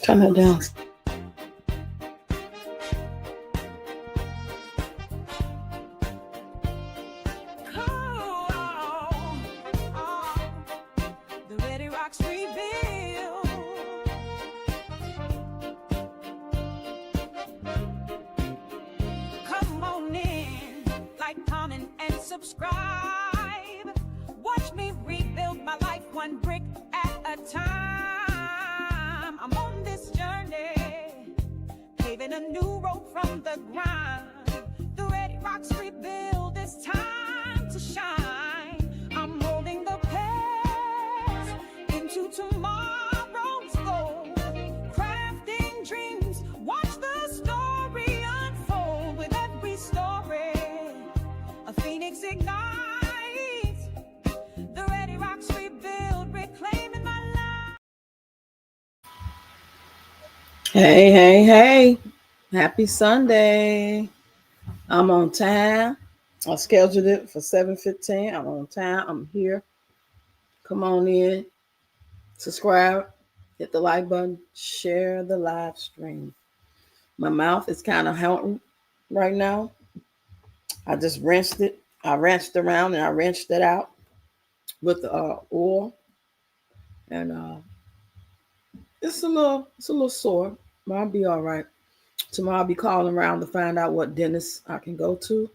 Turn that down. The Ready Rocks reveal. Come on in, like, comment, and subscribe. Watch me rebuild my life one brick at a time. I'm on this journey, paving a new road from the ground. The Ready Rocks rebuild. It's time to shine. I'm molding the past into tomorrow's goal. Crafting dreams, watch the story unfold. With every story, a phoenix ignites. The Ready Rocks rebuild, reclaiming my life. Hey. Happy Sunday. I'm on time. I scheduled it for 7:15. I'm on time. I'm here. Come on in. Subscribe. Hit the like button. Share the live stream. My mouth is kind of hurting right now. I just rinsed it. I rinsed around and I rinsed it out with the oil. And it's a little sore, but I'll be all right. Tomorrow I'll be calling around to find out what dentist I can go to,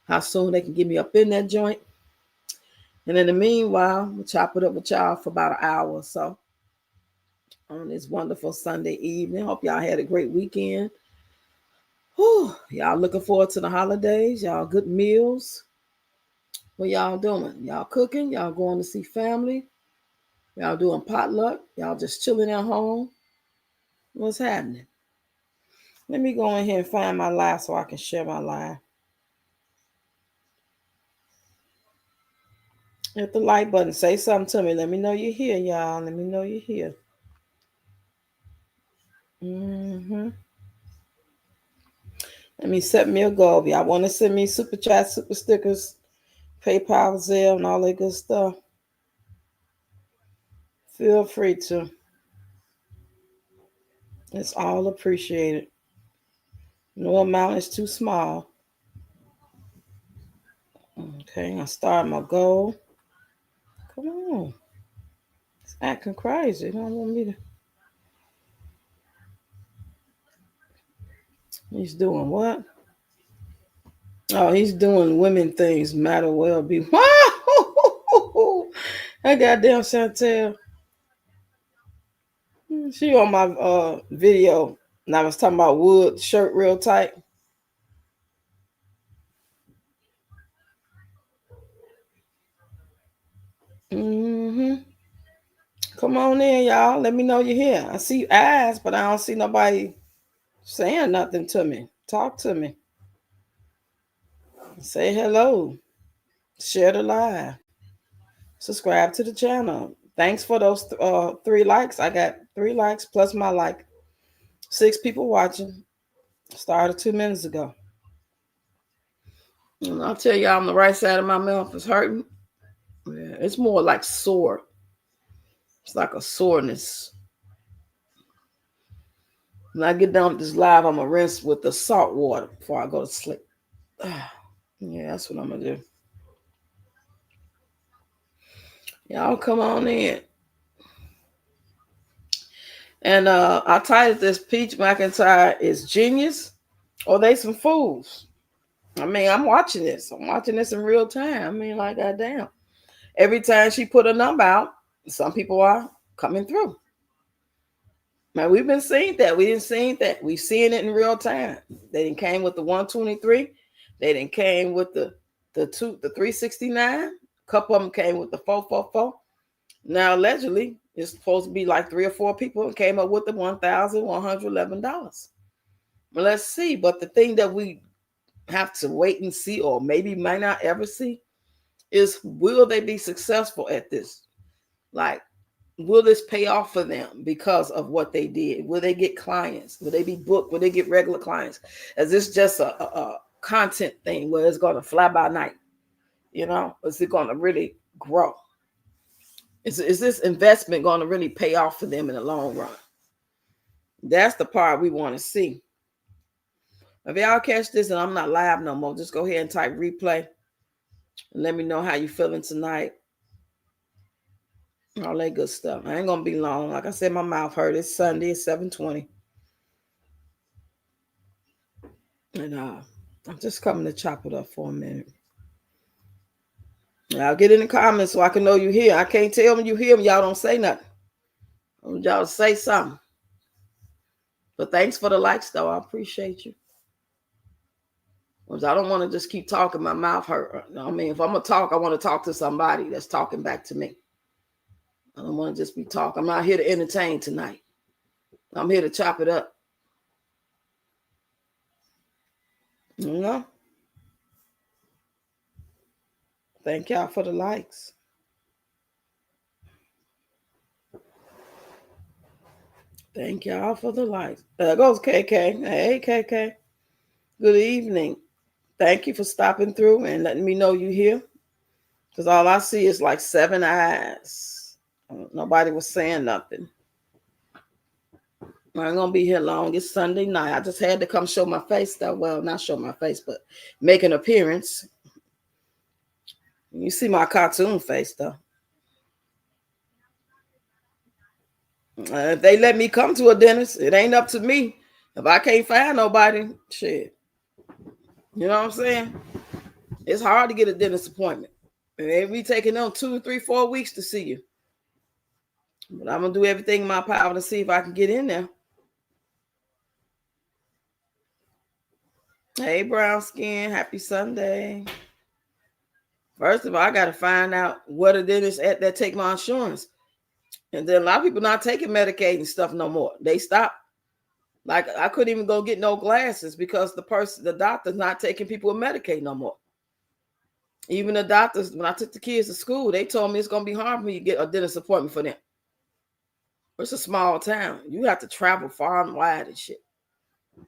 how soon they can get me up in that joint. And in the meanwhile, we'll chop it up with y'all for about an hour or so on this wonderful Sunday evening. Hope y'all had a great weekend. Whew, y'all looking forward to the holidays. Y'all good meals. What y'all doing? Y'all cooking? Y'all going to see family? Y'all doing potluck? Y'all just chilling at home? What's happening? Let me go in here and find my live so I can share my live. Hit the like button. Say something to me. Let me know you're here, y'all. Let me know you're here. Let me set me a goal. If y'all want to send me super chat, super stickers, PayPal, Zelle, and all that good stuff, feel free to. It's all appreciated. No amount is too small. Okay, I start my goal. Come on. It's acting crazy. It don't want me to. He's doing what? Oh, he's doing women things. Matter well be. That goddamn Chantel. She on my video. And I was talking about wood shirt real tight. Come on in, y'all. Let me know you're here. I see eyes, but I don't see nobody saying nothing to me. Talk to me. Say hello. Share the live. Subscribe to the channel. Thanks for those 3 likes. I got 3 likes plus my like. 6 people watching. Started 2 minutes ago. And I'll tell y'all, on the right side of my mouth is hurting. Yeah, it's more like sore. It's like a soreness. When I get done with this live, I'm going to rinse with the salt water before I go to sleep. Yeah, that's what I'm going to do. Y'all come on in. And I titled this Peach McIntyre is genius or they some fools. I mean, I'm watching this. I'm watching this in real time. I mean, like, goddamn. Every time she put a number out, some people are coming through. Man, we've been seeing that. We didn't see that. We've seen it in real time. They didn't came with the 123. They didn't came with the 369. A couple of them came with the 444. Now, allegedly, it's supposed to be like 3 or 4 people and came up with the $1,111. Well, let's see. But the thing that we have to wait and see, or maybe might not ever see, is will they be successful at this? Like, will this pay off for them because of what they did? Will they get clients? Will they be booked? Will they get regular clients? Is this just a content thing where it's going to fly by night? You know, is it going to really grow? Is this investment going to really pay off for them in the long run? That's the part we want to see. If y'all catch this and I'm not live no more, just go ahead and type replay and let me know how you feeling tonight. All that good stuff. I ain't gonna be long. Like I said, my mouth hurt. It's Sunday, it's 7:20. And I'm just coming to chop it up for a minute. Y'all get in the comments so I can know you here. I can't tell when you hear me. Y'all don't say nothing. I want y'all to say something. But thanks for the likes, though. I appreciate you. Because I don't want to just keep talking. My mouth hurt. I mean, if I'm going to talk, I want to talk to somebody that's talking back to me. I don't want to just be talking. I'm not here to entertain tonight. I'm here to chop it up. You know? Thank y'all for the likes. Thank y'all for the likes. There goes KK. Hey, KK. Good evening. Thank you for stopping through and letting me know you're here. Because all I see is like 7 eyes. Nobody was saying nothing. I ain't going to be here long. It's Sunday night. I just had to come show my face, though. Well, not show my face, but make an appearance. You see my cartoon face, though. If they let me come to a dentist, it ain't up to me. If I can't find nobody, shit. You know what I'm saying? It's hard to get a dentist appointment. And they be taking them 2, 3, 4 weeks to see you. But I'm going to do everything in my power to see if I can get in there. Hey, brown skin. Happy Sunday. First of all, I got to find out what a dentist at that take my insurance. And then a lot of people not taking Medicaid and stuff no more. They stopped. Like, I couldn't even go get no glasses because the doctor's not taking people with Medicaid no more. Even the doctors, when I took the kids to school, they told me it's going to be hard for me to get a dentist appointment for them. It's a small town. You have to travel far and wide and shit.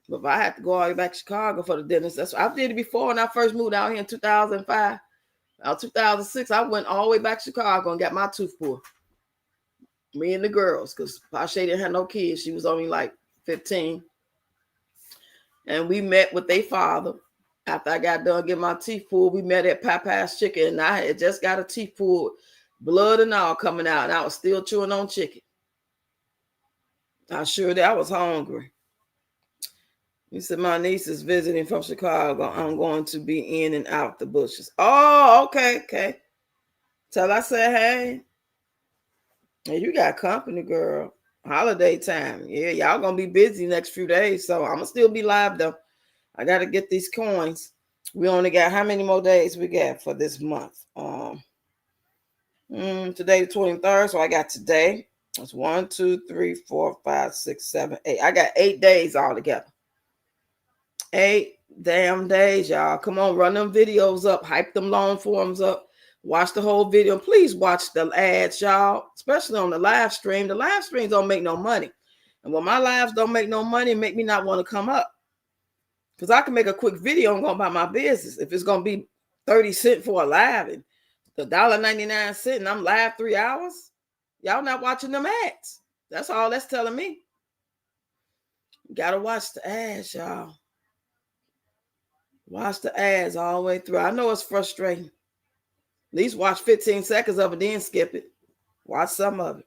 But if I had to go all the way back to Chicago for the dentist, I did it before when I first moved out here in 2005. 2006, I went all the way back to Chicago and got my tooth pulled. Me and the girls, because Pasha didn't have no kids. She was only like 15. And we met with their father. After I got done getting my teeth pulled, we met at Popeye's Chicken. And I had just got a teeth pulled, blood and all coming out. And I was still chewing on chicken. I sure that I was hungry. He said, my niece is visiting from Chicago. I'm going to be in and out the bushes. Oh, okay. Till I said, hey. And you got company, girl. Holiday time. Yeah, y'all gonna be busy next few days. So I'm gonna still be live though. I gotta get these coins. We only got how many more days we got for this month? Today the 23rd. So I got today. That's 1, 2, 3, 4, 5, 6, 7, 8. I got 8 days all together. 8 damn days, y'all. Come on, run them videos up, hype them long forms up. Watch the whole video. Please watch the ads, y'all, especially on the live stream. The live streams don't make no money. And when my lives don't make no money, it make me not want to come up. Because I can make a quick video and go about my business. If it's going to be 30 cents for a live and the $1.99 and I'm live 3 hours, y'all not watching them ads. That's all that's telling me. You got to watch the ads, y'all. Watch the ads all the way through. I know it's frustrating. At least watch 15 seconds of it, then skip it. Watch some of it.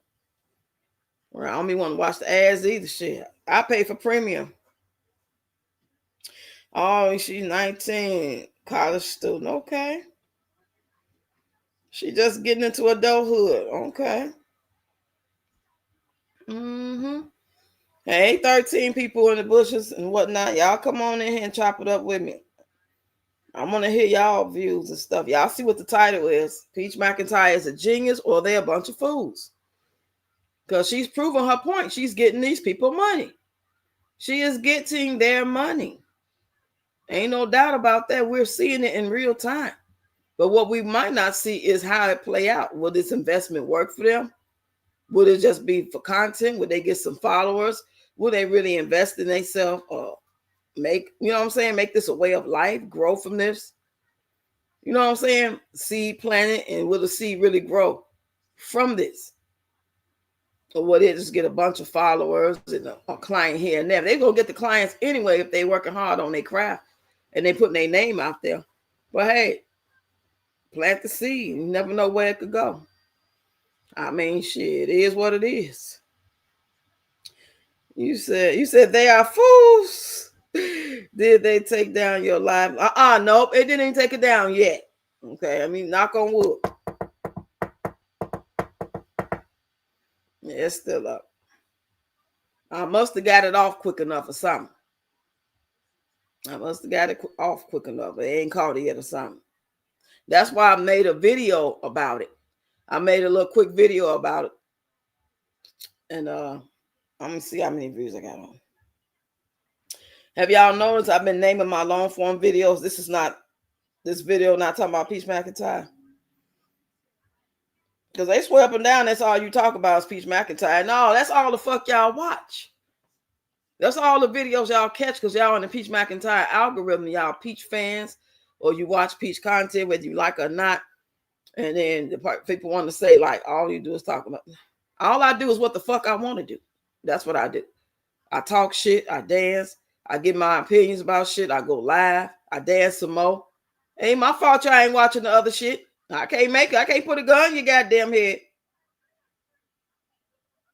Well, I don't even want to watch the ads either. Shit. I pay for premium. Oh, she's 19. College student. Okay. She just getting into adulthood. Okay. Hey, 13 people in the bushes and whatnot. Y'all come on in here and chop it up with me. I want to hear y'all views and stuff. Y'all see what the title is. Peach McIntyre is a genius or they're a bunch of fools. Because she's proven her point. She's getting these people money. She is getting their money. Ain't no doubt about that. We're seeing it in real time. But what we might not see is how it play out. Will this investment work for them? Will it just be for content? Will they get some followers? Will they really invest in themselves? Make, you know what I'm saying? Make this a way of life, grow from this. You know what I'm saying? Seed planted, and will the seed really grow from this? Or they just get a bunch of followers and a client here and there. They gonna get the clients anyway if they working hard on their craft and they putting their name out there. But hey, plant the seed. You never know where it could go. I mean, shit, it is what it is. You said they are fools. Did they take down your live? Nope, it didn't even take it down yet. Okay, I mean, knock on wood. Yeah, it's still up. I must have got it off quick enough or something. I must have got it off quick enough, but they ain't caught it yet or something. That's why I made a video about it. I made a little quick video about it. And I'm gonna see how many views I got on. Have y'all noticed I've been naming my long form videos? This video not talking about Peach McIntyre. Because they swear up and down that's all you talk about is Peach McIntyre. No, that's all the fuck y'all watch. That's all the videos y'all catch because y'all in the Peach McIntyre algorithm. Y'all Peach fans or you watch Peach content whether you like or not. And then the people want to say like all you do is talk about. All I do is what the fuck I want to do. That's what I do. I talk shit. I dance. I give my opinions about shit. I go live. I dance some more. Ain't my fault y'all ain't watching the other shit. I can't put a gun in your goddamn head.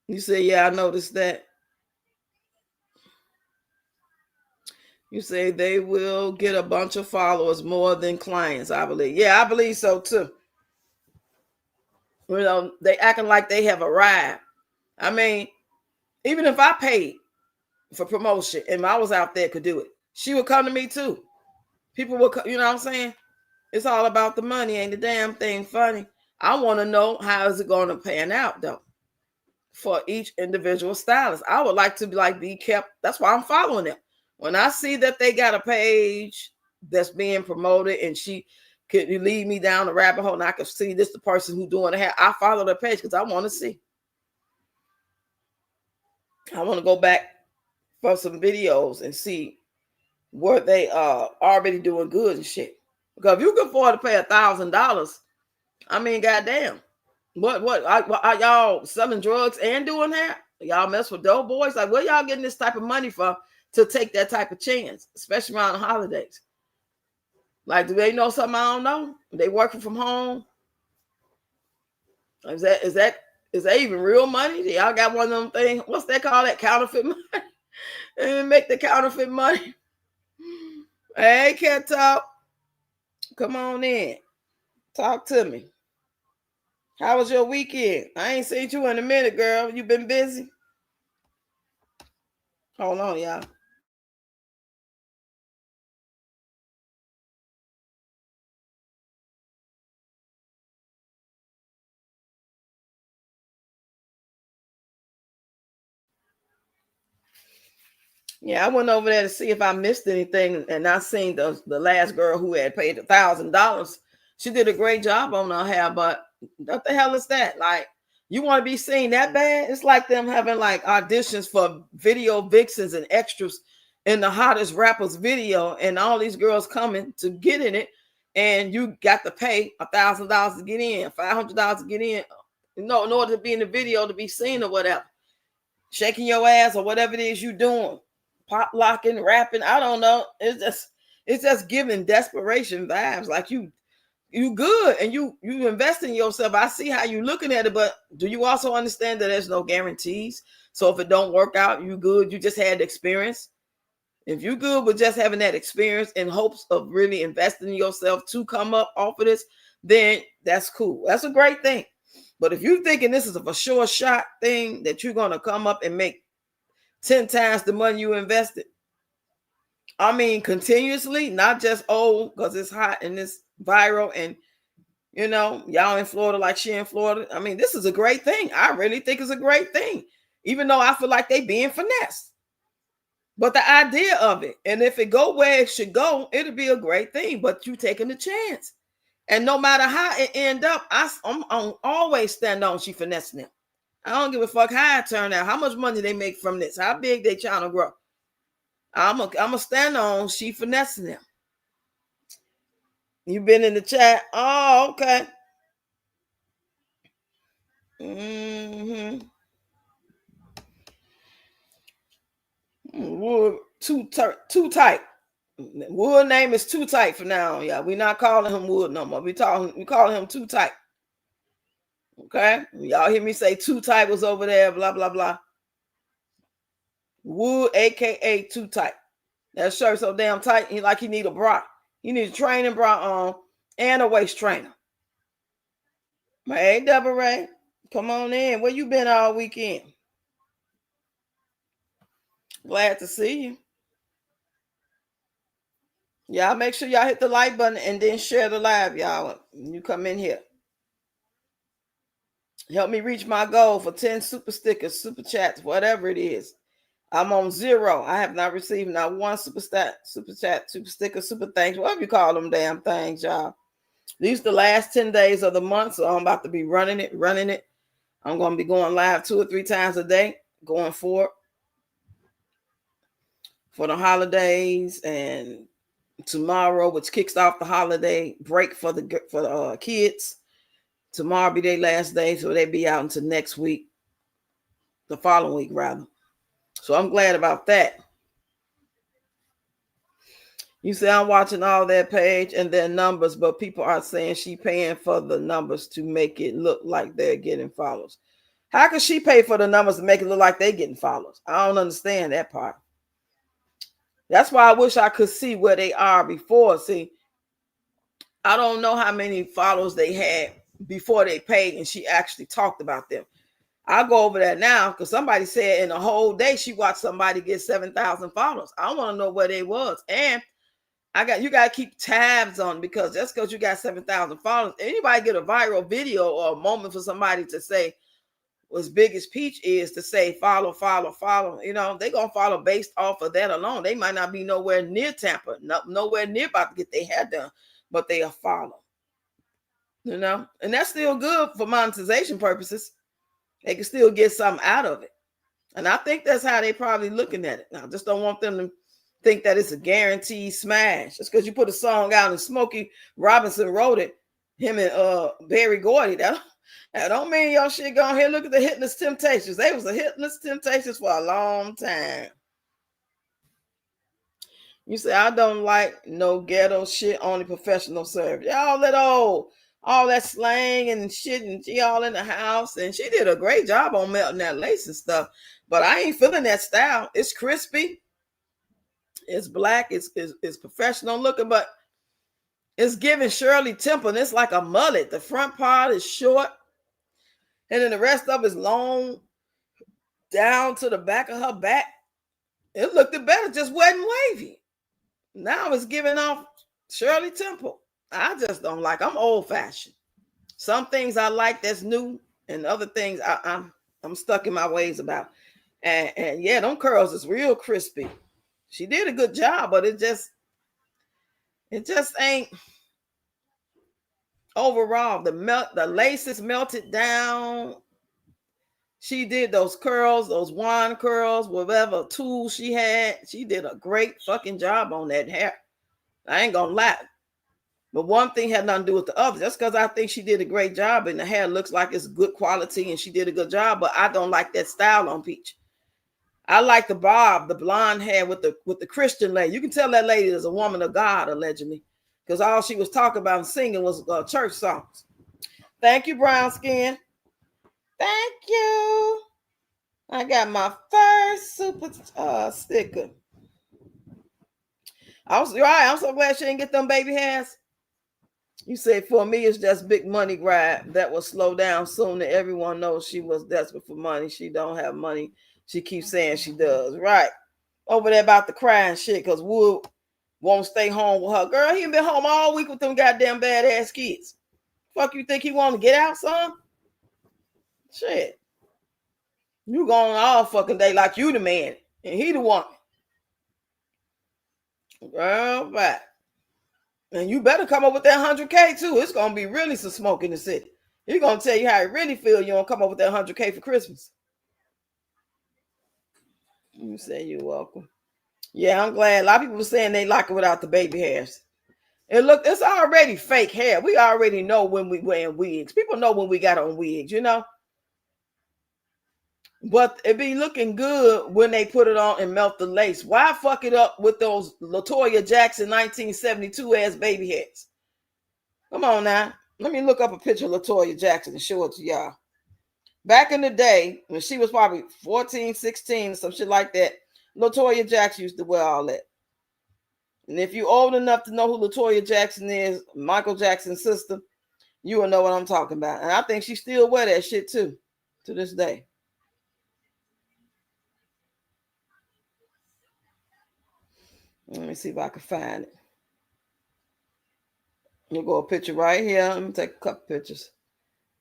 You say, yeah, I noticed that. You say they will get a bunch of followers more than clients, I believe. Yeah, I believe so too. You know, they acting like they have arrived. I mean, even if I paid for promotion and I was out there could do it, she would come to me too. People will, you know what I'm saying? It's all about the money. Ain't the damn thing funny. I want to know how is it going to pan out though for each individual stylist. I would like to be kept. That's why I'm following them. When I see that they got a page that's being promoted and she could lead me down the rabbit hole and I can see this the person who's doing the hair, I follow the page because I want to see. I want to go back for some videos and see where they are already doing good and shit. Because if you can afford to pay $1,000, I mean, goddamn. What are y'all selling drugs and doing that? Y'all mess with dope boys? Like, where y'all getting this type of money from to take that type of chance, especially around the holidays? Like, do they know something I don't know? They working from home? Is that even real money? Y'all got one of them things? What's that called? That counterfeit money? And make the counterfeit money. Hey, Cat Talk. Come on in. Talk to me. How was your weekend? I ain't seen you in a minute, girl. You been busy? Hold on, y'all. Yeah, I went over there to see if I missed anything, and I seen the last girl who had paid $1,000. She did a great job on her hair, but what the hell is that? Like, you want to be seen that bad? It's like them having like auditions for video vixens and extras in the hottest rappers video, and all these girls coming to get in it, and you got to pay $1,000 to get in, $500 to get in, in order to be in the video to be seen or whatever, shaking your ass or whatever it is you doing. Pop locking, rapping, I don't know. It's just giving desperation vibes. Like you good and you invest in yourself. I see how you looking at it, but do you also understand that there's no guarantees? So if it don't work out, you good. You just had the experience. If you good with just having that experience in hopes of really investing in yourself to come up off of this, then that's cool. That's a great thing. But if you're thinking this is a for sure shot thing that you're gonna come up and make 10 times the money you invested. I mean, continuously, not just because it's hot and it's viral and y'all in Florida like she in Florida. I mean, this is a great thing. I really think it's a great thing, even though I feel like they being finessed. But the idea of it, and if it go where it should go, it'll be a great thing. But you taking the chance, and no matter how it end up, I'm always stand on she finessing them. I don't give a fuck how it turn out, how much money they make from this, how big they trying to grow. I'm a stand on she finessing them. You been in the chat? Oh, okay. Wood too tight. Wood name is too tight for now, yeah. We're not calling him Wood no more. We calling him too tight. Okay, y'all hear me say too tight was over there, blah blah blah. Wood, aka too tight. That shirt so damn tight, he need a bra. He need a training bra on and a waist trainer. Hey, Deborah Ray, come on in. Where you been all weekend? Glad to see you. Y'all make sure y'all hit the like button and then share the live, y'all. When you come in here. Help me reach my goal for 10 super stickers, super chats, whatever it is. I'm on 0. I have not received not one super chat, super sticker, super thanks, whatever you call them damn things, y'all. These are the last 10 days of the month, so I'm about to be running it. I'm going to be going live 2 or 3 times a day going forward for the holidays, and tomorrow, which kicks off the holiday break for the kids. Tomorrow be their last day, so they be out until next week, the following week rather. So I'm glad about that. You say I'm watching all their page and their numbers, but people are saying she paying for the numbers to make it look like they're getting followers. How can she pay for the numbers to make it look like they're getting followers? I don't understand that part. That's why I wish I could see where they are before. See, I don't know how many followers they had before they paid and she actually talked about them. I'll go over that now because somebody said in a whole day she watched somebody get 7,000 followers. I want to know where they was. And you got to keep tabs on, because just because you got 7,000 followers, anybody get a viral video or a moment for somebody to say as big as Peach is to say follow. You know, they're going to follow based off of that alone. They might not be nowhere near Tampa, nowhere near about to get their hair done, but they are follow. You know, and that's still good for monetization purposes. They can still get something out of it. And I think that's how they probably looking at it. I just don't want them to think that it's a guaranteed smash. Just because you put a song out and Smokey Robinson wrote it, him and Berry Gordy, that don't mean your shit going here. Look at the Hitless Temptations. They was the Hitless Temptations for a long time. You say, I don't like no ghetto shit, only professional service. Y'all let all that slang and shit, and she all in the house, and she did a great job on melting that lace and stuff. But I ain't feeling that style. It's crispy, it's black, it's professional looking, but it's giving Shirley Temple. And it's like a mullet. The front part is short, and then the rest of it is long down to the back of her back. It looked better, just wasn't wavy. Now it's giving off Shirley Temple. I just don't like. I'm old fashioned. Some things I like that's new, and other things I'm stuck in my ways about. And yeah, them curls is real crispy. She did a good job, but it just ain't overall. The laces melted down. She did those curls, those wand curls, whatever tools she had. She did a great fucking job on that hair. I ain't gonna lie. But one thing had nothing to do with the other. Just because I think she did a great job and the hair looks like it's good quality and she did a good job, but I don't like that style on Peach. I like the bob, the blonde hair with the Christian lady. You can tell that lady is a woman of God, allegedly, because all she was talking about and singing was church songs. Thank you, brown skin. Thank you. I got my first super sticker. I'm so glad she didn't get them baby hairs. You say, for me, it's just big money grab that will slow down soon. And everyone knows she was desperate for money. She don't have money. She keeps saying she does. Right. Over there about the crying shit because Wood won't stay home with her. Girl, he been home all week with them goddamn badass kids. Fuck you think he want to get out, son? Shit. You going all fucking day like you the man and he the woman. Girl, back. And you better come up with that 100K too. It's going to be really some smoke in the city. He's going to tell you how he really feel. You don't come up with that 100K for Christmas. You say you're welcome. Yeah, I'm glad. A lot of people were saying they like it without the baby hairs. And look, it's already fake hair. We already know when we wearing wigs. People know when we got on wigs, you know. But it be looking good when they put it on and melt the lace. Why fuck it up with those LaToya Jackson 1972 ass baby hats? Come on now. Let me look up a picture of LaToya Jackson and show it to y'all. Back in the day, when she was probably 14, 16, some shit like that, LaToya Jackson used to wear all that. And if you're old enough to know who LaToya Jackson is, Michael Jackson's sister, you will know what I'm talking about. And I think she still wear that shit too, to this day. Let me see if I can find it. You go a picture right here. Let me take a couple pictures.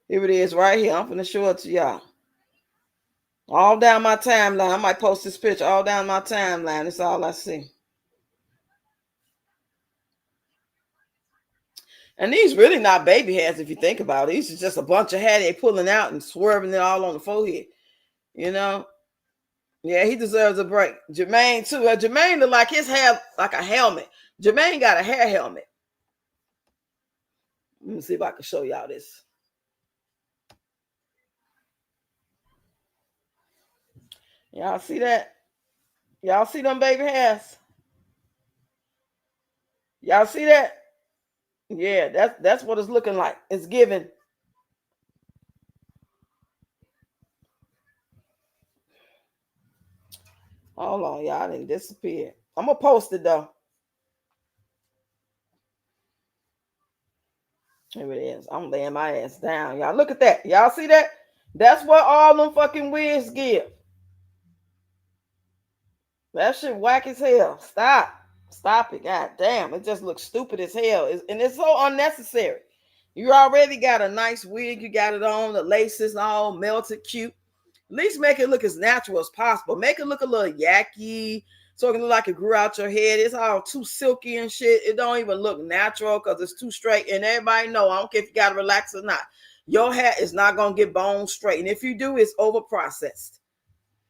Here it is right here. I'm gonna show it to y'all. All down my timeline. I might post this picture all down my timeline. That's all I see. And these really not baby hats if you think about it. These is just a bunch of hair they pulling out and swerving it all on the forehead. You know? Yeah, he deserves a break. Jermaine too. Jermaine look like his hair like a helmet. Jermaine got a hair helmet. Let me see if I can show y'all this. Y'all see that? Y'all see them baby hairs? Y'all see that? Yeah, that's what it's looking like. It's giving. Hold on, y'all didn't disappear. I'm gonna post it though. Here it is. I'm laying my ass down. Y'all look at that. Y'all see that? That's what all them fucking wigs give. That shit whack as hell. Stop. Stop it. God damn. It just looks stupid as hell. And it's so unnecessary. You already got a nice wig. You got it on. The laces all melted cute. At least make it look as natural as possible. Make it look a little yucky. So it can look like it grew out your head. It's all too silky and shit. It don't even look natural because it's too straight. And everybody know, I don't care if you got to relax or not. Your hair is not going to get bone straight. And if you do, it's over processed.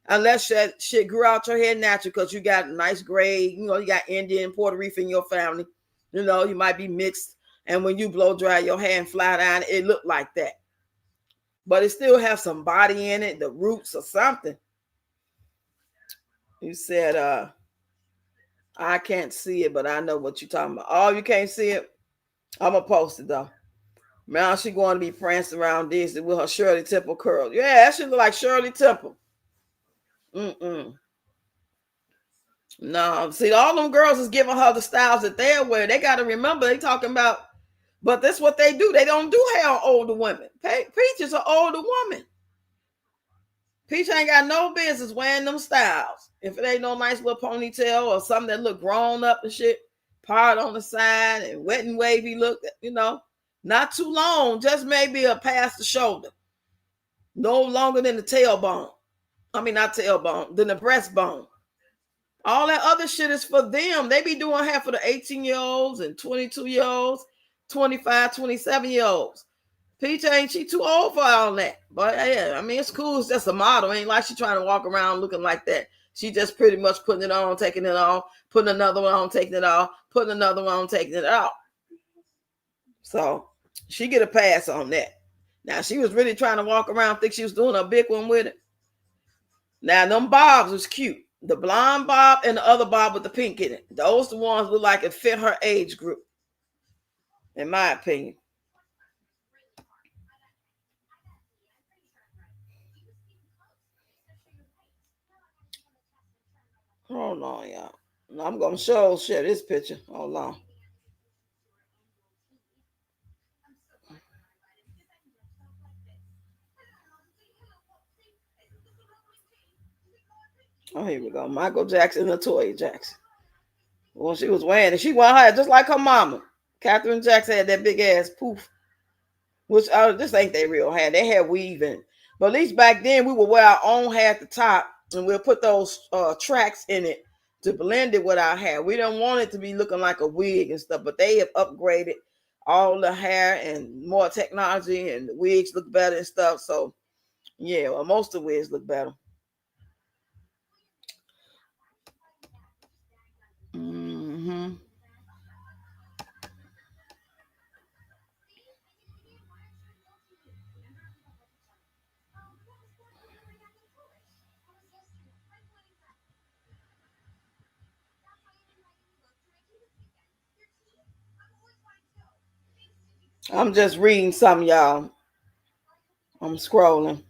Unless that shit grew out your head natural because you got nice gray, you got Indian, Puerto Rican in your family. You might be mixed. And when you blow dry your hair and fly down, it look like that. But it still have some body in it, the roots or something. You said, I can't see it, but I know what you're talking about. Oh, you can't see it? I'm going to post it, though. Now she going to be prancing around Disney with her Shirley Temple curl. Yeah, that should look like Shirley Temple. No, see, all them girls is giving her the styles that they're wearing. They got to remember, they talking about, but that's what they do. They don't do hair on older women. Peach is an older woman. Peach ain't got no business wearing them styles. If it ain't no nice little ponytail or something that look grown up and shit, part on the side and wet and wavy look, not too long, just maybe a past the shoulder. No longer than the tailbone. I mean, not tailbone, than the breastbone. All that other shit is for them. They be doing hair for the 18-year-olds and 22-year-olds, 25, 27-year-olds. Peach ain't she too old for all that. But yeah, I mean, it's cool. It's just a model. Ain't like she trying to walk around looking like that. She just pretty much putting it on, taking it off, putting another one on, taking it off, putting another one on, taking it off. So she get a pass on that. Now, she was really trying to walk around, think she was doing a big one with it. Now, them bobs was cute. The blonde bob and the other bob with the pink in it. Those the ones look like it fit her age group, in my opinion. Hold on, y'all. I'm going to share this picture. Hold on. Oh, here we go. Michael Jackson and LaToya Jackson. Well, she was wearing it. She wore her just like her mama. Catherine Jackson had that big ass poof. Which this ain't their real hair. They had weaving. But at least back then we would wear our own hair at the top and we'll put those tracks in it to blend it with our hair. We don't want it to be looking like a wig and stuff, but they have upgraded all the hair and more technology and the wigs look better and stuff. So yeah, well, most of the wigs look better. Mm-hmm. I'm just reading some, y'all. I'm scrolling.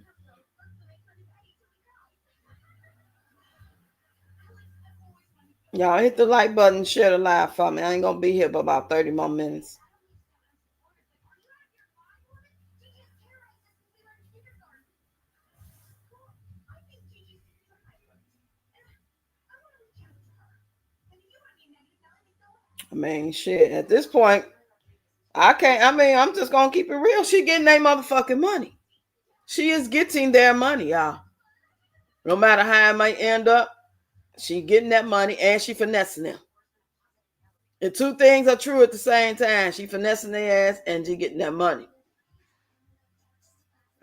Y'all hit the like button, share the live for me. I ain't gonna be here for about 30 more minutes. I mean, shit. At this point, I can't. I mean, I'm just gonna keep it real. She getting their motherfucking money. She is getting their money, y'all. No matter how it might end up, she getting that money and she finessing them. And two things are true at the same time. She finessing their ass and she getting that money.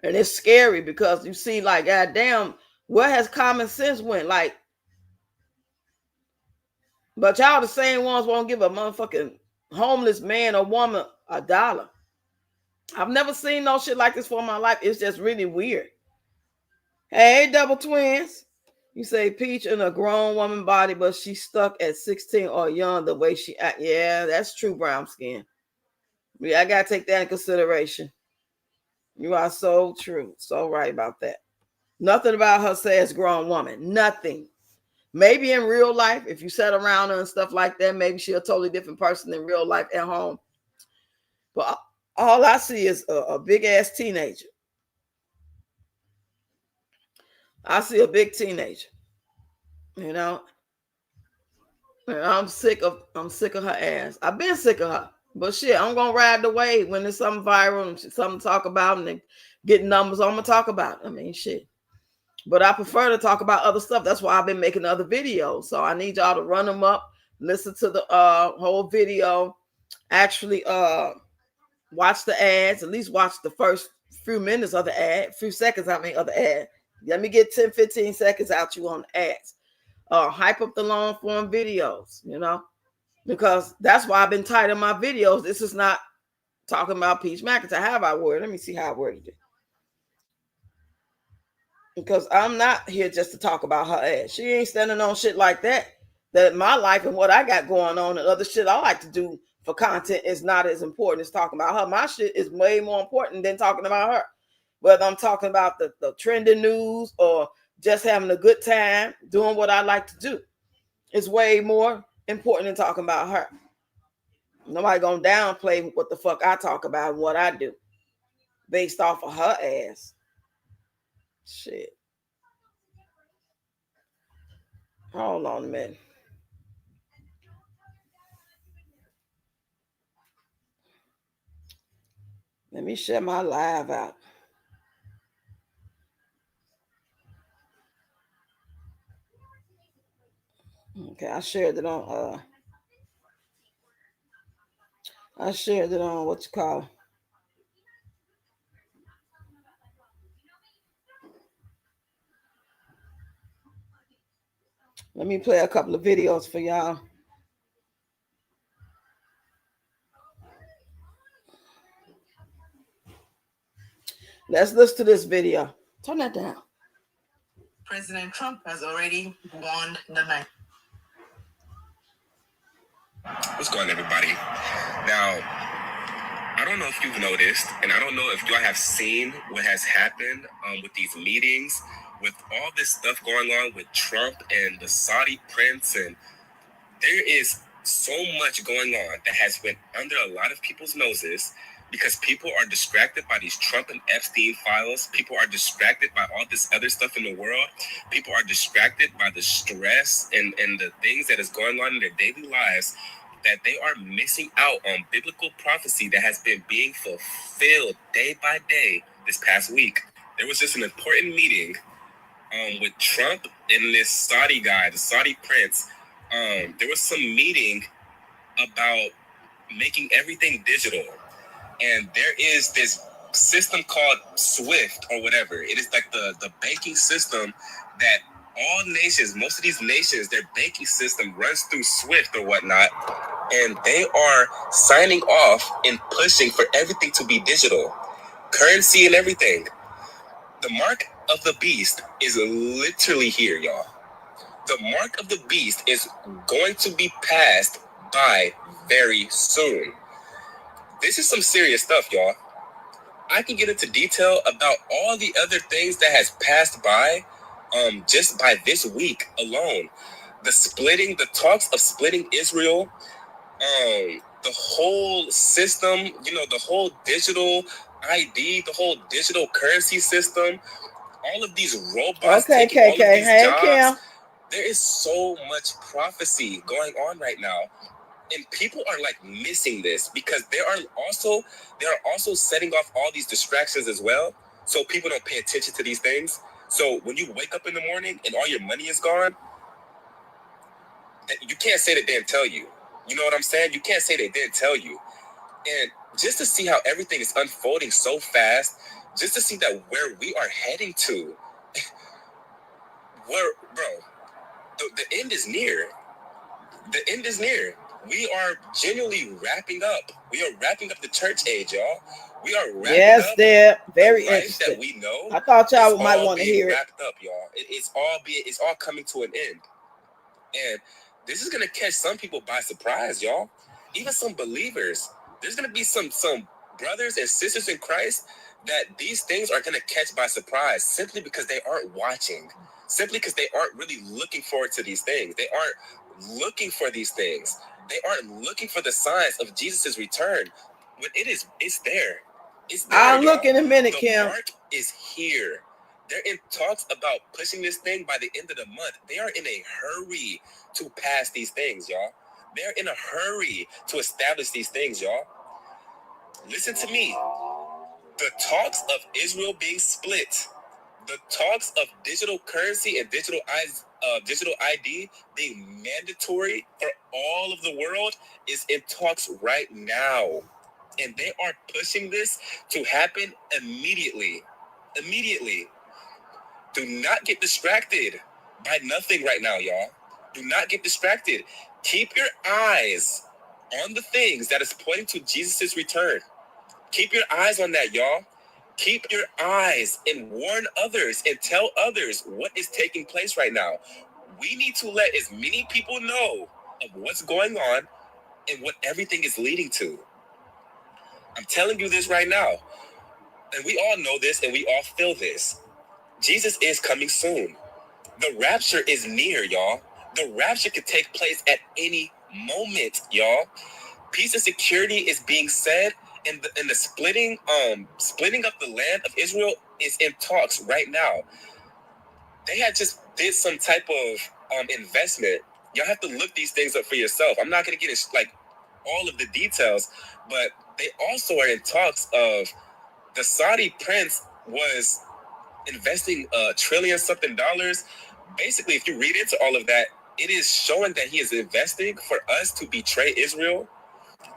And it's scary because you see, like, goddamn, where has common sense went? Like, but y'all the same ones won't give a motherfucking homeless man or woman $1. I've never seen no shit like this for my life. It's just really weird. Hey, double twins. You say Peach in a grown woman body, but she's stuck at 16 or young the way she act. Yeah, that's true, brown skin. Yeah, I gotta take that in consideration. You are so true. So right about that. Nothing about her says grown woman. Nothing. Maybe in real life, if you sat around her and stuff like that, maybe she's a totally different person in real life at home. But all I see is a big ass teenager. I see a big teenager. You know, and I'm sick of her ass. I've been sick of her. But shit, I'm gonna ride the wave when there's something viral and something to talk about and they get numbers. I'm gonna talk about it. I mean, shit. But I prefer to talk about other stuff. That's why I've been making other videos. So I need y'all to run them up, listen to the whole video, actually watch the ads, at least watch the first few minutes of the ad, few seconds, of the ad. Let me get 10, 15 seconds out you on the ads. Hype up the long form videos, you know, because that's why I've been tight on my videos. This is not talking about Peach McIntyre. How have I worded? Let me see how I worded it. Because I'm not here just to talk about her ass. She ain't standing on shit like that. That my life and what I got going on and other shit I like to do for content is not as important as talking about her. My shit is way more important than talking about her. Whether I'm talking about the trending news or just having a good time doing what I like to do, it's way more important than talking about her. Nobody gonna downplay what the fuck I talk about and what I do based off of her ass. Shit. Hold on a minute. Let me share my live out. Okay, I shared it on what you call it. Let me play a couple of videos for y'all. Let's listen to this video. Turn that down. President Trump has already won the night. What's going on, everybody? Now, I don't know if you've noticed, and I don't know if y'all have seen what has happened with these meetings, with all this stuff going on with Trump and the Saudi prince, and there is so much going on that has went under a lot of people's noses because people are distracted by these Trump and Epstein files. People are distracted by all this other stuff in the world. People are distracted by the stress and the things that is going on in their daily lives, that they are missing out on biblical prophecy that has been being fulfilled day by day this past week. There was just an important meeting with Trump and this Saudi guy, the Saudi prince. There was some meeting about making everything digital. And there is this system called SWIFT or whatever. It is like the banking system that all nations, most of these nations, their banking system runs through SWIFT or whatnot. And they are signing off and pushing for everything to be digital. Currency and everything. The mark of the beast is literally here, y'all. The mark of the beast is going to be passed by very soon. this is some serious stuff, y'all. I can get into detail about all the other things that has passed by, just by this week alone. The talks of splitting Israel, the whole system, the whole digital ID, the whole digital currency system, all of these robots Okay, taking all of KK. these Hey, jobs. Kim. There is so much prophecy going on right now. And people are like missing this because they are also setting off all these distractions as well. So people don't pay attention to these things. So when you wake up in the morning and all your money is gone, you can't say that they didn't tell you. You know what I'm saying? You can't say they didn't tell you. And just to see how everything is unfolding so fast, just to see that where we are heading to, the end is near. The end is near. We are genuinely wrapping up. We are wrapping up the church age, y'all. We are wrapping up they're very the life interesting. that we know. I thought y'all It's might all want to being hear it. wrapped up, y'all. It's all coming to an end. And this is gonna catch some people by surprise, y'all. Even some believers. There's gonna be some brothers and sisters in Christ that these things are gonna catch by surprise simply because they aren't watching, simply because they aren't really looking forward to these things. They aren't looking for these things. They aren't looking for the signs of Jesus' return. When it's there. It's there. I'll look y'all. in a minute, The Kim. mark is here. They're in talks about pushing this thing by the end of the month. They are in a hurry to pass these things, y'all. They're in a hurry to establish these things, y'all. Listen to me. The talks of Israel being split, the talks of digital currency and digital ID being mandatory for all of the world is in talks right now. And they are pushing this to happen immediately. Immediately. Do not get distracted by nothing right now, y'all. Do not get distracted. Keep your eyes on the things that is pointing to Jesus' return. Keep your eyes on that, y'all. Keep your eyes and warn others and tell others what is taking place right now. We need to let as many people know of what's going on and what everything is leading to. I'm telling you this right now. And we all know this and we all feel this. Jesus is coming soon. The rapture is near, y'all. The rapture could take place at any moment, y'all. Peace and security is being said, and the splitting up the land of Israel is in talks right now. They had just did some type of investment. Y'all have to look these things up for yourself. I'm not gonna get into like all of the details, but they also are in talks of the Saudi prince was investing $1 trillion something. Basically, if you read into all of that, it is showing that he is investing for us to betray Israel.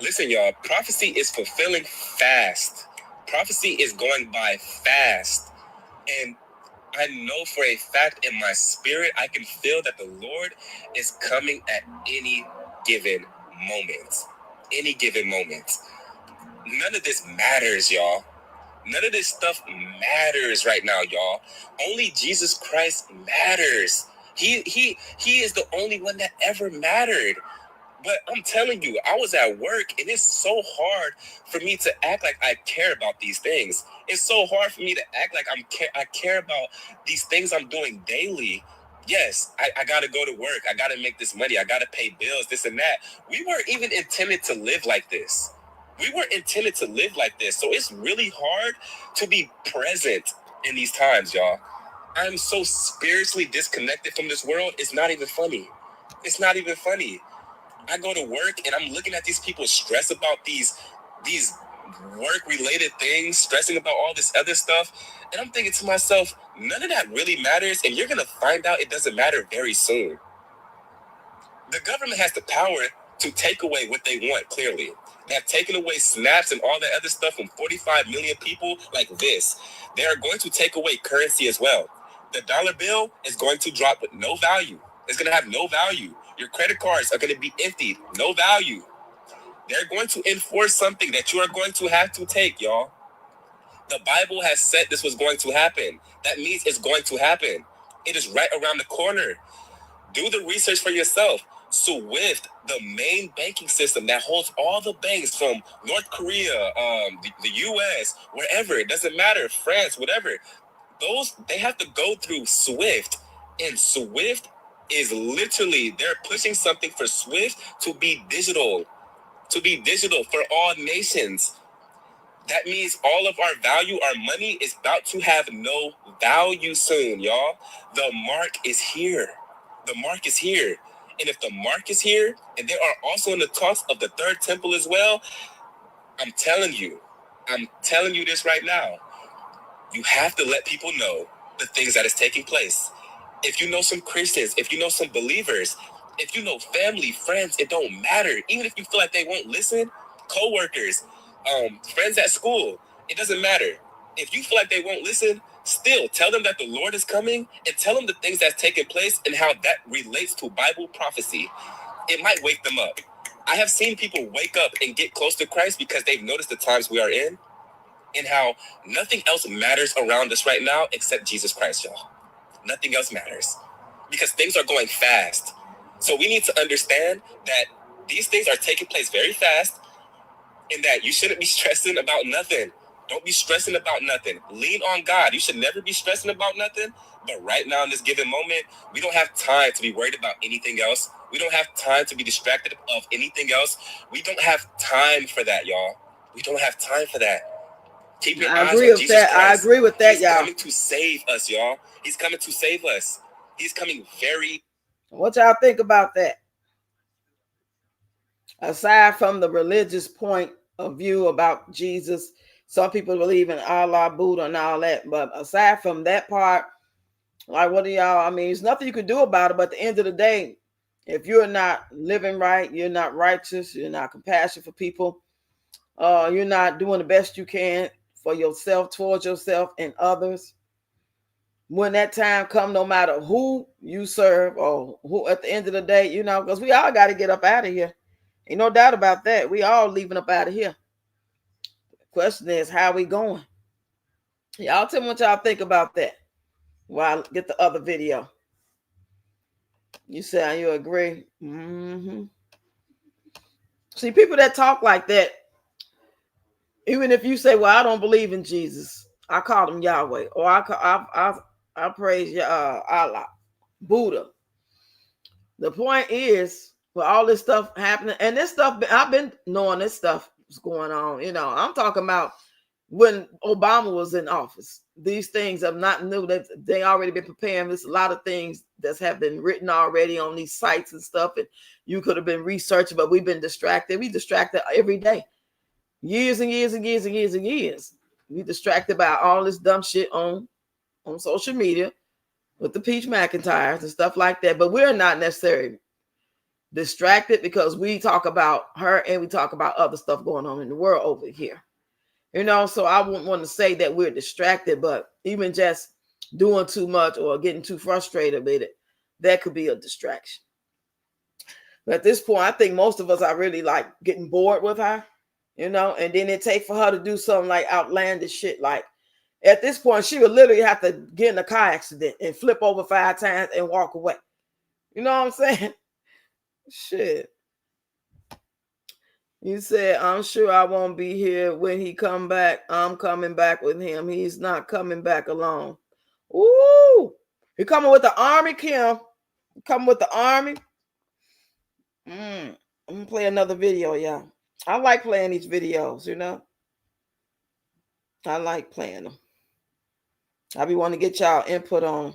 Listen, y'all, prophecy is fulfilling fast. Prophecy is going by fast. And I know for a fact in my spirit, I can feel that the Lord is coming at any given moment. Any given moment. None of this matters, y'all. None of this stuff matters right now, y'all. Only Jesus Christ matters. He is the only one that ever mattered. But I'm telling you, I was at work and it's so hard for me to act like I care about these things. It's so hard for me to act like I care about these things I'm doing daily. Yes, I got to go to work. I got to make this money. I got to pay bills, this and that. We weren't even intended to live like this. We weren't intended to live like this. So it's really hard to be present in these times, y'all. I'm so spiritually disconnected from this world. It's not even funny. It's not even funny. I go to work and I'm looking at these people stress about these work-related things, stressing about all this other stuff. And I'm thinking to myself, none of that really matters. And you're going to find out it doesn't matter very soon. The government has the power to take away what they want, clearly. They have taken away snaps and all that other stuff from 45 million people like this. They are going to take away currency as well. The dollar bill is going to drop with no value. It's going to have no value. Your credit cards are going to be emptied. No value. They're going to enforce something that you are going to have to take, y'all. The Bible has said this was going to happen. That means it's going to happen. It is right around the corner. Do the research for yourself. SWIFT, the main banking system that holds all the banks from North Korea, the US, wherever, it doesn't matter, France, whatever, they have to go through SWIFT. And SWIFT is literally, they're pushing something for SWIFT to be digital for all nations. That means all of our value, our money is about to have no value soon, y'all. The mark is here. The mark is here. And if the mark is here, and they are also in the talks of the third temple as well, I'm telling you this right now. You have to let people know the things that is taking place. If you know some Christians, if you know some believers, if you know family, friends, it don't matter. Even if you feel like they won't listen, co-workers, friends at school, it doesn't matter. If you feel like they won't listen, still tell them that the Lord is coming and tell them the things that's taking place and how that relates to Bible prophecy. It might wake them up. I have seen people wake up and get close to Christ because they've noticed the times we are in and how nothing else matters around us right now except Jesus Christ, y'all. Nothing else matters because things are going fast. So we need to understand that these things are taking place very fast and that you shouldn't be stressing about nothing. Don't be stressing about nothing. Lean on God. You should never be stressing about nothing. But right now in this given moment, we don't have time to be worried about anything else. We don't have time to be distracted of anything else. We don't have time for that, y'all. We don't have time for that. Keep your eyes on Jesus Christ. I agree with that, y'all. He's coming to save us, y'all. He's coming to save us. He's coming very... What y'all think about that? Aside from the religious point of view about Jesus, some people believe in Allah, Buddha, and all that. But aside from that part, like, what do y'all, I mean, there's nothing you can do about it. But at the end of the day, if you're not living right, you're not righteous, you're not compassionate for people, you're not doing the best you can for yourself, towards yourself and others, when that time comes, no matter who you serve or who, at the end of the day, you know, because we all got to get up out of here. Ain't no doubt about that. We all leaving up out of here. The question is, how we going? Y'all tell me what y'all think about that while I get the other video. You say you agree? Mm-hmm. See, people that talk like that, even if you say, well, I don't believe in Jesus, I call him Yahweh, or I praise Allah, Buddha. The point is, with all this stuff happening, and this stuff, I've been knowing this stuff was going on. You know, I'm talking about when Obama was in office. These things are not new. They already been preparing. There's a lot of things that have been written already on these sites and stuff, and you could have been researching, but we've been distracted. We distracted every day. Years and years and years and years and years. We distracted by all this dumb shit on social media with the Peach McIntyres and stuff like that. But we're not necessarily distracted because we talk about her and we talk about other stuff going on in the world over here. You know, so I wouldn't want to say that we're distracted, but even just doing too much or getting too frustrated with it, that could be a distraction. But at this point, I think most of us are really like getting bored with her, you know, and then it takes for her to do something like outlandish shit. Like at this point, she would literally have to get in a car accident and flip over 5 times and walk away. You know what I'm saying? Shit. You said, I'm sure I won't be here when he come back. I'm coming back with him. He's not coming back alone. Ooh. He coming with the army, Kim. He coming with the army. I'm going to play another video, y'all. I like playing these videos, you know. I like playing them. I be wanting to get y'all input on.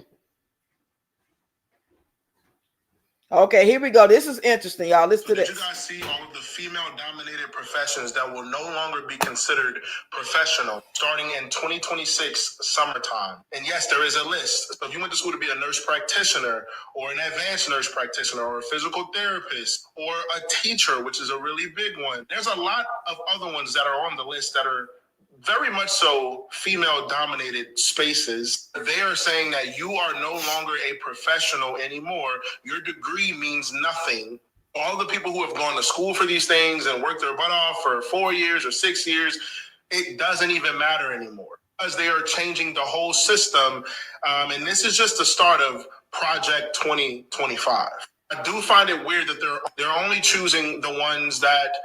Okay, here we go. This is interesting, y'all. Listen to this. Did you guys see all of the female-dominated professions that will no longer be considered professional starting in 2026 summertime? And yes, there is a list. So if you went to school to be a nurse practitioner or an advanced nurse practitioner or a physical therapist or a teacher, which is a really big one, there's a lot of other ones that are on the list that are very much so female-dominated spaces. They are saying that you are no longer a professional anymore. Your degree means nothing. All the people who have gone to school for these things and worked their butt off for 4 years or 6 years, it doesn't even matter anymore because they are changing the whole system. And this is just the start of Project 2025. I do find it weird that they're only choosing the ones that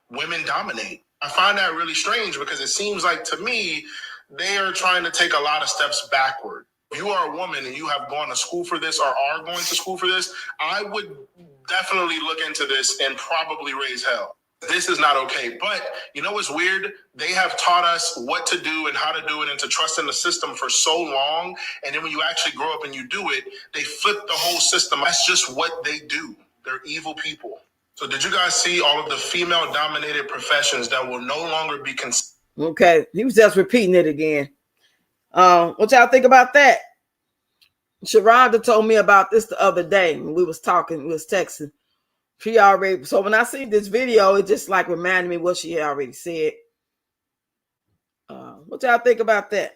women dominate. I find that really strange because it seems like to me they are trying to take a lot of steps backward. If you are a woman and you have gone to school for this or are going to school for this, I would definitely look into this and probably raise hell. This is not okay. But you know what's weird? They have taught us what to do and how to do it and to trust in the system for so long. And then when you actually grow up and you do it, they flip the whole system. That's just what they do. They're evil people. So did you guys see all of the female-dominated professions that will no longer be considered? Okay, he was just repeating it again. What y'all think about that? Sharonda told me about this the other day when we was talking, we was texting. She already, so when I see this video, it just like reminded me what she had already said. What y'all think about that?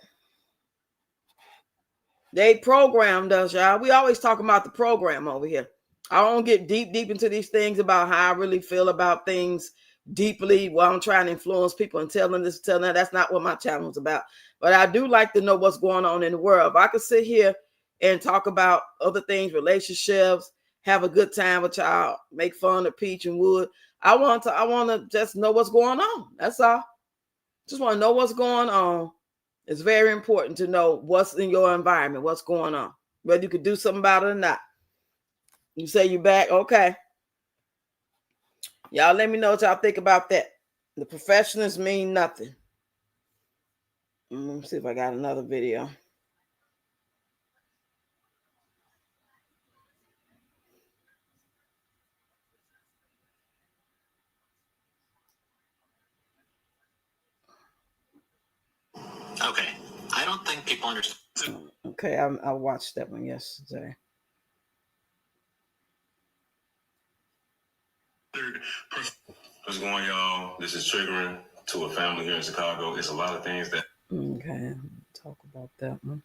They programmed us, y'all. We always talk about the program over here. I don't get deep into these things about how I really feel about things deeply while I'm trying to influence people and tell them this, tell them that. That's not what my channel is about. But I do like to know what's going on in the world. If I could sit here and talk about other things, relationships, have a good time with y'all, make fun of Peach and Wood. I want to just know what's going on. That's all. Just want to know what's going on. It's very important to know what's in your environment, what's going on, whether you could do something about it or not. You say you're back, okay. Y'all let me know what y'all think about that. The professionals mean nothing. Let me see if I got another video. Okay, I don't think people understand. Okay, I watched that one yesterday. What's going on, y'all? This is Triggering to a family here in Chicago. It's a lot of things that. Okay, talk about that one.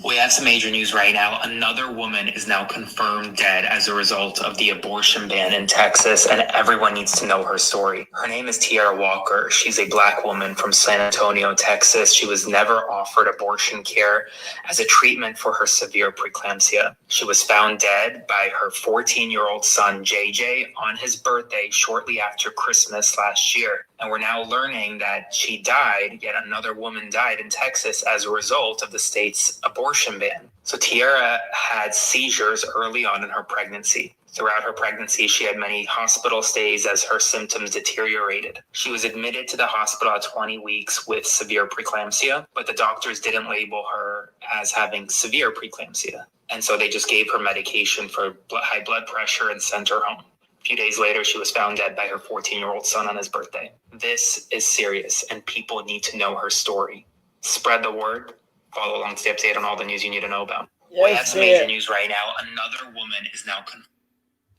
We have some major news right now. Another woman is now confirmed dead as a result of the abortion ban in Texas, and everyone needs to know her story. Her name is Tiara Walker. She's a Black woman from San Antonio, Texas. She was never offered abortion care as a treatment for her severe preeclampsia. She was found dead by her 14-year-old son, JJ, on his birthday shortly after Christmas last year. And we're now learning that she died, yet another woman died in Texas as a result of the state's abortion ban. So Tiara had seizures early on in her pregnancy. Throughout her pregnancy, she had many hospital stays as her symptoms deteriorated. She was admitted to the hospital at 20 weeks with severe preeclampsia, but the doctors didn't label her as having severe preeclampsia. And so they just gave her medication for high blood pressure and sent her home. A few days later, she was found dead by her 14-year-old son on his birthday. This is serious, and people need to know her story. Spread the word. Follow along to stay up to date on all the news you need to know about. Yes, we have some major news right now. Another woman is now confirmed.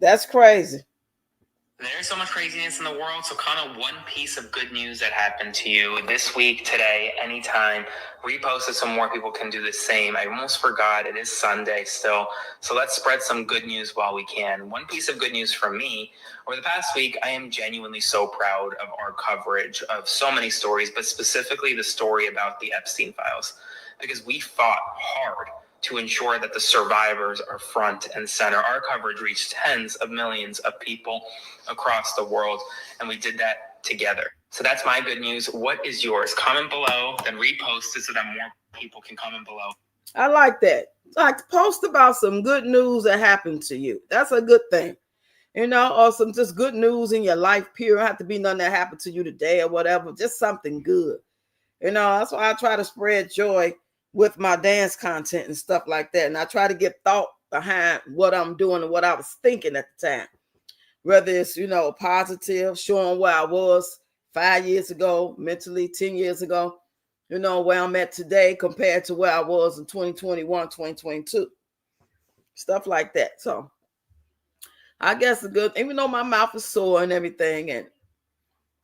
That's crazy. There's so much craziness in the world, so kind of one piece of good news that happened to you this week, today, anytime. Repost it so more people can do the same. I almost forgot, it is Sunday still, so let's spread some good news while we can. One piece of good news from me, over the past week, I am genuinely so proud of our coverage of so many stories, but specifically the story about the Epstein files, because we fought hard to ensure that the survivors are front and center. Our coverage reached tens of millions of people across the world, and we did that together. So that's my good news. What is yours? Comment below, then repost it so that more people can comment below. I like that. Like, post about some good news that happened to you. That's a good thing. You know, or some just good news in your life, period. It don't have to be nothing that happened to you today or whatever. Just something good. You know, that's why I try to spread joy with my dance content and stuff like that. And I try to get thought behind what I'm doing and what I was thinking at the time. Whether it's, you know, positive, showing where I was 5 years ago, mentally 10 years ago, you know, where I'm at today compared to where I was in 2021, 2022. Stuff like that. So I guess it's good, even though my mouth is sore and everything, and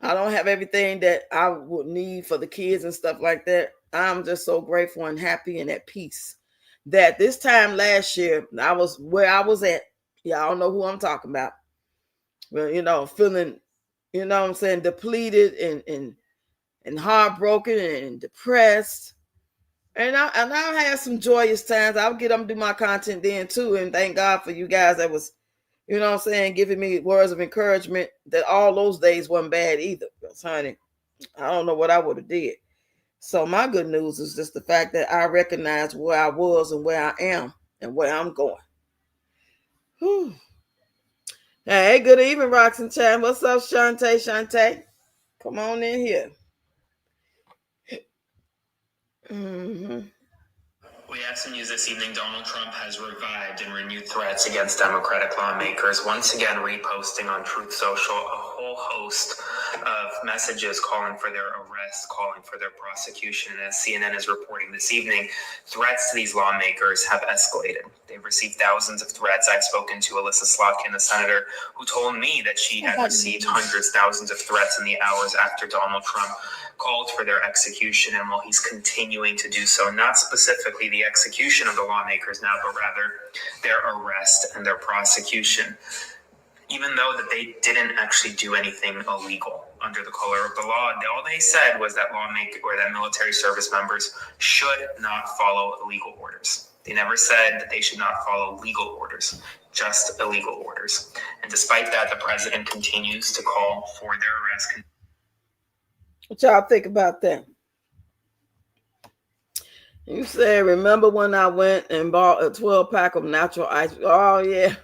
I don't have everything that I would need for the kids and stuff like that. I'm just so grateful and happy and at peace that this time last year, I was where I was at. Y'all know who I'm talking about. Well, you know, feeling, you know what I'm saying, depleted and heartbroken and depressed. And I had some joyous times. I'll get them to do my content then too. And thank God for you guys that was, you know what I'm saying, giving me words of encouragement. That all those days wasn't bad either. Because, honey, I don't know what I would have did. So my good news is just the fact that I recognize where I was and where I am and where I'm going. Whew. Hey, good evening, Roxanne Chan. What's up, Shantae? Come on in here. Mm-hmm. We have some news this evening. Donald Trump has revived and renewed threats against Democratic lawmakers, once again reposting on Truth Social a whole host of messages calling for their arrest, calling for their prosecution. And as CNN is reporting this evening, threats to these lawmakers have escalated. They've received thousands of threats. I've spoken to Alyssa Slotkin, a senator, who told me that she had received hundreds, thousands of threats in the hours after Donald Trump called for their execution, and while he's continuing to do so, not specifically the execution of the lawmakers now, but rather their arrest and their prosecution, even though that they didn't actually do anything illegal under the color of the law. All they said was that that military service members should not follow illegal orders. They never said that they should not follow legal orders, just illegal orders. And despite that, the president continues to call for their arrest. What y'all think about that? You said, remember when I went and bought a 12-pack of natural ice? Oh, yeah.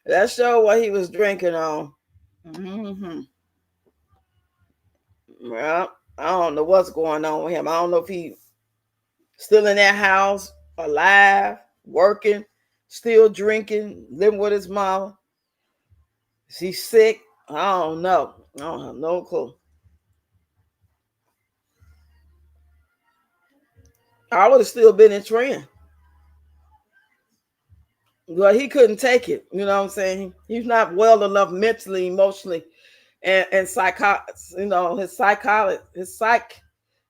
That showed what he was drinking on. Mm-hmm. Well, I don't know what's going on with him. I don't know if he's still in that house, alive, working, still drinking, living with his mama. Is he sick? I don't know. I don't have no clue. I would have still been in trend. But he couldn't take it. You know what I'm saying? He's not well enough mentally, emotionally, and his psyche,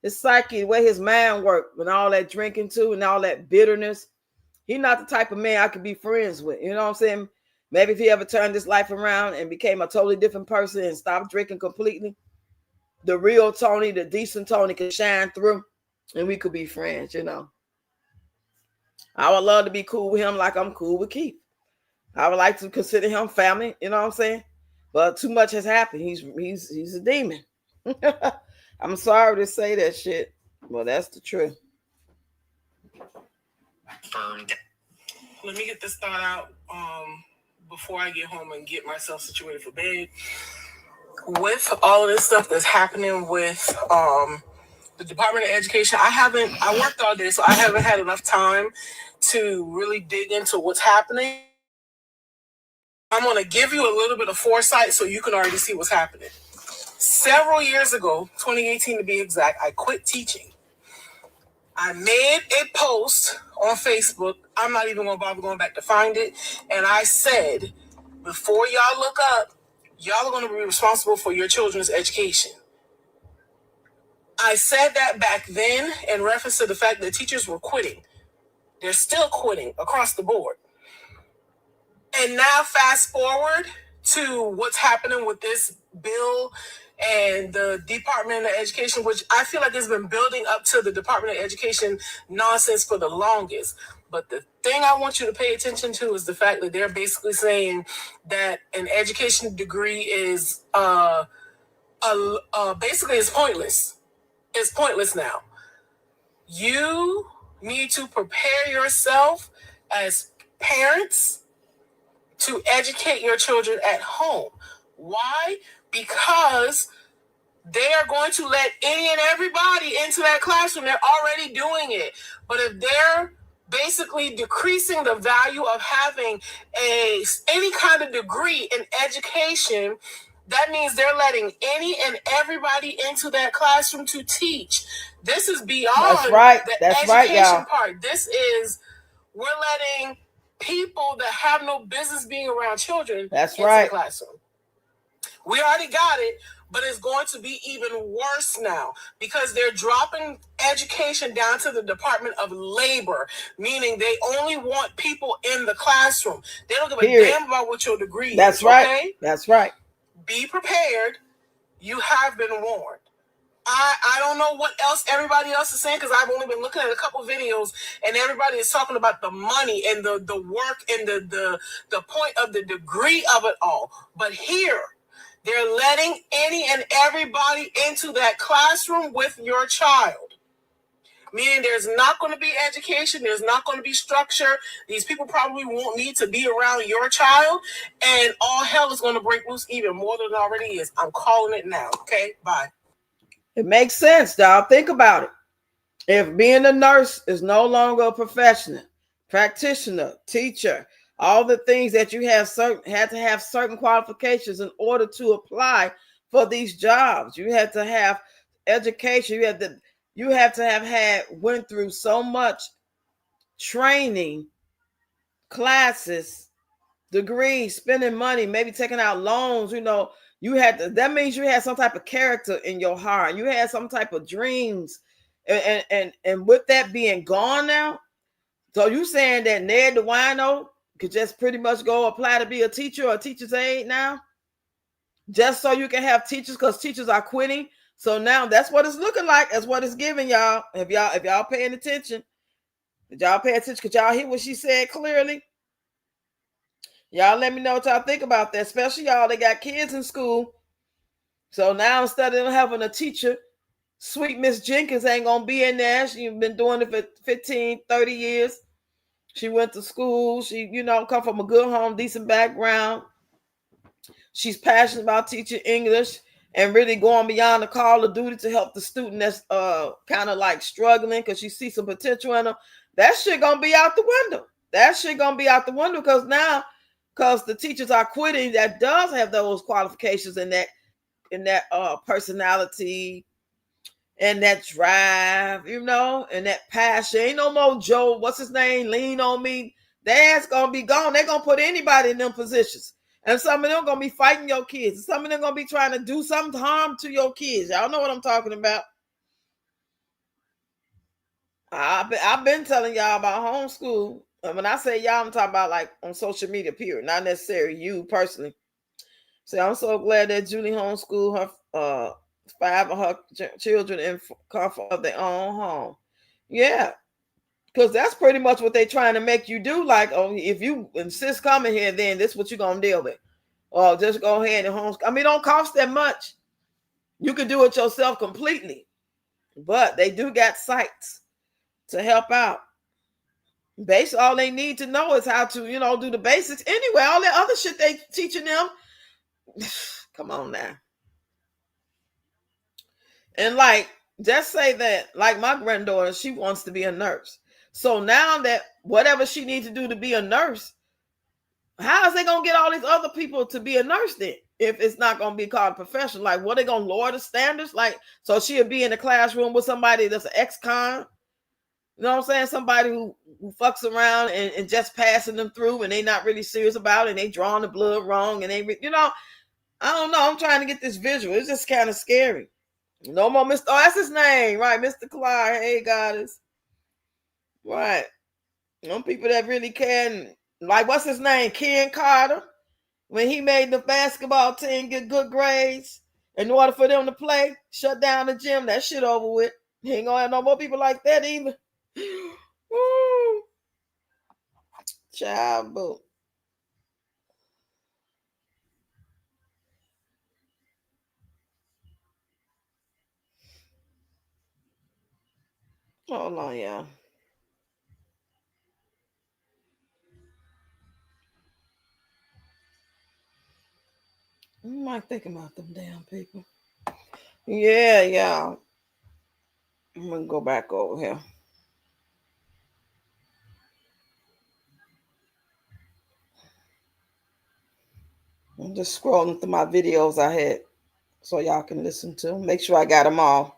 the way his mind worked, with all that drinking too, and all that bitterness. He's not the type of man I could be friends with. You know what I'm saying? Maybe if he ever turned his life around and became a totally different person and stopped drinking completely, the real Tony, the decent Tony, could shine through. And we could be friends, you know. I would love to be cool with him like I'm cool with Keith. I would like to consider him family, you know what I'm saying? But too much has happened. He's a demon. I'm sorry to say that shit, but that's the truth. Let me get this thought out before I get home and get myself situated for bed. With all of this stuff that's happening with the Department of Education, I worked all day, so I haven't had enough time to really dig into what's happening. I'm going to give you a little bit of foresight so you can already see what's happening. Several years ago, 2018 to be exact, I quit teaching. I made a post on Facebook. I'm not even going to bother going back to find it. And I said, before y'all look up, y'all are going to be responsible for your children's education. I said that back then in reference to the fact that teachers were quitting. They're still quitting across the board. And now fast forward to what's happening with this bill and the Department of Education, which I feel like has been building up to the Department of Education nonsense for the longest. But the thing I want you to pay attention to is the fact that they're basically saying that an education degree is basically is pointless. It's pointless now. You need to prepare yourself as parents to educate your children at home. Why? Because they are going to let any and everybody into that classroom. They're already doing it. But if they're basically decreasing the value of having any kind of degree in education, that means they're letting any and everybody into that classroom to teach. This is beyond the education part. This is, we're letting people that have no business being around children into the classroom. We already got it, but it's going to be even worse now because they're dropping education down to the Department of Labor, meaning they only want people in the classroom. They don't give a damn about what your degree is. Okay? That's right. Be prepared. You have been warned. I don't know what else everybody else is saying because I've only been looking at a couple videos and everybody is talking about the money and the work and the point of the degree of it all. But here, they're letting any and everybody into that classroom with your child. Meaning there's not going to be education, there's not going to be structure. These people probably won't need to be around your child, and all hell is going to break loose even more than it already is. I'm calling it now. Okay, bye. It makes sense, dog. Think about it. If being a nurse is no longer a professional, practitioner, teacher, all the things that you had to have certain qualifications in order to apply for these jobs. You had to have education. You have to have went through so much training, classes, degrees, spending money, maybe taking out loans. That means you had some type of character in your heart. You had some type of dreams. And with that being gone now, so you saying that Ned the wino could just pretty much go apply to be a teacher or a teacher's aide now? Just so you can have teachers, because teachers are quitting. So now that's what it's looking like. That's what it's giving y'all. If y'all paying attention, did y'all pay attention? Could y'all hear what she said clearly? Y'all let me know what y'all think about that, especially y'all that got kids in school. So now instead of having a teacher, sweet Miss Jenkins ain't going to be in there. She's been doing it for 15, 30 years. She went to school. She, come from a good home, decent background. She's passionate about teaching English and really going beyond the call of duty to help the student that's kind of like struggling because she sees some potential in them. That shit going to be out the window. Because the teachers are quitting that does have those qualifications and that personality and that drive, and that passion. Ain't no more Joe, what's his name, lean on me. That's gonna be gone. They're gonna put anybody in them positions. And some of them gonna be fighting your kids. And some of them gonna be trying to do some harm to your kids. Y'all know what I'm talking about. I've been telling y'all about homeschool. And when I say y'all, I'm talking about like on social media, period. Not necessarily you personally. So I'm so glad that Julie homeschooled her 5 of her children in comfort of their own home. Yeah. Because that's pretty much what they're trying to make you do. Like, if you insist coming here, then this is what you're going to deal with. Or just go ahead and homeschool. I mean, it don't cost that much. You can do it yourself completely. But they do got sites to help out. Basically, all they need to know is how to, do the basics. Anyway, all that other shit they teaching them. Come on now. And just say that, like my granddaughter, she wants to be a nurse. So now that whatever she needs to do to be a nurse, how is they going to get all these other people to be a nurse then? If it's not going to be called professional, like what, they going to lower the standards? So she'll be in the classroom with somebody that's an ex-con. You know what I'm saying? Somebody who fucks around and just passing them through and they not really serious about it and they drawing the blood wrong and I don't know. I'm trying to get this visual. It's just kind of scary. No more Mr. Oh, that's his name, right? Mr. Clyde. Hey, goddess. Right. Some people that really can, like, what's his name? Ken Carter. When he made the basketball team get good grades in order for them to play, shut down the gym, that shit over with. He ain't gonna have no more people like that either. Woo. Child boo. Hold on, y'all. I'm not thinking about them damn people. Yeah, y'all. I'm gonna go back over here. I'm just scrolling through my videos I had so y'all can listen to. Make sure I got them all.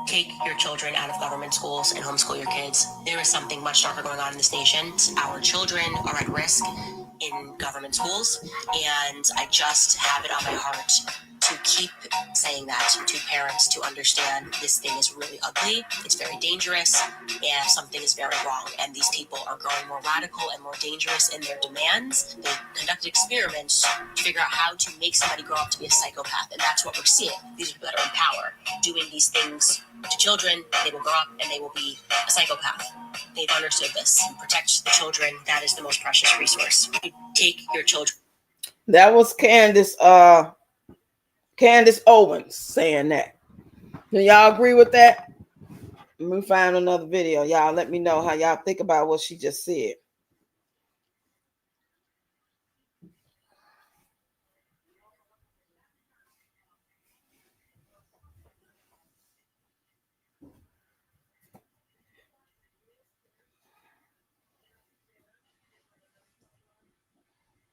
Take your children out of government schools and homeschool your kids. There is something much darker going on in this nation. Our children are at risk in government schools, and I just have it on my heart to keep saying that to parents to understand this thing is really ugly, it's very dangerous, and something is very wrong. And these people are growing more radical and more dangerous in their demands. They conducted experiments to figure out how to make somebody grow up to be a psychopath, and that's what we're seeing. These people that are in power doing these things to children, they will grow up and they will be a psychopath. They've understood this. Protect the children. That is the most precious resource. Take your children. That was Candace Owens saying that. Do y'all agree with that? Let me find another video. Y'all let me know how y'all think about what she just said.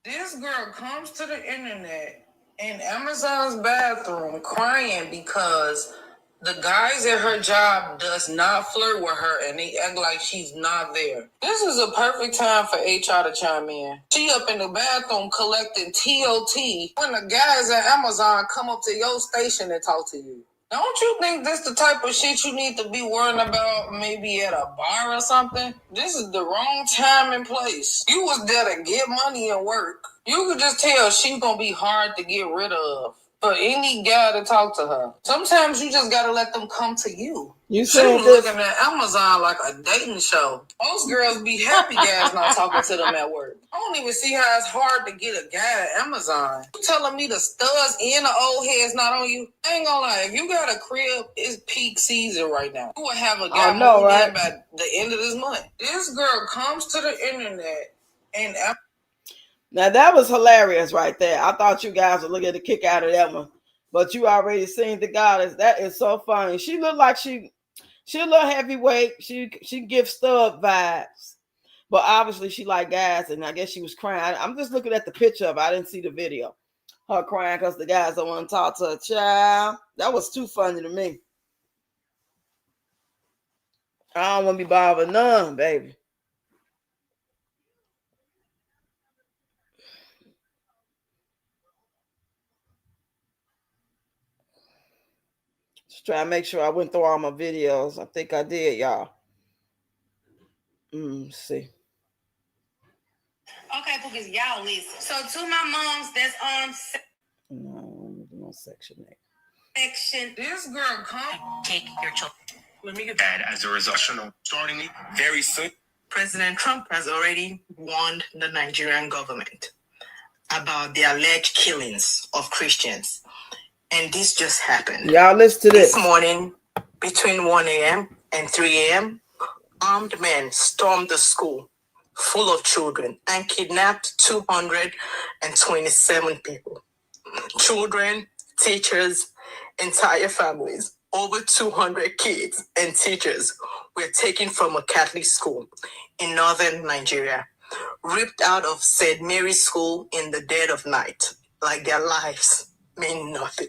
This girl comes to the internet in Amazon's bathroom crying because the guys at her job does not flirt with her and they act like she's not there. This is a perfect time for HR to chime in. She up in the bathroom collecting TOT when the guys at Amazon come up to your station and talk to you. Don't you think this the type of shit you need to be worrying about maybe at a bar or something? This is the wrong time and place. You was there to get money and work. You could just tell she's gonna be hard to get rid of for any guy to talk to her. Sometimes you just gotta let them come to you. You She said was this. looking at Amazon like a dating show. Most girls be happy guys not talking to them at work. I don't even see how it's hard to get a guy at Amazon. You telling me the studs and the old heads not on you? I ain't gonna lie, if you got a crib, it's peak season right now. You will have a guy moving in by the end of this month. This girl comes to the internet and now that was hilarious right there. I thought you guys would look at the kick out of that one, but you already seen the goddess. That is so funny. She looked like she a little heavyweight. She gives stud vibes, but obviously she like guys, and I guess she was crying. I'm just looking at the picture of it. I didn't see the video. Her crying because the guys don't want to talk to her. Child, that was too funny to me. I don't want to be bothered none, baby. Just try to make sure I went through all my videos. I think I did, y'all. Let's see. Okay, because y'all listen. So to my moms that's on No section there. section. This girl come. Take your children. Let me get that as a result. Starting Very soon. President Trump has already warned the Nigerian government about the alleged killings of Christians. And this just happened. Y'all listen to this. This morning, between 1 a.m. and 3 a.m., armed men stormed the school full of children and kidnapped 227 people. Children, teachers, entire families. Over 200 kids and teachers were taken from a Catholic school in northern Nigeria, ripped out of St. Mary's School in the dead of night, like their lives mean nothing.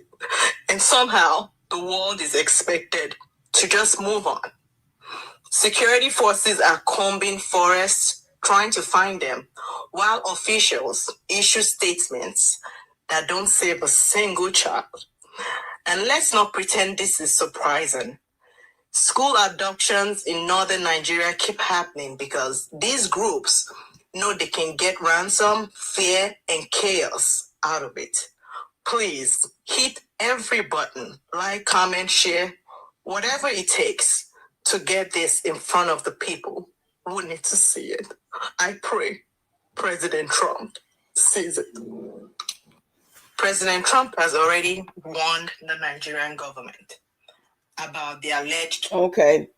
And somehow, the world is expected to just move on. Security forces are combing forests, trying to find them, while officials issue statements that don't save a single child. And let's not pretend this is surprising. School abductions in northern Nigeria keep happening because these groups know they can get ransom, fear, and chaos out of it. Please hit every button, like, comment, share, whatever it takes to get this in front of the people who need to see it. I pray President Trump sees it. President Trump has already warned the Nigerian government about the alleged... Okay.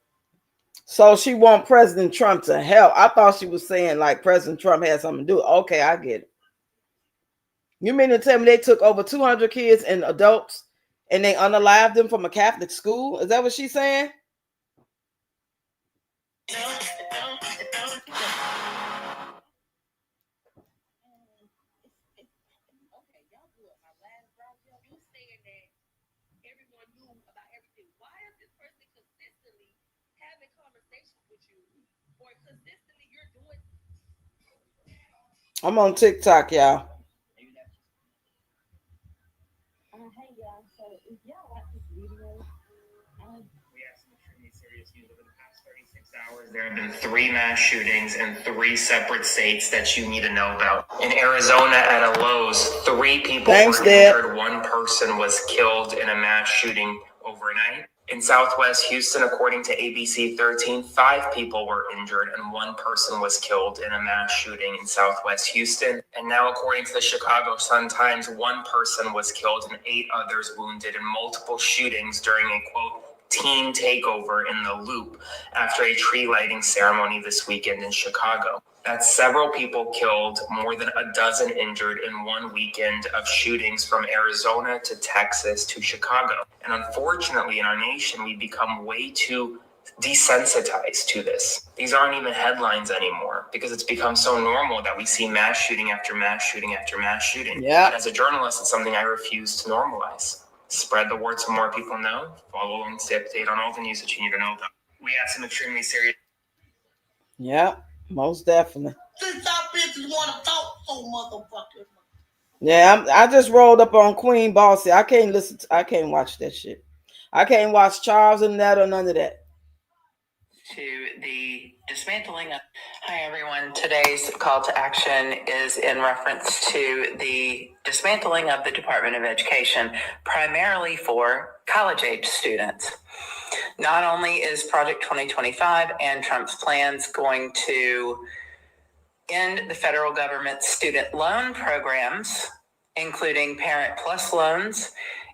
So she want President Trump to help. I thought she was saying like President Trump had something to do. Okay, I get it. You mean to tell me they took over 200 kids and adults and they unalived them from a Catholic school? Is that what she's saying? I'm on TikTok, y'all. Hey y'all, There have been 3 mass shootings in 3 separate states that you need to know about. In Arizona at a Lowe's, 3 people were injured. 1 person was killed in a mass shooting overnight. In Southwest Houston, according to ABC 13, 5 people were injured and 1 person was killed in a mass shooting in Southwest Houston. And now, according to the Chicago Sun-Times, 1 person was killed and 8 others wounded in multiple shootings during a, quote, teen takeover in the Loop after a tree lighting ceremony this weekend in Chicago. That's several people killed, more than a dozen injured in one weekend of shootings from Arizona to Texas to Chicago. And unfortunately, in our nation, we've become way too desensitized to this. These aren't even headlines anymore because it's become so normal that we see mass shooting after mass shooting after mass shooting. Yeah. And as a journalist, it's something I refuse to normalize. Spread the word so more people know. Follow along, stay up to date on all the news that you need to know about. We have some extremely serious. Yeah, most definitely. Since y'all bitches want to talk so motherfucker. Yeah, I just rolled up on Queen Bossy. I can't watch that shit. I can't watch Charles and that or none of that. To the dismantling of. Hi, everyone. Today's call to action is in reference to the dismantling of the Department of Education, primarily for college-age students. Not only is Project 2025 and Trump's plans going to end the federal government's student loan programs, including Parent Plus loans,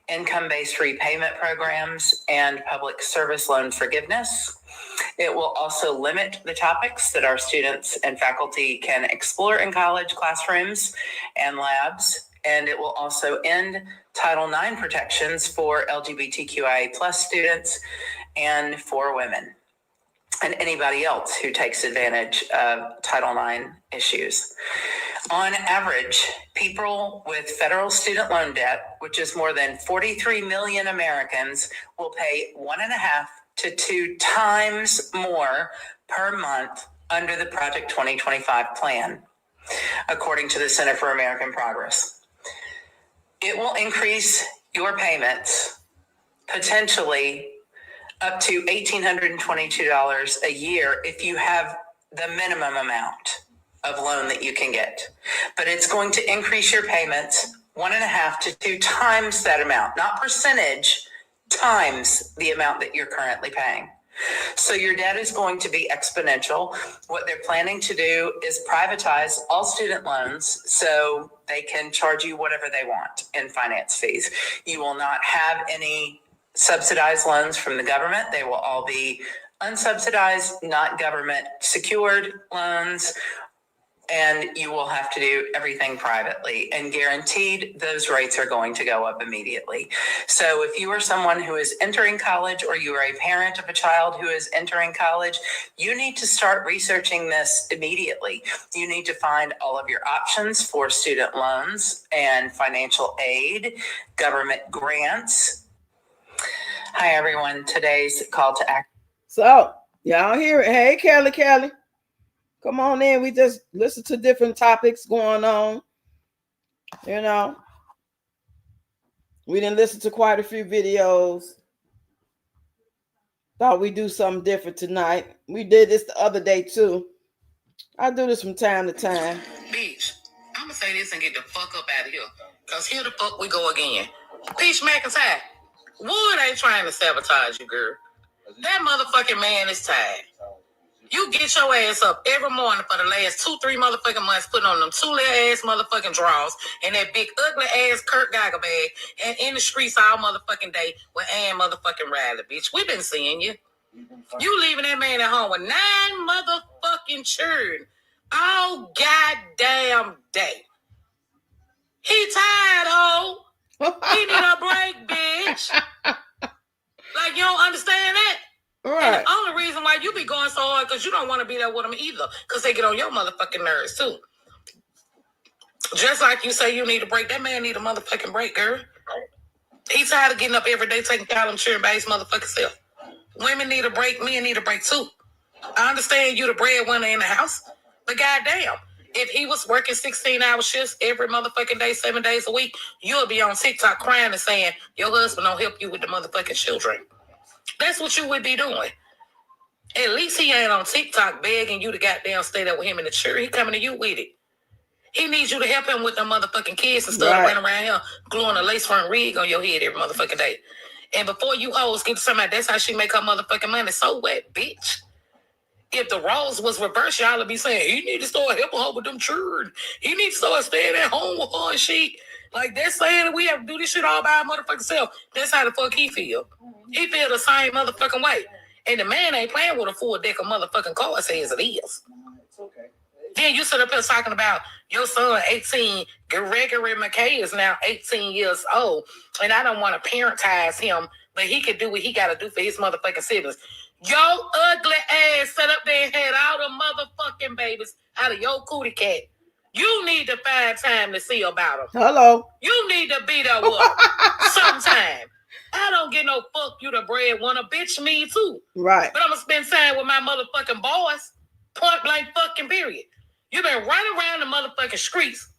income-based repayment programs, and public service loan forgiveness. It will also limit the topics that our students and faculty can explore in college classrooms and labs. And it will also end Title IX protections for LGBTQIA plus students and for women and anybody else who takes advantage of Title IX issues. On average, people with federal student loan debt, which is more than 43 million Americans, will pay 1.5 to 2 times more per month under the Project 2025 plan, according to the Center for American Progress. It will increase your payments potentially up to $1,822 a year if you have the minimum amount of loan that you can get. But it's going to increase your payments 1.5 to 2 times that amount, not percentage, times the amount that you're currently paying. So your debt is going to be exponential. What they're planning to do is privatize all student loans so they can charge you whatever they want in finance fees. You will not have any subsidized loans from the government. They will all be unsubsidized, not government secured loans. And you will have to do everything privately, and guaranteed those rates are going to go up immediately. So if you are someone who is entering college or you are a parent of a child who is entering college, you need to start researching this immediately. You need to find all of your options for student loans and financial aid, government grants. Hi, everyone. Today's call to action. So, y'all hear it. Hey, Kelly. Come on in. We just listen to different topics going on. You know, we didn't listen to quite a few videos. Thought we'd do something different tonight. We did this the other day too. I do this from time to time. Bitch, I'm gonna say this and get the fuck up out of here. Cause here the fuck we go again. Peach McIntyre, Wood ain't trying to sabotage you, girl. That motherfucking man is tired. You get your ass up every morning for the last 2-3 motherfucking months, putting on them 2 little ass motherfucking drawers and that big ugly ass Kurt Geiger bag, and in the streets all motherfucking day with Ann motherfucking Riley, bitch. We been seeing you. You leaving that man at home with 9 motherfucking children all goddamn day. He tired, oh. He need a break, bitch. Like, you don't understand that? Right. And the only reason why you be going so hard because you don't want to be there with them either, because they get on your motherfucking nerves too. Just like you say you need a break, that man need a motherfucking break, girl. He's tired of getting up every day taking care of them children by his motherfucking self. Women need a break, men need a break too. I understand you the breadwinner in the house, but goddamn, if he was working 16-hour shifts every motherfucking day, 7 days a week, you'll be on TikTok crying and saying your husband don't help you with the motherfucking children. That's what you would be doing. At least he ain't on TikTok begging you to goddamn stay there with him in the church. He coming to you with it. He needs you to help him with them motherfucking kids and stuff, running around here gluing a lace front wig on your head every motherfucking day. And before you hoes get to somebody, that's how she make her motherfucking money. So what, bitch? If the roles was reversed, y'all would be saying, he need to start helping her with them children. He need to start staying at home with her and shit. Like, they're saying that we have to do this shit all by our motherfucking self. That's how the fuck he feel. He feel the same motherfucking way. And the man ain't playing with a full deck of motherfucking cards as it is. Then you sit up here talking about your son, 18, Gregory McKay is now 18 years old. And I don't want to parentize him, but he can do what he got to do for his motherfucking siblings. Your ugly ass sat up there and had all the motherfucking babies out of your cootie cat. You need to find time to see about them. Hello. You need to be there with them sometime. I don't get no fuck you the breadwinner. Bitch, me too. Right. But I'm going to spend time with my motherfucking boys. Point blank fucking period. You been running around the motherfucking streets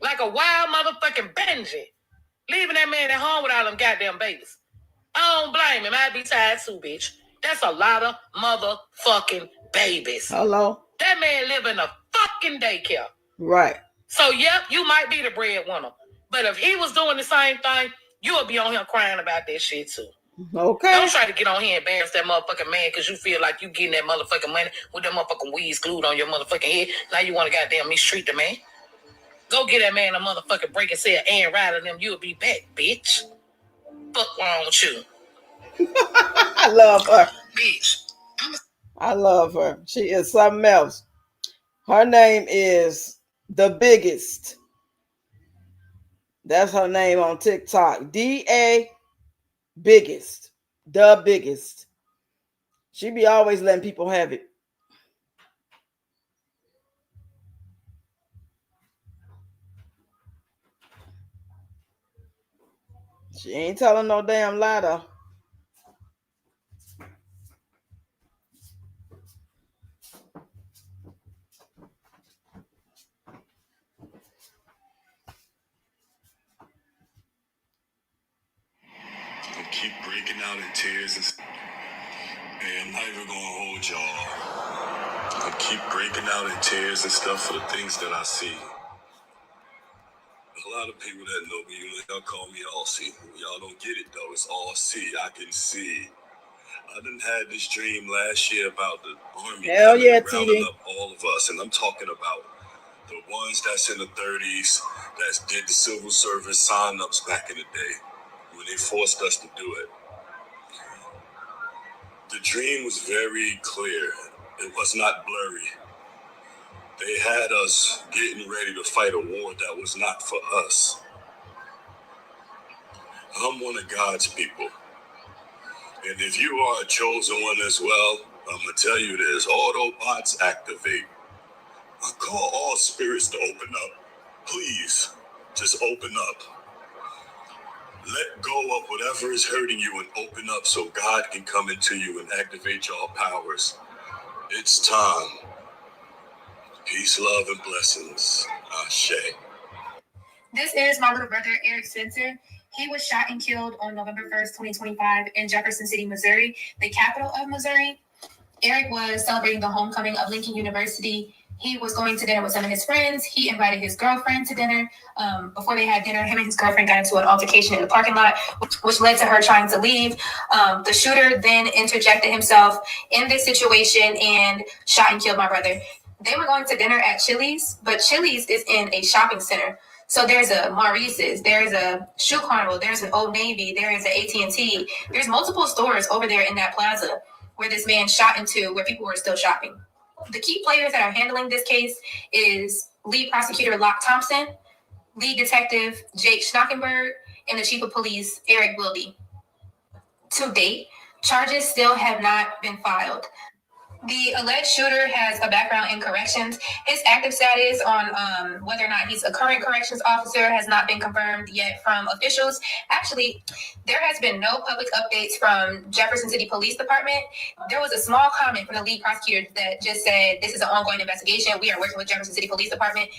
like a wild motherfucking Benji. Leaving that man at home with all them goddamn babies. I don't blame him. I'd be tired too, bitch. That's a lot of motherfucking babies. Hello. That man live in a fucking daycare. Right. So, yep, you might be the breadwinner. But if he was doing the same thing, you would be on here crying about that shit too. Okay. Don't try to get on here and embarrass that motherfucking man because you feel like you getting that motherfucking money with that motherfucking weeds glued on your motherfucking head. Now you want to goddamn mistreat the man. Go get that man a motherfucking break and say and ride on them. You'll be back, bitch. Fuck wrong with you? I love her. Bitch. I love her. She is something else. Her name is The Biggest. That's her name on TikTok. D-A Biggest. The Biggest. She be always letting people have it. She ain't telling no damn lie though. Keep breaking out in tears and hey, I'm not even gonna hold y'all. I keep breaking out in tears and stuff for the things that I see. A lot of people that know me, y'all call me Aussie. Y'all don't get it though. It's all see. I can see. I done had this dream last year about the army. Hell yeah, rounding TD. up all of us, and I'm talking about the ones that's in the 30s that did the civil service sign-ups back in the day when they forced us to do it. The dream was very clear. It was not blurry. They had us getting ready to fight a war that was not for us. I'm one of God's people. And if you are a chosen one as well, I'm going to tell you this, Autobots activate. I call all spirits to open up. Please, just open up. Let go of whatever is hurting you and open up so God can come into you and activate your powers. It's time. Peace, love, and blessings. Ashe. This is my little brother, Eric Spencer. He was shot and killed on November 1st, 2025 in Jefferson City, Missouri, the capital of Missouri. Eric was celebrating the homecoming of Lincoln University. He was going to dinner with some of his friends. He invited his girlfriend to dinner. Before they had dinner, him and his girlfriend got into an altercation in the parking lot, which led to her trying to leave. The shooter then interjected himself in this situation and shot and killed my brother. They were going to dinner at Chili's, but Chili's is in a shopping center. So there's a Maurice's, there's a Shoe Carnival, there's an Old Navy, there is an AT&T. There's multiple stores over there in that plaza where this man shot into, where people were still shopping. The key players that are handling this case is lead prosecutor Locke Thompson, lead detective Jake Schnockenberg, and the chief of police Eric Wilde. To date, charges still have not been filed. The alleged shooter has a background in corrections. His active status on whether or not he's a current corrections officer has not been confirmed yet from officials. Actually, there has been no public updates from Jefferson City Police Department. There was a small comment from the lead prosecutor that just said, this is an ongoing investigation. We are working with Jefferson City Police Department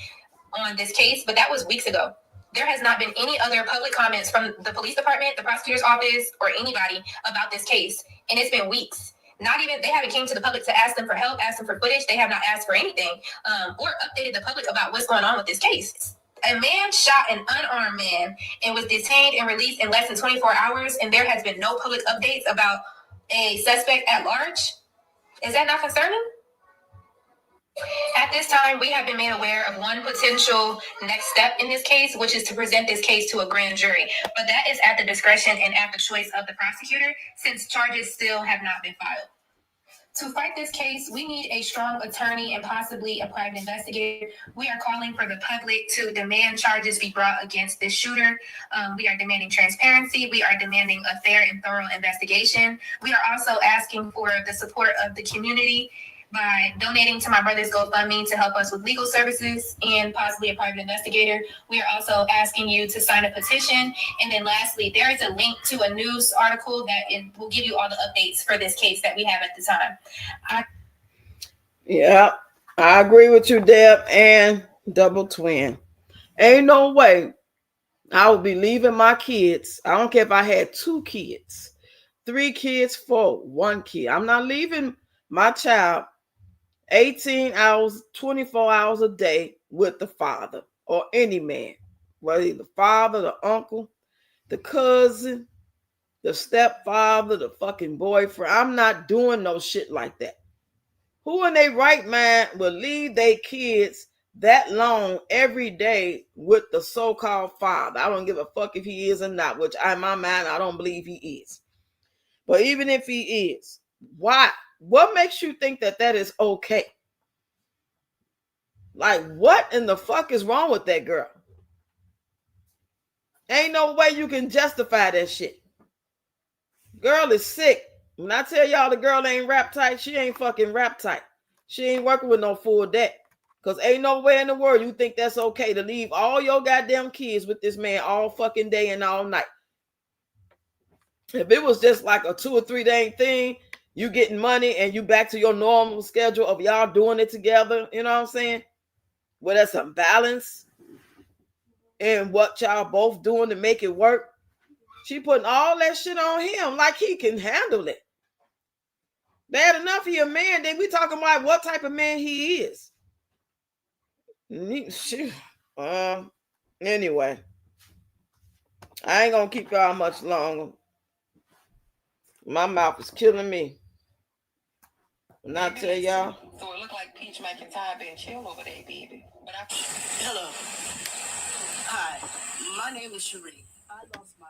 on this case, but that was weeks ago. There has not been any other public comments from the police department, the prosecutor's office, or anybody about this case. And it's been weeks. Not even, they haven't came to the public to ask them for help, ask them for footage. They have not asked for anything or updated the public about what's going on with this case. A man shot an unarmed man and was detained and released in less than 24 hours, and there has been no public updates about a suspect at large. Is that not concerning? At this time, we have been made aware of one potential next step in this case, which is to present this case to a grand jury. But that is at the discretion and at the choice of the prosecutor, since charges still have not been filed. To fight this case, we need a strong attorney and possibly a private investigator. We are calling for the public to demand charges be brought against this shooter. We are demanding transparency. We are demanding a fair and thorough investigation. We are also asking for the support of the community by donating to my brother's GoFundMe to help us with legal services and possibly a private investigator. We are also asking you to sign a petition. And then lastly, there is a link to a news article that will give you all the updates for this case that we have at the time. Yeah, I agree with you, Deb and Double Twin. Ain't no way I would be leaving my kids. I don't care if I had 2 kids, 3 kids, 4, 1 kid. I'm not leaving my child 18 hours, 24 hours a day with the father or any man, whether he's the father, the uncle, the cousin, the stepfather, the fucking boyfriend. I'm not doing no shit like that. Who in their right mind will leave their kids that long every day with the so-called father? I don't give a fuck if he is or not, which in my mind, I don't believe he is. But even if he is, why? What makes you think that that is okay? Like, what in the fuck is wrong with that girl? Ain't no way you can justify that shit. Girl is sick. When I tell y'all the girl ain't rap tight, she ain't fucking rap tight. She ain't working with no full deck. Because ain't no way in the world you think that's okay to leave all your goddamn kids with this man all fucking day and all night. If it was just like a 2 or 3 day thing, you getting money and you back to your normal schedule of y'all doing it together, you know what I'm saying? Well, there's some balance in what y'all both doing to make it work. She putting all that shit on him like he can handle it. Bad enough he a man, then we talking about what type of man he is. Anyway, I ain't gonna keep y'all much longer. My mouth is killing me. And I tell y'all. So it looked like Peach McIntyre been chill over there, baby. But Hello. Hi. My name is Cherie. I lost my.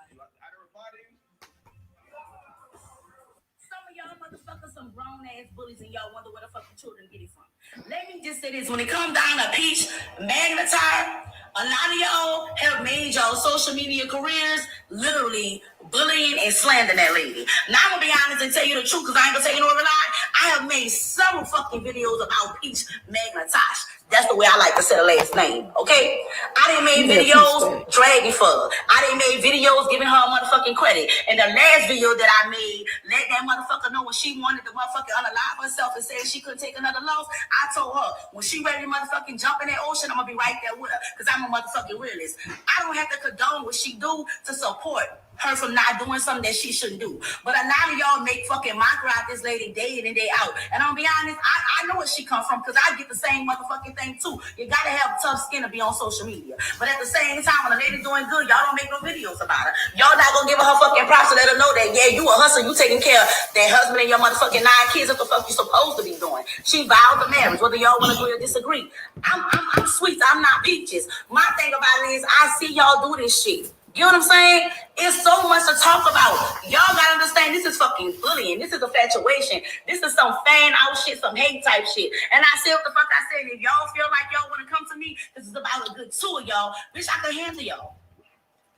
Some of y'all motherfuckers some grown ass bullies and y'all wonder where the fuck the children get it from. Let me just say this. When it comes down to Peach McIntyre, a lot of y'all have made y'all social media careers literally bullying and slandering that lady. Now I'm gonna be honest and tell you the truth because I ain't gonna tell you no lie. I have made several fucking videos about Peach McIntyre. That's the way I like to say the last name, okay? I done made videos dragging for her. I done made videos giving her a motherfucking credit. And the last video that I made, let that motherfucker know when she wanted to motherfucking unalive herself and said she couldn't take another loss. I told her, when she ready to motherfucking jump in that ocean, I'm gonna be right there with her. Because I'm a motherfucking realist. I don't have to condone what she do to support her from not doing something that she shouldn't do. But a lot of y'all make fucking mockery out this lady day in and day out. And I'm gonna be honest, I know where she come from because I get the same motherfucking thing too. You gotta have tough skin to be on social media. But at the same time, when a lady doing good, y'all don't make no videos about her. Y'all not gonna give her fucking props to let her know that, yeah, you a hustler, you taking care of that husband and your motherfucking 9 kids. What the fuck you supposed to be doing? She vowed to marriage, whether y'all want to agree or disagree. I'm sweet, I'm not Peaches. My thing about it is I see y'all do this shit. You know what I'm saying? It's so much to talk about. Y'all gotta understand this is fucking bullying. This is infatuation. This is some fan out shit, some hate type shit. And I said what the fuck I said. If y'all feel like y'all want to come to me, this is about a good 2 of y'all. Bitch, I can handle y'all.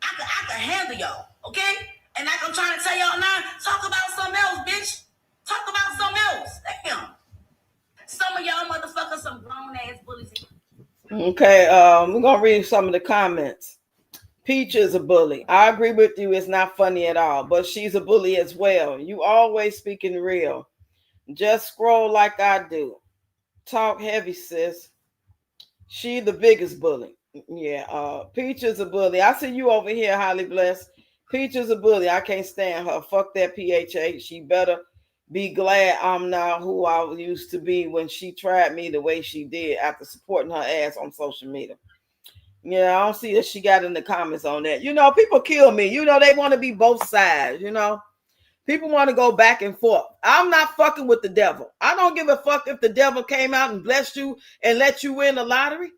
I can handle y'all. Okay? And like I'm trying to tell y'all now, talk about something else, bitch. Talk about something else. Damn. Some of y'all motherfuckers, some grown ass bullies. Okay, we're gonna read some of the comments. Peach is a bully. I agree with you. It's not funny at all, but she's a bully as well. You always speaking real. Just scroll like I do. Talk heavy, sis. She the biggest bully. Yeah, Peach is a bully. I see you over here, highly blessed. Peach is a bully. I can't stand her. Fuck that PHA. She better be glad I'm not who I used to be when she tried me the way she did after supporting her ass on social media. Yeah, I don't see that she got in the comments on that. You know, people kill me. You know, they want to be both sides, you know. People want to go back and forth. I'm not fucking with the devil. I don't give a fuck if the devil came out and blessed you and let you win the lottery.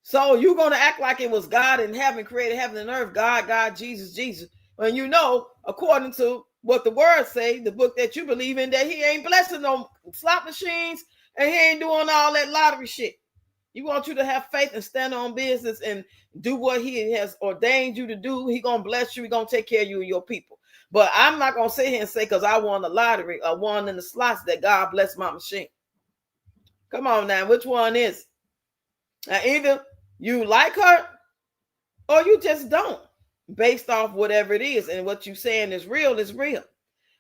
So you're going to act like it was God in heaven, created heaven and earth, God, Jesus. When you know, according to what the words say, the book that you believe in, that he ain't blessing no slot machines and he ain't doing all that lottery shit. He wants you to have faith and stand on business and do what he has ordained you to do. He going to bless you. He going to take care of you and your people. But I'm not going to sit here and say because I won the lottery or won in the slots that God bless my machine. Come on now. Which one is it? Now, either you like her or you just don't, based off whatever it is. And what you're saying is real is real.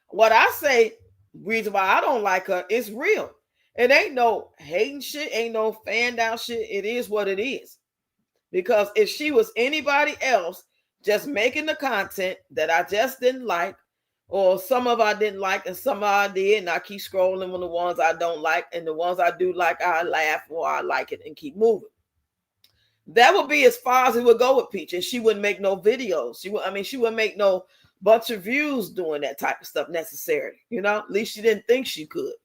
What I say, reason why I don't like her, is real. It ain't no hating shit, ain't no fan down shit. It is what it is. Because if she was anybody else just making the content that I just didn't like, or some of I didn't like and some of I did, and I keep scrolling on the ones I don't like, and the ones I do like, I laugh or I like it and keep moving. That would be as far as it would go with Peach, and she wouldn't make no videos. She wouldn't make no bunch of views doing that type of stuff necessarily. You know, at least she didn't think she could.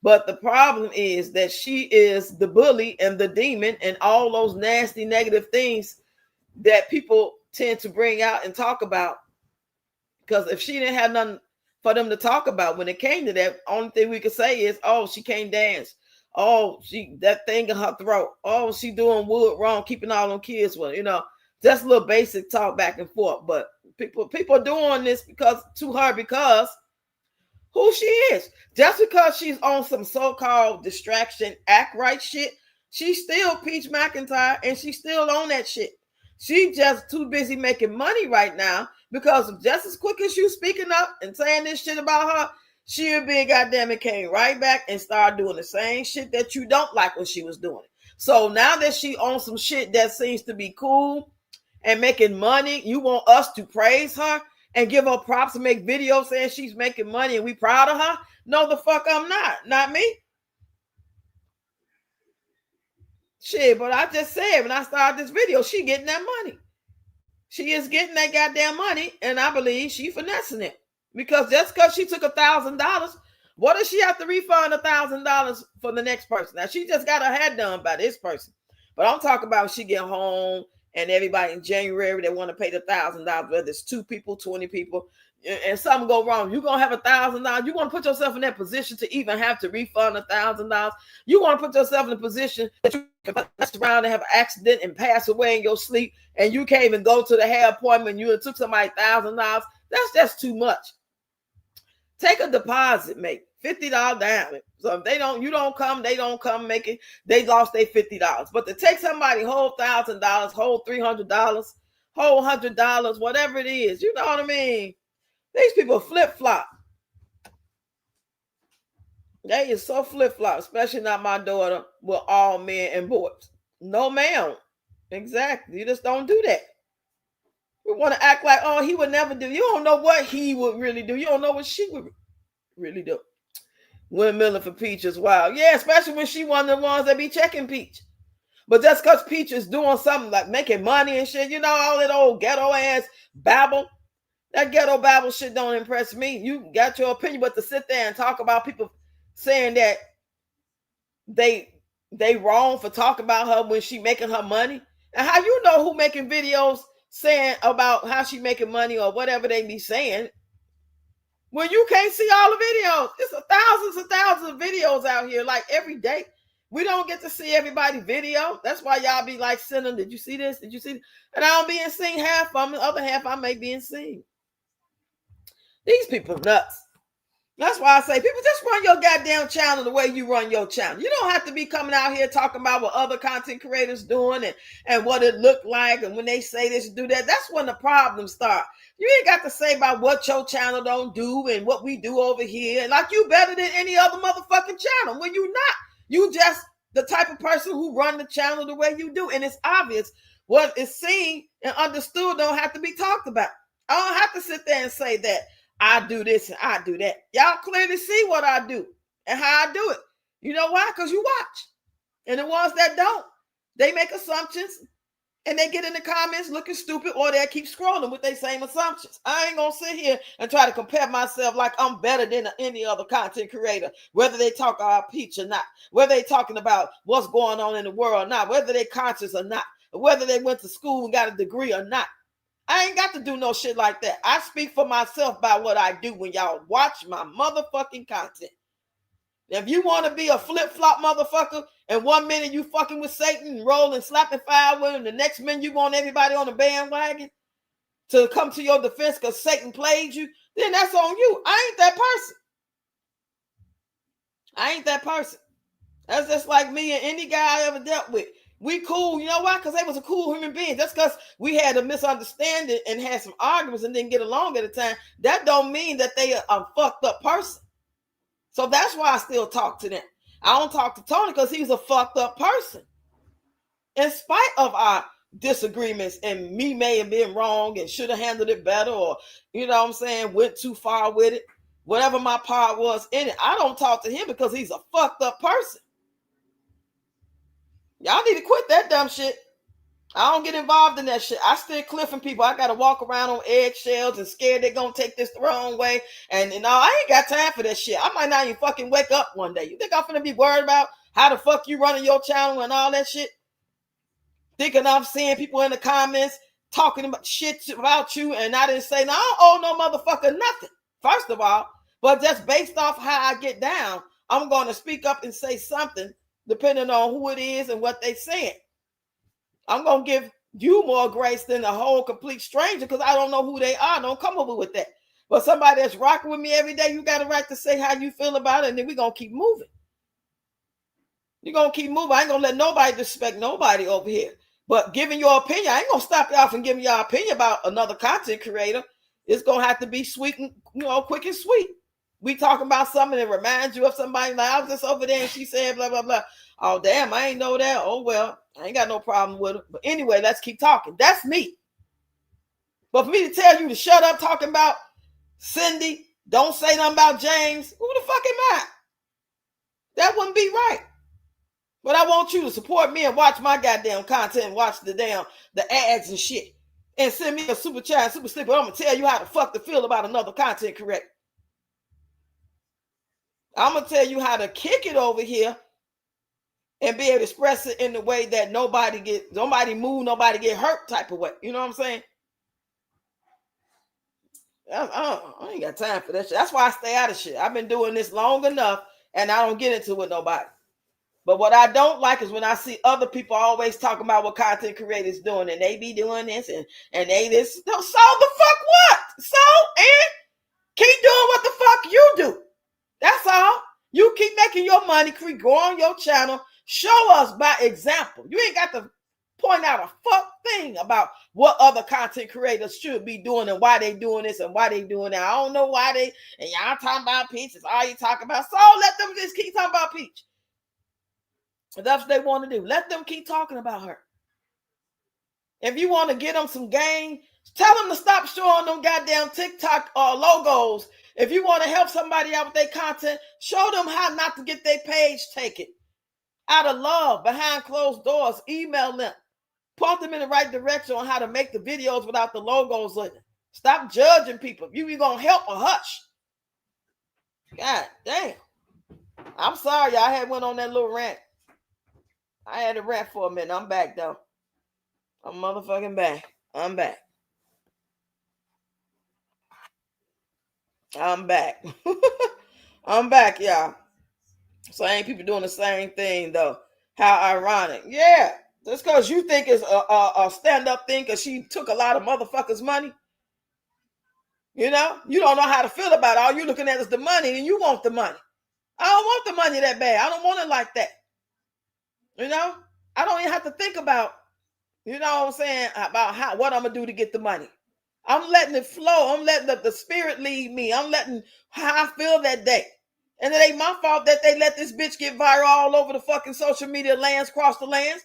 But the problem is that she is the bully and the demon and all those nasty negative things that people tend to bring out and talk about. Because if she didn't have nothing for them to talk about when it came to that, only thing we could say is, oh, she can't dance. Oh, that thing in her throat. Oh, she doing wood wrong, keeping all them kids with, you know, just a little basic talk back and forth. But people doing this because who she is. Just because she's on some so-called distraction act right shit, she's still Peach McIntyre and she's still on that shit. She just too busy making money right now because just as quick as you speaking up and saying this shit about her, she'll be goddamn it came right back and start doing the same shit that you don't like when she was doing it. So now that she on some shit that seems to be cool and making money, you want us to praise her and give her props and make videos saying she's making money and we proud of her? No, the fuck I'm not me. Shit, but I just said when I started this video, she getting that money. She is getting that goddamn money, and I believe she finessing it. Because just because she took $1,000, what does she have to refund $1,000 for the next person? Now, she just got her head done by this person. But I'm talking about when she get home and everybody in January, they want to pay the $1,000, whether it's 2 people, 20 people, and something go wrong. You're going to have $1,000. You want to put yourself in that position to even have to refund $1,000. You want to put yourself in a position that you can mess around and have an accident and pass away in your sleep, and you can't even go to the hair appointment. You took somebody $1,000. That's just too much. Take a deposit, mate. $50 down. So if you don't come, make it. They lost their $50. But to take somebody whole $1,000, whole $300, whole $100, whatever it is, you know what I mean? These people flip-flop. They is so flip-flop, especially not my daughter with all men and boys. No, ma'am. Exactly. You just don't do that. We want to act like, oh, he would never do. You don't know what he would really do. You don't know what she would really do. Windmilling for Peach is wild. Yeah, especially when she one of the ones that be checking Peach. But just because Peach is doing something like making money and shit, you know, all that old ghetto ass babble. That ghetto babble shit don't impress me. You got your opinion, but to sit there and talk about people saying that they wrong for talking about her when she making her money. And how you know who making videos saying about how she making money or whatever they be saying when you can't see all the videos? It's thousands and thousands of videos out here like every day. We don't get to see everybody's video. That's why y'all be like sending, did you see this? Did you see this? And I don't be in seeing half of them. The other half I may be in seeing. These people nuts. That's why I say, people, just run your goddamn channel the way you run your channel. You don't have to be coming out here talking about what other content creators doing and what it looked like. And when they say this, do that, that's when the problems start. You ain't got to say about what your channel don't do and what we do over here. Like you better than any other motherfucking channel when you not. You just the type of person who run the channel the way you do. And it's obvious what is seen and understood don't have to be talked about. I don't have to sit there and say that I do this and I do that. Y'all clearly see what I do and how I do it. You know why? Because you watch. And the ones that don't, they make assumptions and they get in the comments looking stupid, or they keep scrolling with their same assumptions. I ain't gonna sit here and try to compare myself like I'm better than any other content creator, whether they talk about Peach or not, whether they talking about what's going on in the world or not, whether they conscious or not, whether they went to school and got a degree or not. I ain't got to do no shit like that. I speak for myself by what I do when y'all watch my motherfucking content. If you want to be a flip-flop motherfucker, and 1 minute you fucking with Satan, rolling, slapping fire with him, the next minute you want everybody on the bandwagon to come to your defense because Satan played you, then that's on you. I ain't that person. I ain't that person. That's just like me and any guy I ever dealt with. We cool, you know why? Because they was a cool human being. Just because we had a misunderstanding and had some arguments and didn't get along at the time, that don't mean that they are a fucked up person. So that's why I still talk to them. I don't talk to Tony because he's a fucked up person. In spite of our disagreements and me may have been wrong and should have handled it better, or, you know what I'm saying, went too far with it, whatever my part was in it, I don't talk to him because he's a fucked up person. Y'all need to quit that dumb shit. I don't get involved in that shit. I still cliffing people. I got to walk around on eggshells and scared they're going to take this the wrong way. And no, I ain't got time for that shit. I might not even fucking wake up one day. You think I'm going to be worried about how the fuck you running your channel and all that shit? Thinking I'm seeing people in the comments talking about shit about you and I didn't say, no, I don't owe no motherfucker nothing, first of all. But just based off how I get down, I'm going to speak up and say something depending on who it is and what they saying. I'm going to give you more grace than a whole complete stranger because I don't know who they are. Don't come over with that. But somebody that's rocking with me every day, you got a right to say how you feel about it, and then we're going to keep moving. You're going to keep moving. I ain't going to let nobody disrespect nobody over here. But giving your opinion, I ain't going to stop y'all from giving your opinion about another content creator. It's going to have to be sweet and, quick and sweet. We talking about something that reminds you of somebody, like, I was just over there and she said blah, blah, blah. Oh, damn, I ain't know that. Oh, well, I ain't got no problem with it. But anyway, let's keep talking. That's me. But for me to tell you to shut up talking about Cindy, don't say nothing about James, who the fuck am I? That wouldn't be right. But I want you to support me and watch my goddamn content and watch the ads and shit. And send me a super chat, super slipper. I'm going to tell you how the fuck to feel about another content creator. I'm going to tell you how to kick it over here and be able to express it in the way that nobody move, nobody get hurt type of way. You know what I'm saying? I ain't got time for that shit. That's why I stay out of shit. I've been doing this long enough and I don't get into it with nobody. But what I don't like is when I see other people always talking about what content creators doing and they be doing this and they this. So the fuck what? So, and keep doing what the fuck you do. That's all. You keep making your money, growing your channel. Show us by example. You ain't got to point out a fuck thing about what other content creators should be doing and why they doing this and why they doing that. I don't know why they, and y'all talking about Peach. It's all you talking about. So let them just keep talking about Peach. If that's what they want to do. Let them keep talking about her. If you want to get them some gain, tell them to stop showing them goddamn TikTok logos. If you want to help somebody out with their content, show them how not to get their page taken. Out of love, behind closed doors, email them. Point them in the right direction on how to make the videos without the logos in it. Stop judging people. If you going to help or hush. God damn. I'm sorry, y'all. I had went on that little rant. I had a rant for a minute. I'm back, though. I'm motherfucking back. I'm back. I'm back. I'm back, y'all. So ain't people doing the same thing, though. How ironic. Yeah. Just because you think it's a stand-up thing because she took a lot of motherfuckers' money. You know? You don't know how to feel about it. All you're looking at is the money and you want the money. I don't want the money that bad. I don't want it like that. You know? I don't even have to think about, you know what I'm saying, about what I'm going to do to get the money. I'm letting it flow. I'm letting the spirit lead me. I'm letting how I feel that day. And it ain't my fault that they let this bitch get viral all over the fucking social media lands, cross the lands.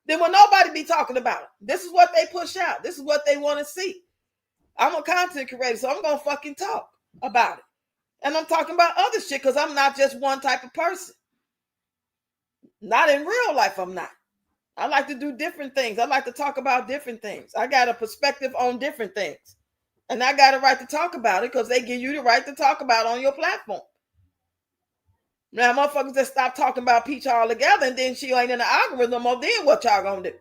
Then will nobody be talking about it? This is what they push out. This is what they want to see. I'm a content creator, so I'm going to fucking talk about it. And I'm talking about other shit because I'm not just one type of person. Not in real life, I'm not. I like to do different things. I like to talk about different things. I got a perspective on different things. And I got a right to talk about it because they give you the right to talk about it on your platform. Now, motherfuckers just stop talking about Peach altogether, and then she ain't in the algorithm. Well, then what y'all gonna do?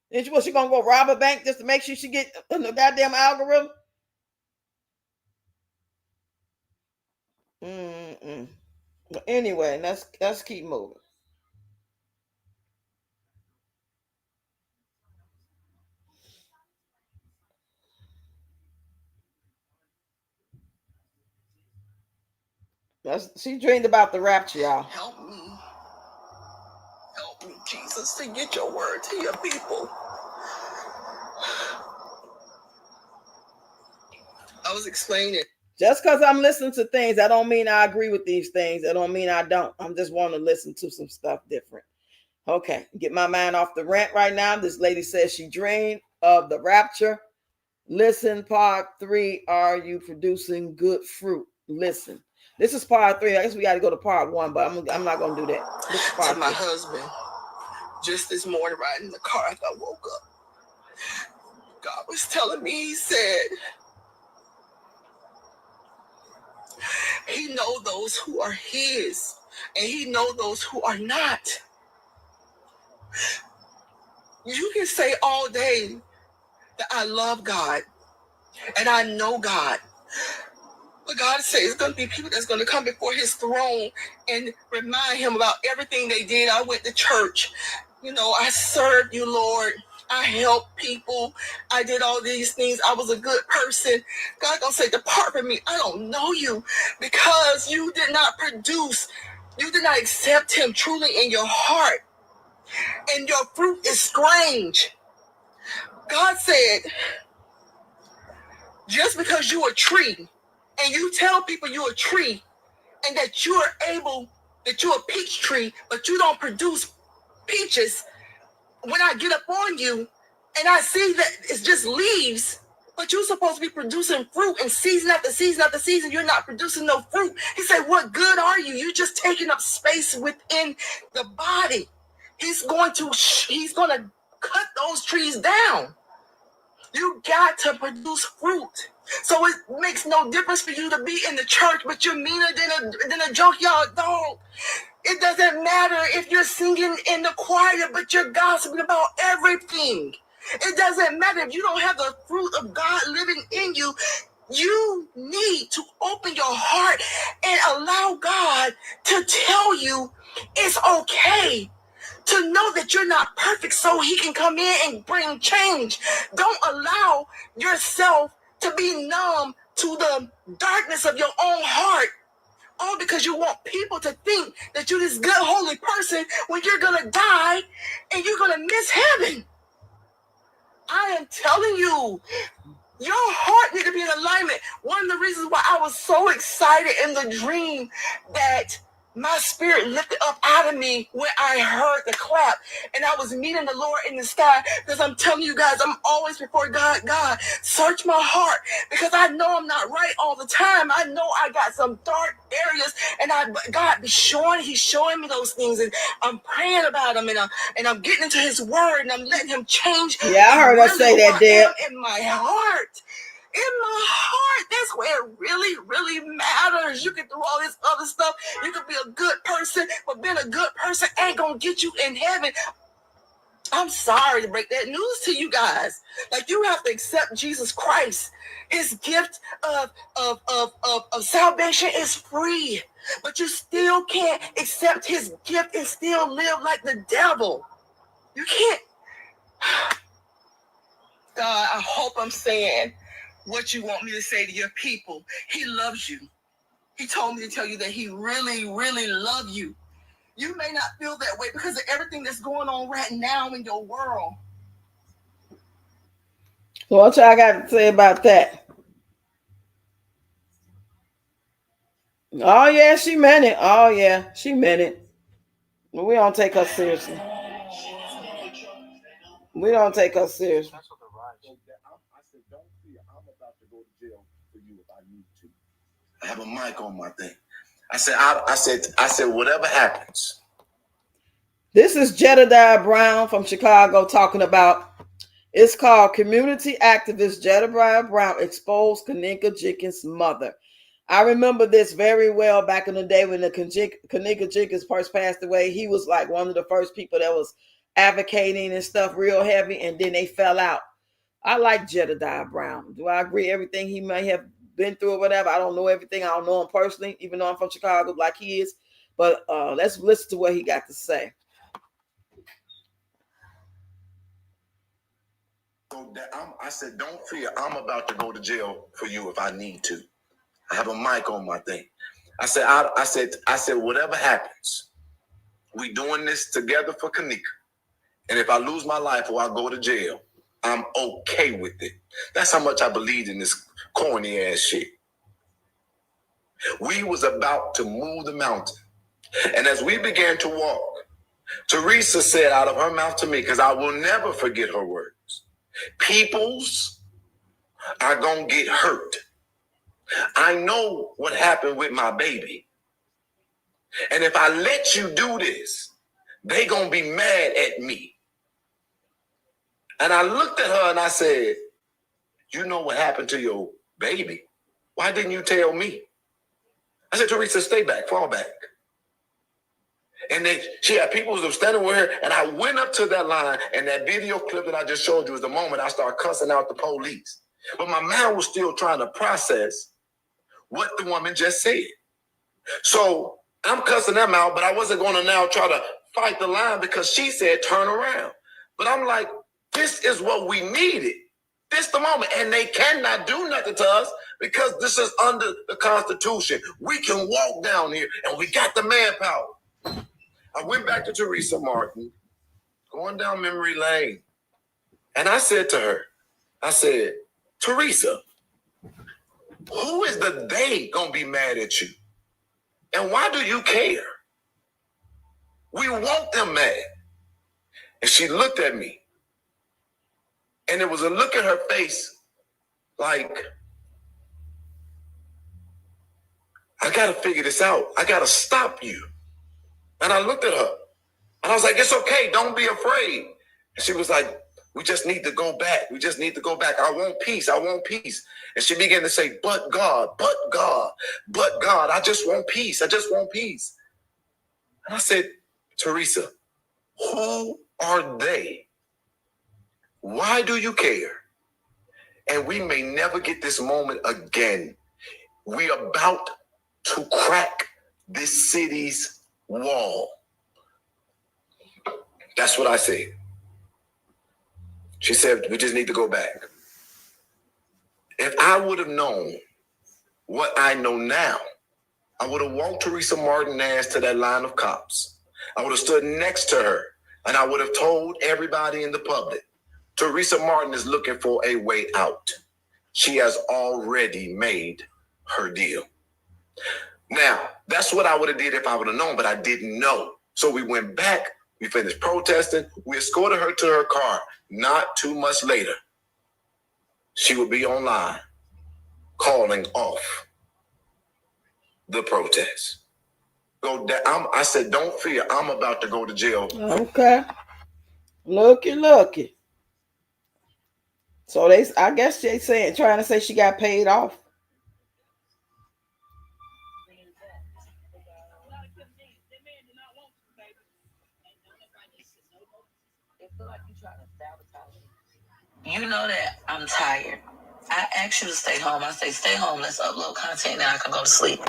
Then she gonna go rob a bank just to make sure she get in the goddamn algorithm? But anyway, let's keep moving. She dreamed about the rapture, y'all. Help me, Jesus, to get your word to your people. I was explaining. Just because I'm listening to things, that don't mean I agree with these things. That don't mean I don't. I'm just wanting to listen to some stuff different. Okay, get my mind off the rant right now. This lady says she dreamed of the rapture. Listen, part 3. Are you producing good fruit? Listen. This is part 3. I guess we got to go to part 1, but I'm not going to do that. This is part to my 3. husband, just this morning riding in the car after I woke up, God was telling me, he said, he know those who are his, and he know those who are not. You can say all day that I love God, and I know God. But God says it's going to be people that's going to come before his throne and remind him about everything they did. I went to church. You know, I served you, Lord. I helped people. I did all these things. I was a good person. God going to say, depart from me. I don't know you because you did not produce. You did not accept him truly in your heart. And your fruit is strange. God said, just because you're a tree, and you tell people you're a tree and that you're a peach tree, but you don't produce peaches, when I get up on you and I see that it's just leaves, but you're supposed to be producing fruit, and season after season after season, you're not producing no fruit. He said, what good are you? You're just taking up space within the body. He's going to cut those trees down. You got to produce fruit. So it makes no difference for you to be in the church, but you're meaner than a junkyard dog. It doesn't matter if you're singing in the choir, but you're gossiping about everything. It doesn't matter if you don't have the fruit of God living in you. You need to open your heart and allow God to tell you it's okay to know that you're not perfect so he can come in and bring change. Don't allow yourself to be numb to the darkness of your own heart, all because you want people to think that you're this good, holy person when you're going to die and you're going to miss heaven. I am telling you, your heart need to be in alignment. One of the reasons why I was so excited in the dream that my spirit lifted up out of me when I heard the clap and I was meeting the Lord in the sky, because I'm telling you guys, I'm always before God. God, search my heart, because I know I'm not right all the time. I know I got some dark areas, and he's showing me those things, and I'm praying about them, and I'm getting into his word, and I'm letting him change. Yeah, I heard her say that, Dad. In my heart. In my heart, that's where it really, really matters. You can do all this other stuff. You can be a good person, but being a good person ain't gonna get you in heaven. I'm sorry to break that news to you guys. Like, you have to accept Jesus Christ. His gift of salvation is free, but you still can't accept his gift and still live like the devil. You can't. God, I hope I'm saying what you want me to say to your people. He loves you. He told me to tell you that he really, really loves you. You may not feel that way because of everything that's going on right now in your world. So what y'all got to say about that? Oh yeah, she meant it. Oh yeah, she meant it. We don't take her seriously. We don't take her seriously. I have a mic on my thing. I said, whatever happens. This is Jedediah Brown from Chicago talking about. It's called Community Activist Jedediah Brown Exposed Kenneka Jenkins' Mother. I remember this very well back in the day when the Kenneka Jenkins first passed away. He was like one of the first people that was advocating and stuff real heavy, and then they fell out. I like Jedediah Brown. Do I agree everything he may have been through or whatever? I don't know everything. I don't know him personally, even though I'm from Chicago like he is. But let's listen to what he got to say. I said, don't fear. I'm about to go to jail for you if I need to. I have a mic on my thing. I said, whatever happens, we doing this together for Kenneka. And if I lose my life or I go to jail, I'm okay with it. That's how much I believed in this corny ass shit. We was about to move the mountain. And as we began to walk, Teresa said out of her mouth to me, because I will never forget her words, peoples are going to get hurt. I know what happened with my baby. And if I let you do this, they going to be mad at me. And I looked at her and I said, you know what happened to your baby? Why didn't you tell me? I said, Teresa, stay back, fall back. And then she had people who were standing with her, and I went up to that line, and that video clip that I just showed you was the moment I started cussing out the police. But my mind was still trying to process what the woman just said. So I'm cussing them out, but I wasn't going to now try to fight the line because she said turn around. But I'm like, this is what we needed. This the moment. And they cannot do nothing to us because this is under the Constitution. We can walk down here and we got the manpower. I went back to Teresa Martin, going down memory lane. And I said to her, I said, Teresa, who is the they gonna be mad at you? And why do you care? We want them mad. And she looked at me. And it was a look at her face like, I got to figure this out. I got to stop you. And I looked at her. And I was like, it's okay. Don't be afraid. And she was like, we just need to go back. We just need to go back. I want peace. I want peace. And she began to say, but God, but God, but God. I just want peace. I just want peace. And I said, Teresa, who are they? Why do you care? And we may never get this moment again. We about to crack this city's wall. That's what I said. She said, we just need to go back. If I would have known what I know now, I would have walked Teresa Martin ass to that line of cops. I would have stood next to her, and I would have told everybody in the public, Teresa Martin is looking for a way out. She has already made her deal. Now, that's what I would have did if I would have known, but I didn't know. So we went back, we finished protesting, we escorted her to her car. Not too much later, she would be online calling off the protest. I said, don't fear, I'm about to go to jail. Okay. Looky. So I guess they trying to say she got paid off. You know that I'm tired. I asked you to stay home. I say, stay home. Let's upload content and I can go to sleep.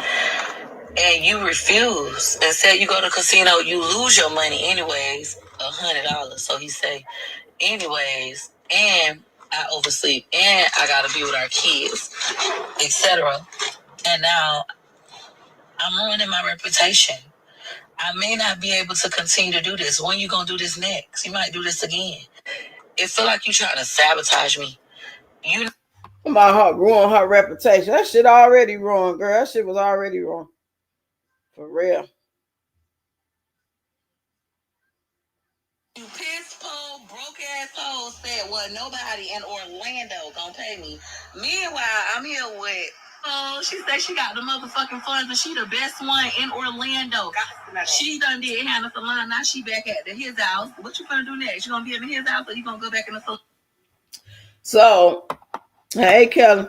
And you refuse and said you go to casino, you lose your money anyways, $100. So he say, anyways, and I oversleep, and I gotta be with our kids, etc. And now I'm ruining my reputation. I may not be able to continue to do this. When you gonna do this next? You might do this again. It feel like you trying to sabotage me. About her ruin her reputation. That shit already wrong, girl. That shit was already wrong. For real. You piss poor, broke asshole said, well, nobody in Orlando gonna pay me. Meanwhile, I'm here with, oh, she said she got the motherfucking funds and she the best one in Orlando. She done did Hannah Salon, now she back at his house. What you gonna do next? You gonna be in his house or you gonna go back in the salon? So, hey, Kelly.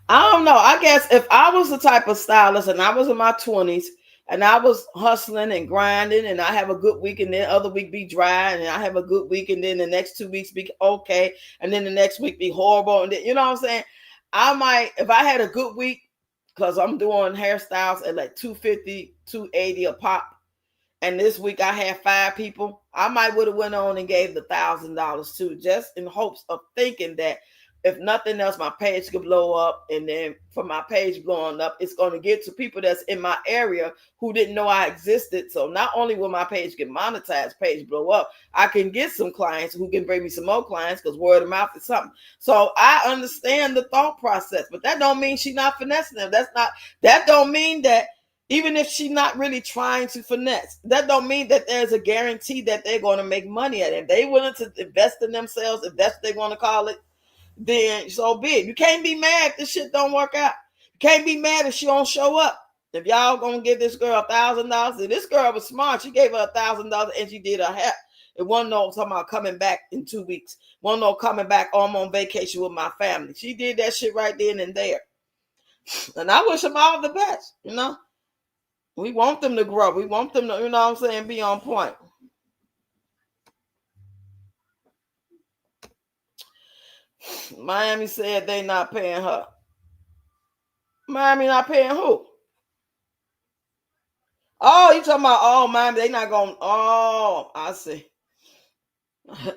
I don't know. I guess if I was the type of stylist and I was in my 20s and I was hustling and grinding and I have a good week and then other week be dry and I have a good week and then the next 2 weeks be okay and then the next week be horrible and then, you know what I'm saying? I might, if I had a good week, because I'm doing hairstyles at like $250, $280 a pop, and this week I had 5 people, I might would have went on and gave the $1,000 too, just in hopes of thinking that if nothing else, my page could blow up. And then from my page blowing up, it's going to get to people that's in my area who didn't know I existed. So not only will my page get monetized, page blow up, I can get some clients who can bring me some more clients because word of mouth is something. So I understand the thought process, but that don't mean she's not finessing them. That don't mean that even if she's not really trying to finesse, that don't mean that there's a guarantee that they're going to make money at it. If they willing to invest in themselves, if that's what they want to call it, then so be it. You can't be mad if this shit don't work out. You can't be mad if she don't show up. If y'all gonna give this girl $1,000, this girl was smart. She gave her $1,000 and she did her hair. It wasn't no talking about coming back in 2 weeks. Wasn't no coming back. Oh, I'm on vacation with my family. She did that shit right then and there. And I wish them all the best. You know, we want them to grow. We want them to, you know what I'm saying, be on point. Miami said they not paying her. Miami not paying who? Oh, you talking about, oh, Miami, they not going, oh, I see. You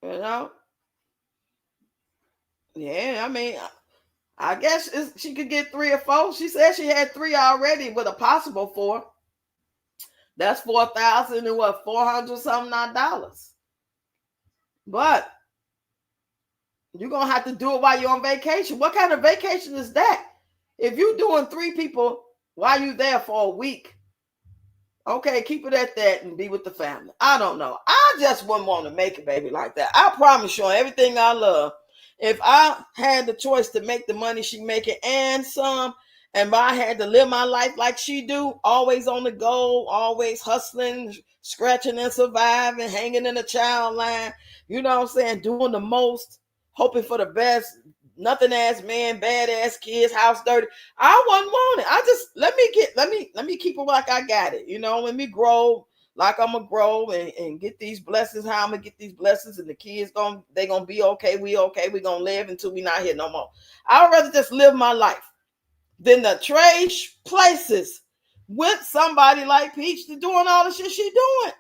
know? Yeah, I mean, I guess she could get 3 or 4. She said she had 3 already with a possible 4. That's $4,000 and what, $400 something dollars. But you're going to have to do it while you're on vacation. What kind of vacation is that? If you're doing 3 people while you're there for a week, okay, keep it at that and be with the family. I don't know. I just wouldn't want to make it, baby, like that. I promise you, everything I love, if I had the choice to make the money she making and some, and I had to live my life like she do, always on the go, always hustling, scratching and surviving, hanging in the child line, you know what I'm saying, doing the most, hoping for the best, nothing ass man, bad ass kids, house dirty. I wouldn't want it. I just let me keep it like I got it. You know, let me grow like I'm gonna grow and get these blessings. How I'm gonna get these blessings, and the kids they gonna be okay. We okay. We gonna live until we not here no more. I'd rather just live my life than to trade places with somebody like Peach to doing all the shit she doing.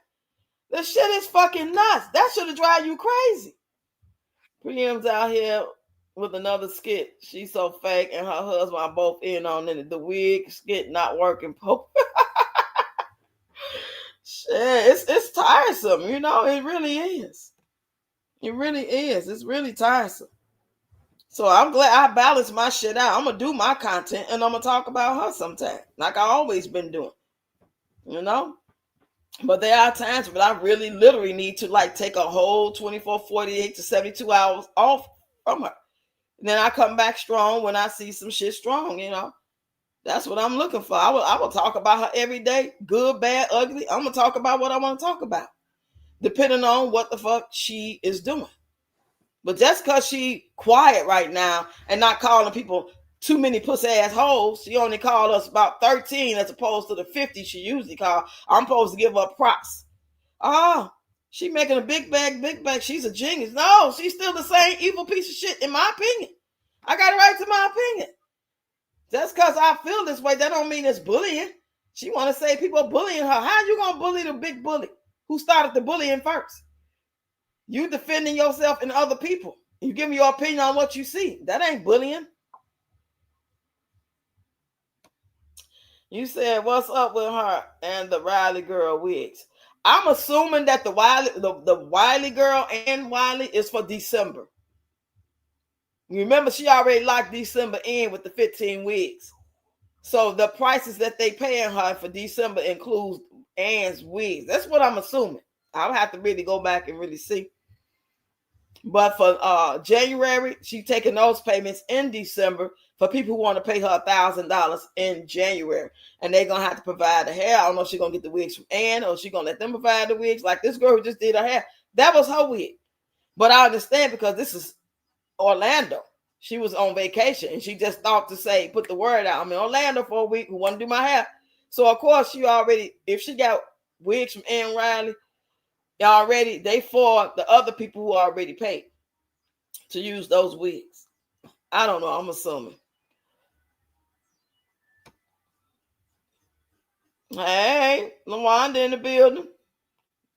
This shit is fucking nuts. That should have drive you crazy. Priam's out here with another skit. She's so fake, and her husband are both in on it. The wig skit not working. Shit, it's tiresome, you know. It really is. It really is. It's really tiresome. So I'm glad I balanced my shit out. I'm gonna do my content, and I'm gonna talk about her sometime, like I always been doing. You know. But there are times when I really literally need to like take a whole 24, 48 to 72 hours off from her. And then I come back strong when I see some shit strong, you know. That's what I'm looking for. I will talk about her every day, good, bad, ugly. I'm going to talk about what I want to talk about, depending on what the fuck she is doing. But just because she quiet right now and not calling people too many pussy ass hoes, she only called us about 13 as opposed to the 50 she usually called. I'm supposed to give her props. Oh, she making a big bag. She's a genius. No, she's still the same evil piece of shit, in my opinion. I got a right to my opinion. Just because I feel this way, that don't mean it's bullying. She want to say people are bullying her. How you going to bully the big bully who started the bullying first? You defending yourself and other people. You give me your opinion on what you see. That ain't bullying. You said, what's up with her and the Riley girl wigs? I'm assuming that the Wiley girl and Wiley is for December. Remember, she already locked December in with the 15 wigs. So the prices that they paying her for December includes Ann's wigs. That's what I'm assuming. I'll have to really go back and really see. But for January, she's taking those payments in December for people who want to pay her $1,000 in January. And they're going to have to provide the hair. I don't know if she's going to get the wigs from Ann or she's going to let them provide the wigs. Like this girl who just did her hair. That was her wig. But I understand because this is Orlando. She was on vacation and she just thought to say, put the word out. I'm in Orlando for a week who want to do my hair. So, of course, she already, if she got wigs from Ann Riley, already, they for the other people who already paid to use those wigs. I don't know. I'm assuming. Hey, LaWanda in the building.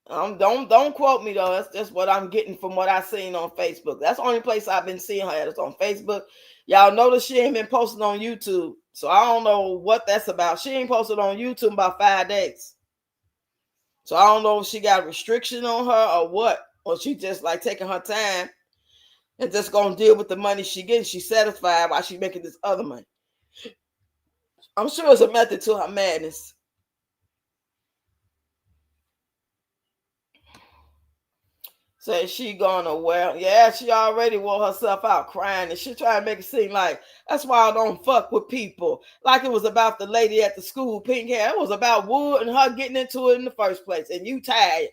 Don't quote me though. That's just what I'm getting from what I seen on Facebook. That's the only place I've been seeing her at. It's on Facebook. Y'all notice she ain't been posting on YouTube. So I don't know what that's about. She ain't posted on YouTube in about 5 days. So I don't know if she got a restriction on her or what. Or she just like taking her time and just gonna deal with the money she getting. She's satisfied while she's making this other money. I'm sure it's a method to her madness. So she gonna wear, yeah, she already wore herself out crying and she trying to make it seem like that's why I don't fuck with people. Like it was about the lady at the school, pink hair. It was about Wood and her getting into it in the first place. And you tired.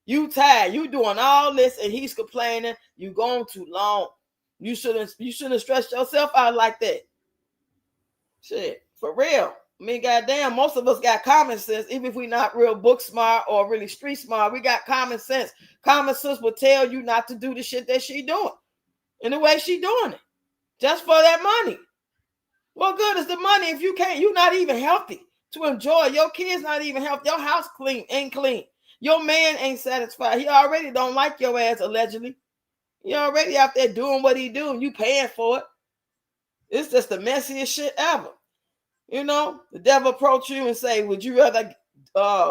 You tired. You doing all this and he's complaining. You going too long. You shouldn't have stressed yourself out like that. Shit, for real. I mean, goddamn, most of us got common sense, even if we not real book smart or really street smart. We got common sense. Common sense will tell you not to do the shit that she doing in the way she doing it, just for that money. What good is the money if you can't? You're not even healthy to enjoy. Your kids not even healthy. Your house ain't clean. Your man ain't satisfied. He already don't like your ass allegedly. He already out there doing what he do, and you paying for it. It's just the messiest shit ever. You know, the devil approach you and say, would you rather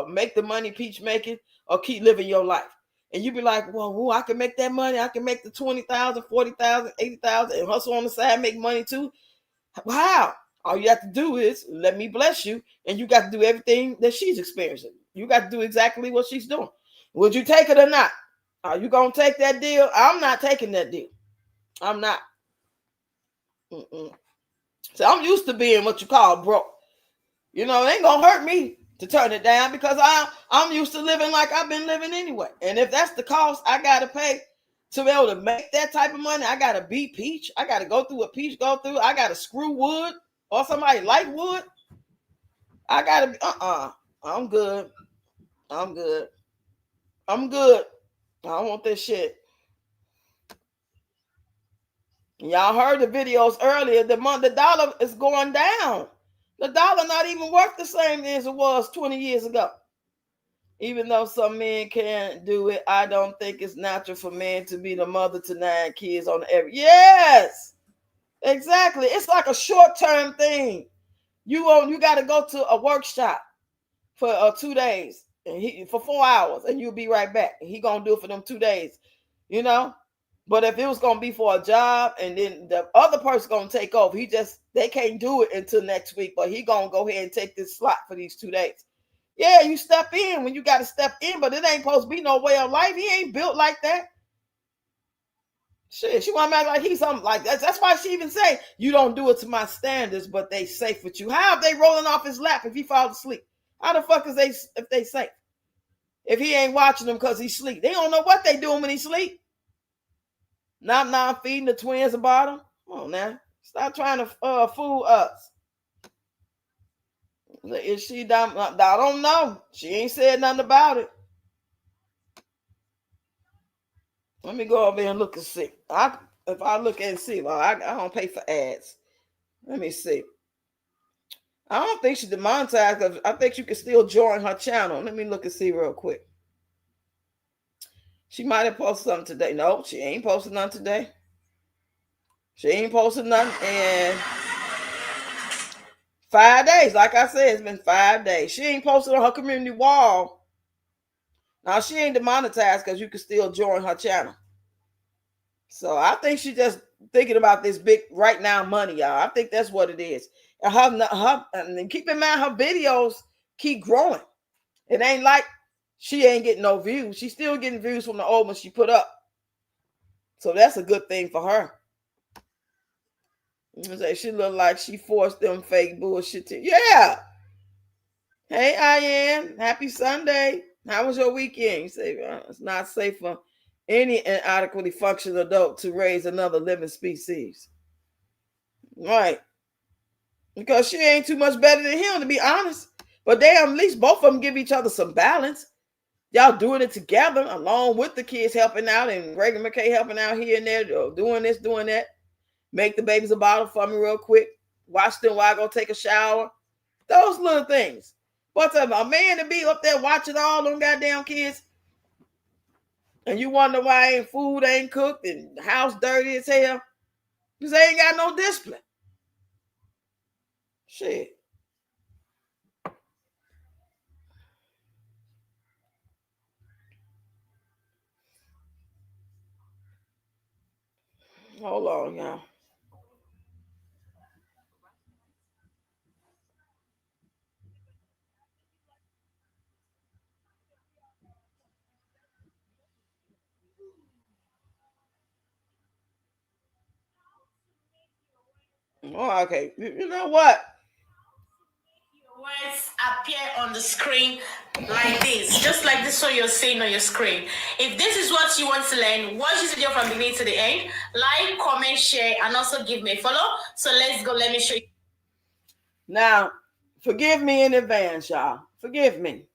make the money Peach making or keep living your life? And you be like, well, I can make that money. I can make the 20,000, 40,000, 80,000 and hustle on the side, make money too. Wow. All you have to do is let me bless you. And you got to do everything that she's experiencing. You got to do exactly what she's doing. Would you take it or not? Are you going to take that deal? I'm not taking that deal. I'm not. So I'm used to being what you call broke. You know, it ain't gonna hurt me to turn it down because I'm used to living like I've been living anyway. And if that's the cost I gotta pay to be able to make that type of money, I gotta be Peach. I gotta go through what Peach go through. I gotta screw Wood or somebody like Wood. I gotta be I'm good. I'm good. I'm good. I don't want this shit. Y'all heard the videos earlier. The dollar is going down. The dollar not even worth the same as it was 20 years ago. Even though some men can't do it, I don't think it's natural for men to be the mother to 9 kids on every. Yes, exactly. It's like a short-term thing. You got to go to a workshop for 2 days and for 4 hours, and you'll be right back. And he gonna do it for them 2 days, you know. But if it was going to be for a job and then the other person going to take over, they can't do it until next week, but he going to go ahead and take this slot for these 2 days. Yeah, you step in when you got to step in, but it ain't supposed to be no way of life. He ain't built like that. Shit, she want to act like he's something like that. That's why she even say, you don't do it to my standards, but they safe with you. How are they rolling off his lap if he falls asleep? How the fuck is if they safe? If he ain't watching them because he sleep. They don't know what they doing when he sleep. Not feeding the twins about him. Come on now. Stop trying to fool us. Is she dumb? I don't know. She ain't said nothing about it. Let me go over here and look and see. If I look and see, well, I don't pay for ads. Let me see. I don't think she demonetized because I think you can still join her channel. Let me look and see real quick. She might have posted something today. No, she ain't posted nothing today. She ain't posted nothing in 5 days. Like I said, it's been 5 days. She ain't posted on her community wall. Now, she ain't demonetized because you can still join her channel. So I think she just thinking about this big right now money, y'all. I think that's what it is. And keep in mind, her videos keep growing. It ain't like she ain't getting no views. She's still getting views from the old one she put up. So that's a good thing for her. She look like she forced them fake bullshit to. Yeah. Hey, Ian. Happy Sunday. How was your weekend? You say it's not safe for any inadequately functional adult to raise another living species. Right. Because she ain't too much better than him, to be honest. But damn, at least both of them give each other some balance. Y'all doing it together, along with the kids helping out, and Greg and McKay helping out here and there, doing this, doing that. Make the babies a bottle for me real quick. Watch them while I go take a shower. Those little things. But a man to be up there watching all them goddamn kids, and you wonder why food ain't cooked and the house dirty as hell, because they ain't got no discipline. Shit. Hold on, y'all. Oh, okay. You know what? Words appear on the screen like this, just like this what you're seeing on your screen. If this is what you want to learn, watch this video from beginning to the end. Like, comment, share, and also give me a follow. So let's go. Let me show you. Now, forgive me in advance, y'all. Forgive me.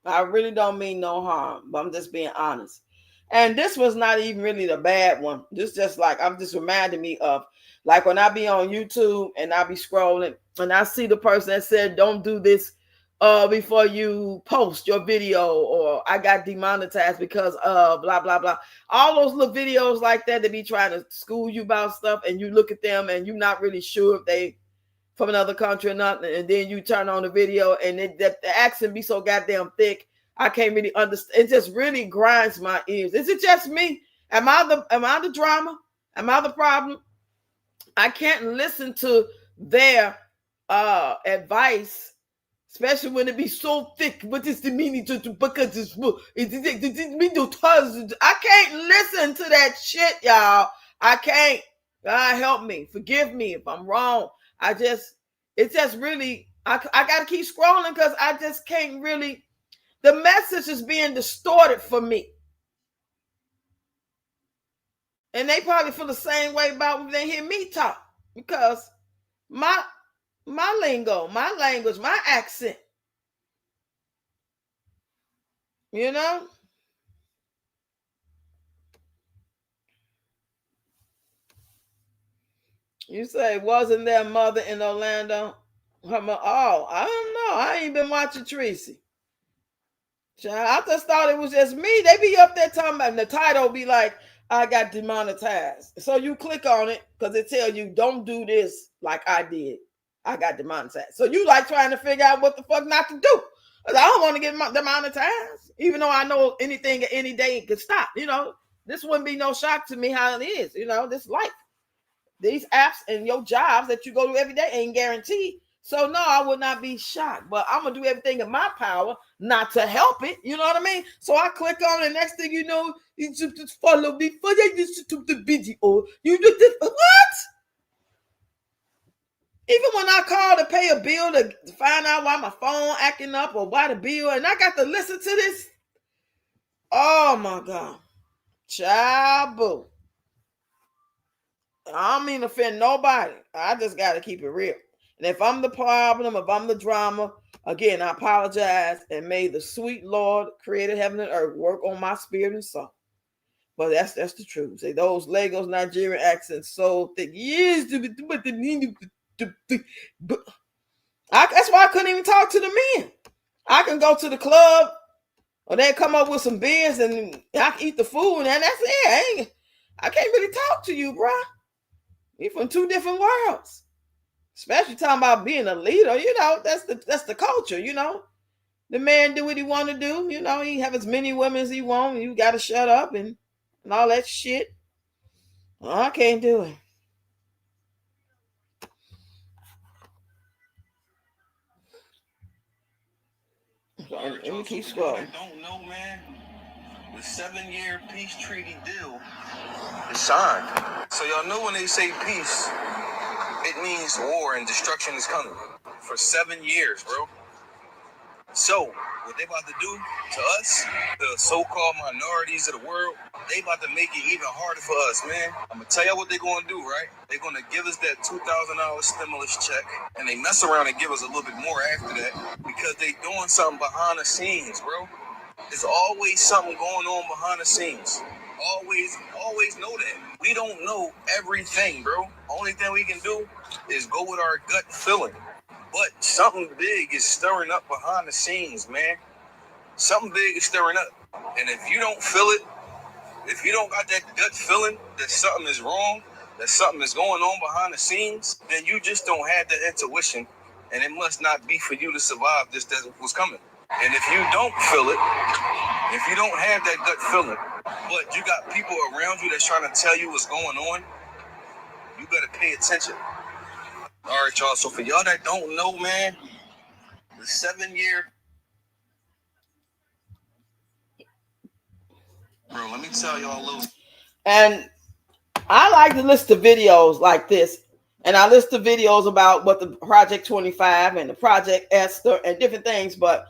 I really don't mean no harm, but I'm just being honest. And this was not even really the bad one. This just like, I'm just reminding me of, like when I be on YouTube and I be scrolling and I see the person that said, don't do this before you post your video, or I got demonetized because of blah, blah, blah. All those little videos like that, they be trying to school you about stuff, and you look at them and you're not really sure if they from another country or not, and then you turn on the video and the accent be so goddamn thick, I can't really understand. It just really grinds my ears. Is it just me? Am I the drama? Am I the problem? I can't listen to their advice, especially when it be so thick. What is the meaning to because it's I can't listen to that shit, y'all. I can't. God help me. Forgive me if I'm wrong. It's just really, I got to keep scrolling because I just can't really, the message is being distorted for me. And they probably feel the same way about when they hear me talk, because my lingo, my language, my accent, you know? You say, wasn't there a mother in Orlando? I don't know. I ain't been watching Tracy. I just thought it was just me. They be up there talking about, and the title be like, I got demonetized. So you click on it because it tells you don't do this like I did. I got demonetized. So you like trying to figure out what the fuck not to do. I don't want to get demonetized, even though I know anything any day could stop. You know, this wouldn't be no shock to me how it is. You know, this life. These apps and your jobs that you go to every day ain't guaranteed. So no, I would not be shocked, but I'm going to do everything in my power not to help it. You know what I mean? So I click on it. Next thing you know, you just follow me for the video. You do this. What? Even when I call to pay a bill to find out why my phone acting up or why the bill, and I got to listen to this. Oh my God. Child boo. I don't mean to offend nobody. I just got to keep it real. And if I'm the problem, if I'm the drama, again, I apologize, and may the sweet Lord, creator heaven and earth, work on my spirit and soul. But that's the truth. Say those Lagos Nigerian accents so thick. Yes, that's why I couldn't even talk to the men. I can go to the club, or they come up with some beers, and I can eat the food, and that's it. I can't really talk to you, bro. You're from two different worlds. Especially talking about being a leader, you know, that's the culture, you know. The man do what he want to do, you know, he have as many women as he want, you got to shut up and all that shit. I can't do it. So let me keep scrolling. I don't know, man. The 7-year peace treaty deal is signed. So y'all know when they say peace, it means war and destruction is coming for 7 years, bro. So what they about to do to us, the so-called minorities of the world, they about to make it even harder for us, man. I'm gonna tell y'all what they're gonna do, right? They're gonna give us that $2,000 stimulus check, and they mess around and give us a little bit more after that because they doing something behind the scenes, bro. There's always something going on behind the scenes. Always know that. We don't know everything, bro. Only thing we can do is go with our gut feeling. But something big is stirring up behind the scenes, man. Something big is stirring up. And if you don't feel it, if you don't got that gut feeling that something is wrong, that something is going on behind the scenes, then you just don't have that intuition. And it must not be for you to survive this that was coming. And if you don't feel it, if you don't have that gut feeling, but you got people around you that's trying to tell you what's going on, you better pay attention. All right, y'all. So for y'all that don't know, man, the 7-year. Bro, let me tell y'all a little. And I like to listen to videos like this. And I listen to videos about what the Project 25 and the Project Esther and different things. But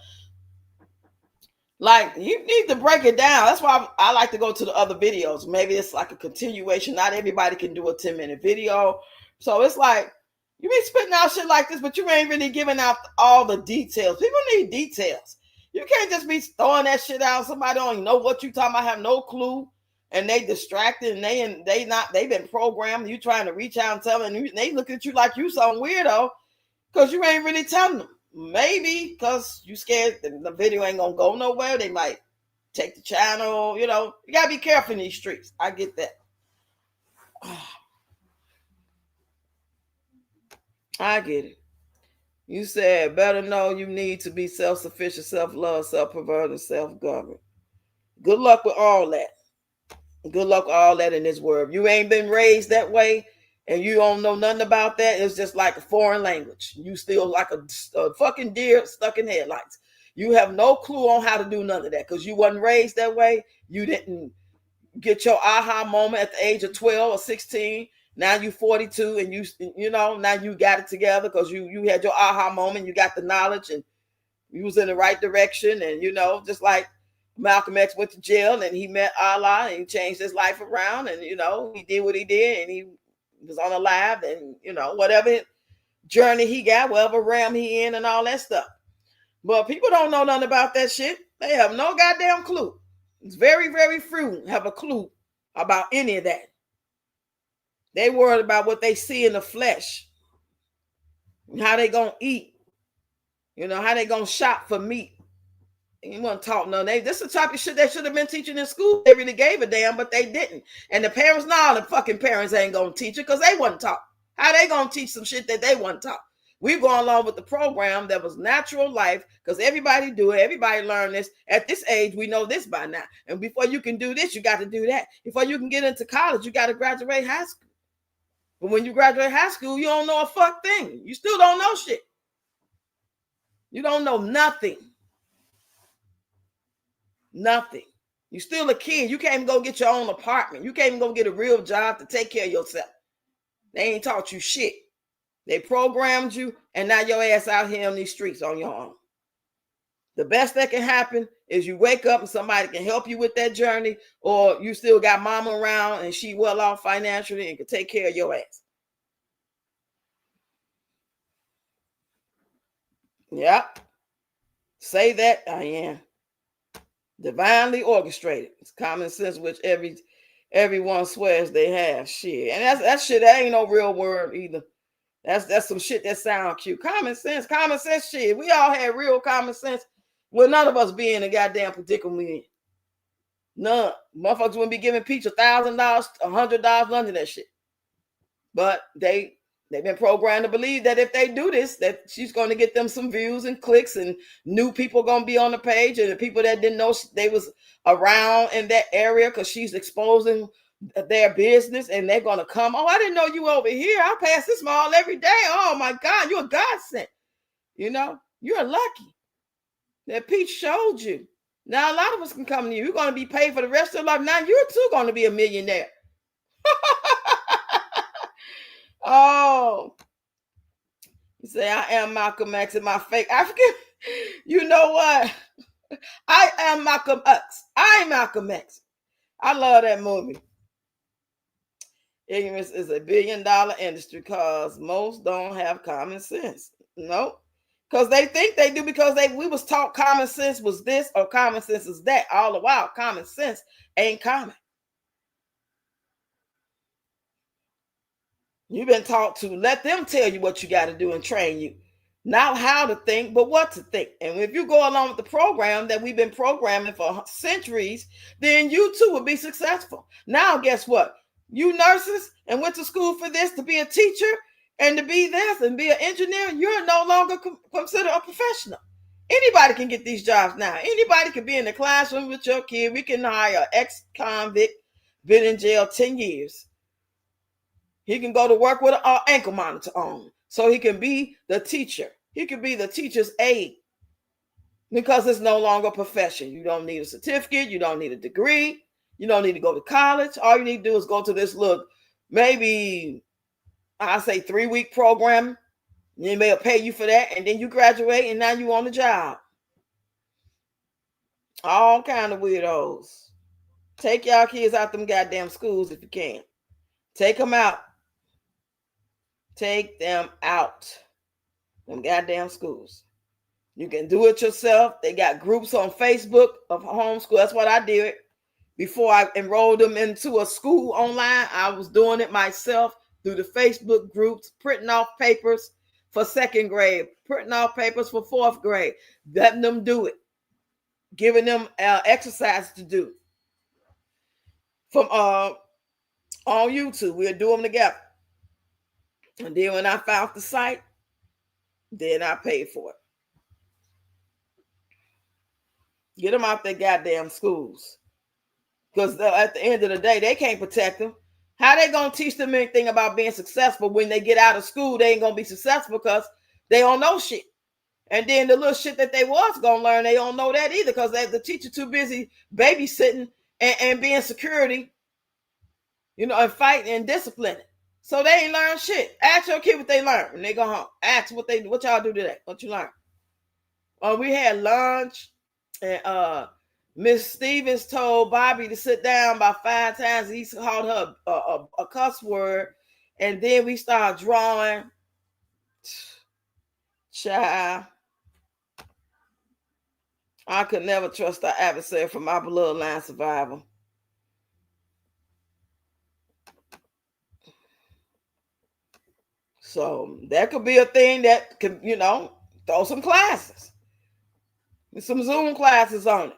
like, you need to break it down. That's why I like to go to the other videos. Maybe it's like a continuation. Not everybody can do a 10-minute video. So it's like, you be spitting out shit like this, but you ain't really giving out all the details. People need details. You can't just be throwing that shit out. Somebody don't even know what you talking about, have no clue, and they distracted, and they've been programmed. You trying to reach out and tell them, and they look at you like you some weirdo because you ain't really telling them. Maybe because you scared the video ain't gonna go nowhere. They might take the channel. You know, you gotta be careful in these streets. I get that. I get it. You said better know you need to be self-sufficient, self-love, self-pervert, and self-governed. Good luck with all that. Good luck with all that in this world. You ain't been raised that way and you don't know nothing about that. It's just like a foreign language. You still like a fucking deer stuck in headlights. You have no clue on how to do none of that because you wasn't raised that way. You didn't get your aha moment at the age of 12 or 16. Now you 42 and you know, now you got it together because you had your aha moment. You got the knowledge and you was in the right direction. And, you know, just like Malcolm X went to jail and he met Allah and he changed his life around. And, you know, he did what he did and he was on a live and, you know, whatever journey he got, whatever realm he in and all that stuff. But people don't know nothing about that shit. They have no goddamn clue. It's very, very few have a clue about any of that. They worried about what they see in the flesh, how they gonna eat, you know, how they gonna shop for meat. And you want to talk no? This is the type of shit they should have been teaching in school. They really gave a damn, but they didn't. And the parents, the fucking parents ain't gonna teach it because they wasn't taught. How they gonna teach some shit that they wasn't taught? We've gone along with the program that was natural life because everybody do it. Everybody learn this. At this age, we know this by now. And before you can do this, you got to do that. Before you can get into college, you got to graduate high school. But when you graduate high school, you don't know a fuck thing. You still don't know shit. You don't know nothing. Nothing. You still a kid. You can't even go get your own apartment. You can't even go get a real job to take care of yourself. They ain't taught you shit. They programmed you, and now your ass out here on these streets on your own. The best that can happen is you wake up and somebody can help you with that journey, or you still got mama around and she well off financially and can take care of your ass. Yep. Say that, I am. Divinely orchestrated. It's common sense, which everyone swears they have. Shit. And that shit, that ain't no real word either. That's some shit that sound cute. Common sense shit. We all had real common sense. Well, none of us be in a goddamn predicament. None. Motherfuckers wouldn't be giving Peach $1,000, $100, none of that shit. But they've been programmed to believe that if they do this, that she's going to get them some views and clicks and new people going to be on the page, and the people that didn't know they was around in that area because she's exposing their business, and they're going to come. Oh, I didn't know you were over here. I pass this mall every day. Oh my God, you're a godsend. You know, you're lucky that Peach showed you. Now a lot of us can come to you. You're going to be paid for the rest of your life. Now you're too going to be a millionaire. Oh, you say I am Malcolm X and my fake African. You know what? I am Malcolm X. I'm Malcolm X. I love that movie. Ignorance is a $1 billion industry because most don't have common sense. No, because they think they do, because we was taught common sense was this or common sense is that. All the while, common sense ain't common. You've been taught to let them tell you what you got to do and train you. Not how to think, but what to think. And if you go along with the program that we've been programming for centuries, then you too will be successful. Now, guess what? You nurses and went to school for this, to be a teacher and to be this and be an engineer, you're no longer considered a professional. Anybody can get these jobs now. Anybody can be in the classroom with your kid. We can hire an ex-convict, been in jail 10 years. He can go to work with an ankle monitor on, so he can be the teacher. He can be the teacher's aide, because it's no longer a profession. You don't need a certificate. You don't need a degree. You don't need to go to college. All you need to do is go to this little, maybe I say 3-week program. They may pay you for that, and then you graduate, and now you on the job. All kind of weirdos. Take y'all kids out them goddamn schools if you can. Take them out. Take them out. Them goddamn schools. You can do it yourself. They got groups on Facebook of homeschool. That's what I did. Before I enrolled them into a school online, I was doing it myself through the Facebook groups, printing off papers for 2nd grade, printing off papers for 4th grade, letting them do it, giving them exercises to do. From on YouTube, we'll do them together. And then when I found the site, then I paid for it. Get them out their goddamn schools. Because at the end of the day, they can't protect them. How they going to teach them anything about being successful when they get out of school? They ain't going to be successful because they don't know shit. And then the little shit that they was going to learn, they don't know that either, because the teacher too busy babysitting and being security, you know, and fighting and disciplining. So they ain't learn shit. Ask your kid what they learned when they go home. Ask what y'all do today. What you learn? We had lunch, and Miss Stevens told Bobby to sit down about 5 times. He called her a cuss word, and then we started drawing. Child, I could never trust our adversary for my bloodline survival. So that could be a thing that could, you know, throw some classes. Some Zoom classes on it.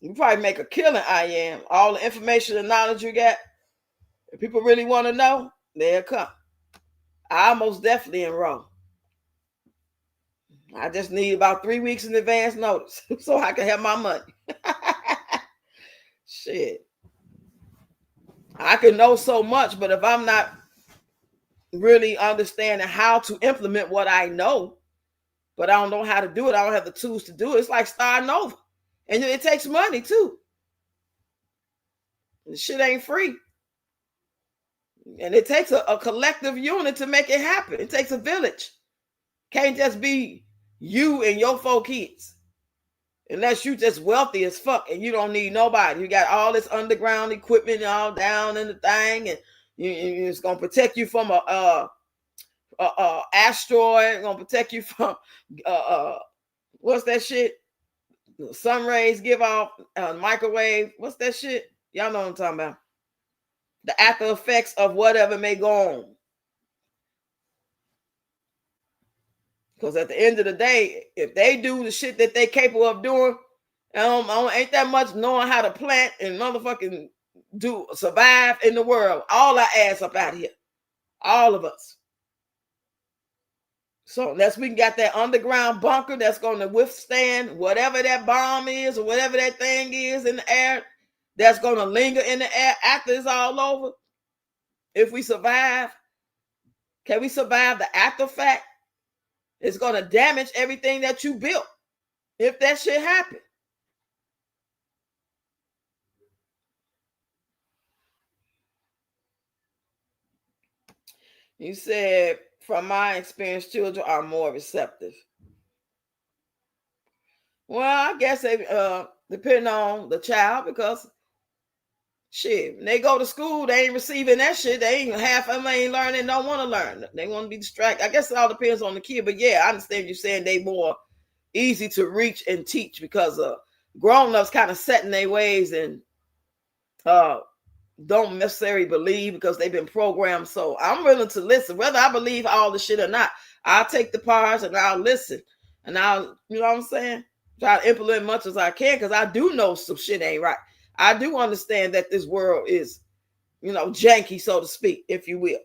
You probably make a killing, I am. All the information and knowledge you got, if people really want to know, they'll come. I most definitely enroll. I just need about 3 weeks in advance notice so I can have my money. Shit. I can know so much, but if I'm not really understanding how to implement what I know, but I don't know how to do it, I don't have the tools to do it, it's like starting over. And it takes money too. The shit ain't free. And it takes a collective unit to make it happen. It takes a village. Can't just be you and your 4 kids. Unless you just wealthy as fuck and you don't need nobody. You got all this underground equipment all down in the thing, and it's gonna protect you from a asteroid. It's gonna protect you from what's that shit? Sun rays give off microwave. What's that shit? Y'all know what I'm talking about. The after effects of whatever may go on. Because at the end of the day, if they do the shit that they capable of doing, ain't that much knowing how to plant and motherfucking survive in the world. All our ass up out here. All of us. So unless we got that underground bunker that's going to withstand whatever that bomb is or whatever that thing is in the air, that's going to linger in the air after it's all over? If we survive, can we survive the after fact? It's going to damage everything that you built if that shit happen. You said, from my experience, children are more receptive. Well, I guess they depend on the child, because shit, when they go to school, they ain't receiving that shit. They ain't, half of them ain't learning, don't want to learn. They want to be distracted. I guess it all depends on the kid, but yeah, I understand you saying they more easy to reach and teach, because grown-ups kind of set in their ways and don't necessarily believe because they've been programmed. So I'm willing to listen, whether I believe all the shit or not. I'll take the parts and I'll listen, and I'll, you know what I'm saying, try to implement much as I can, because I do know some shit ain't right. I do understand that this world is, you know, janky, so to speak, if you will.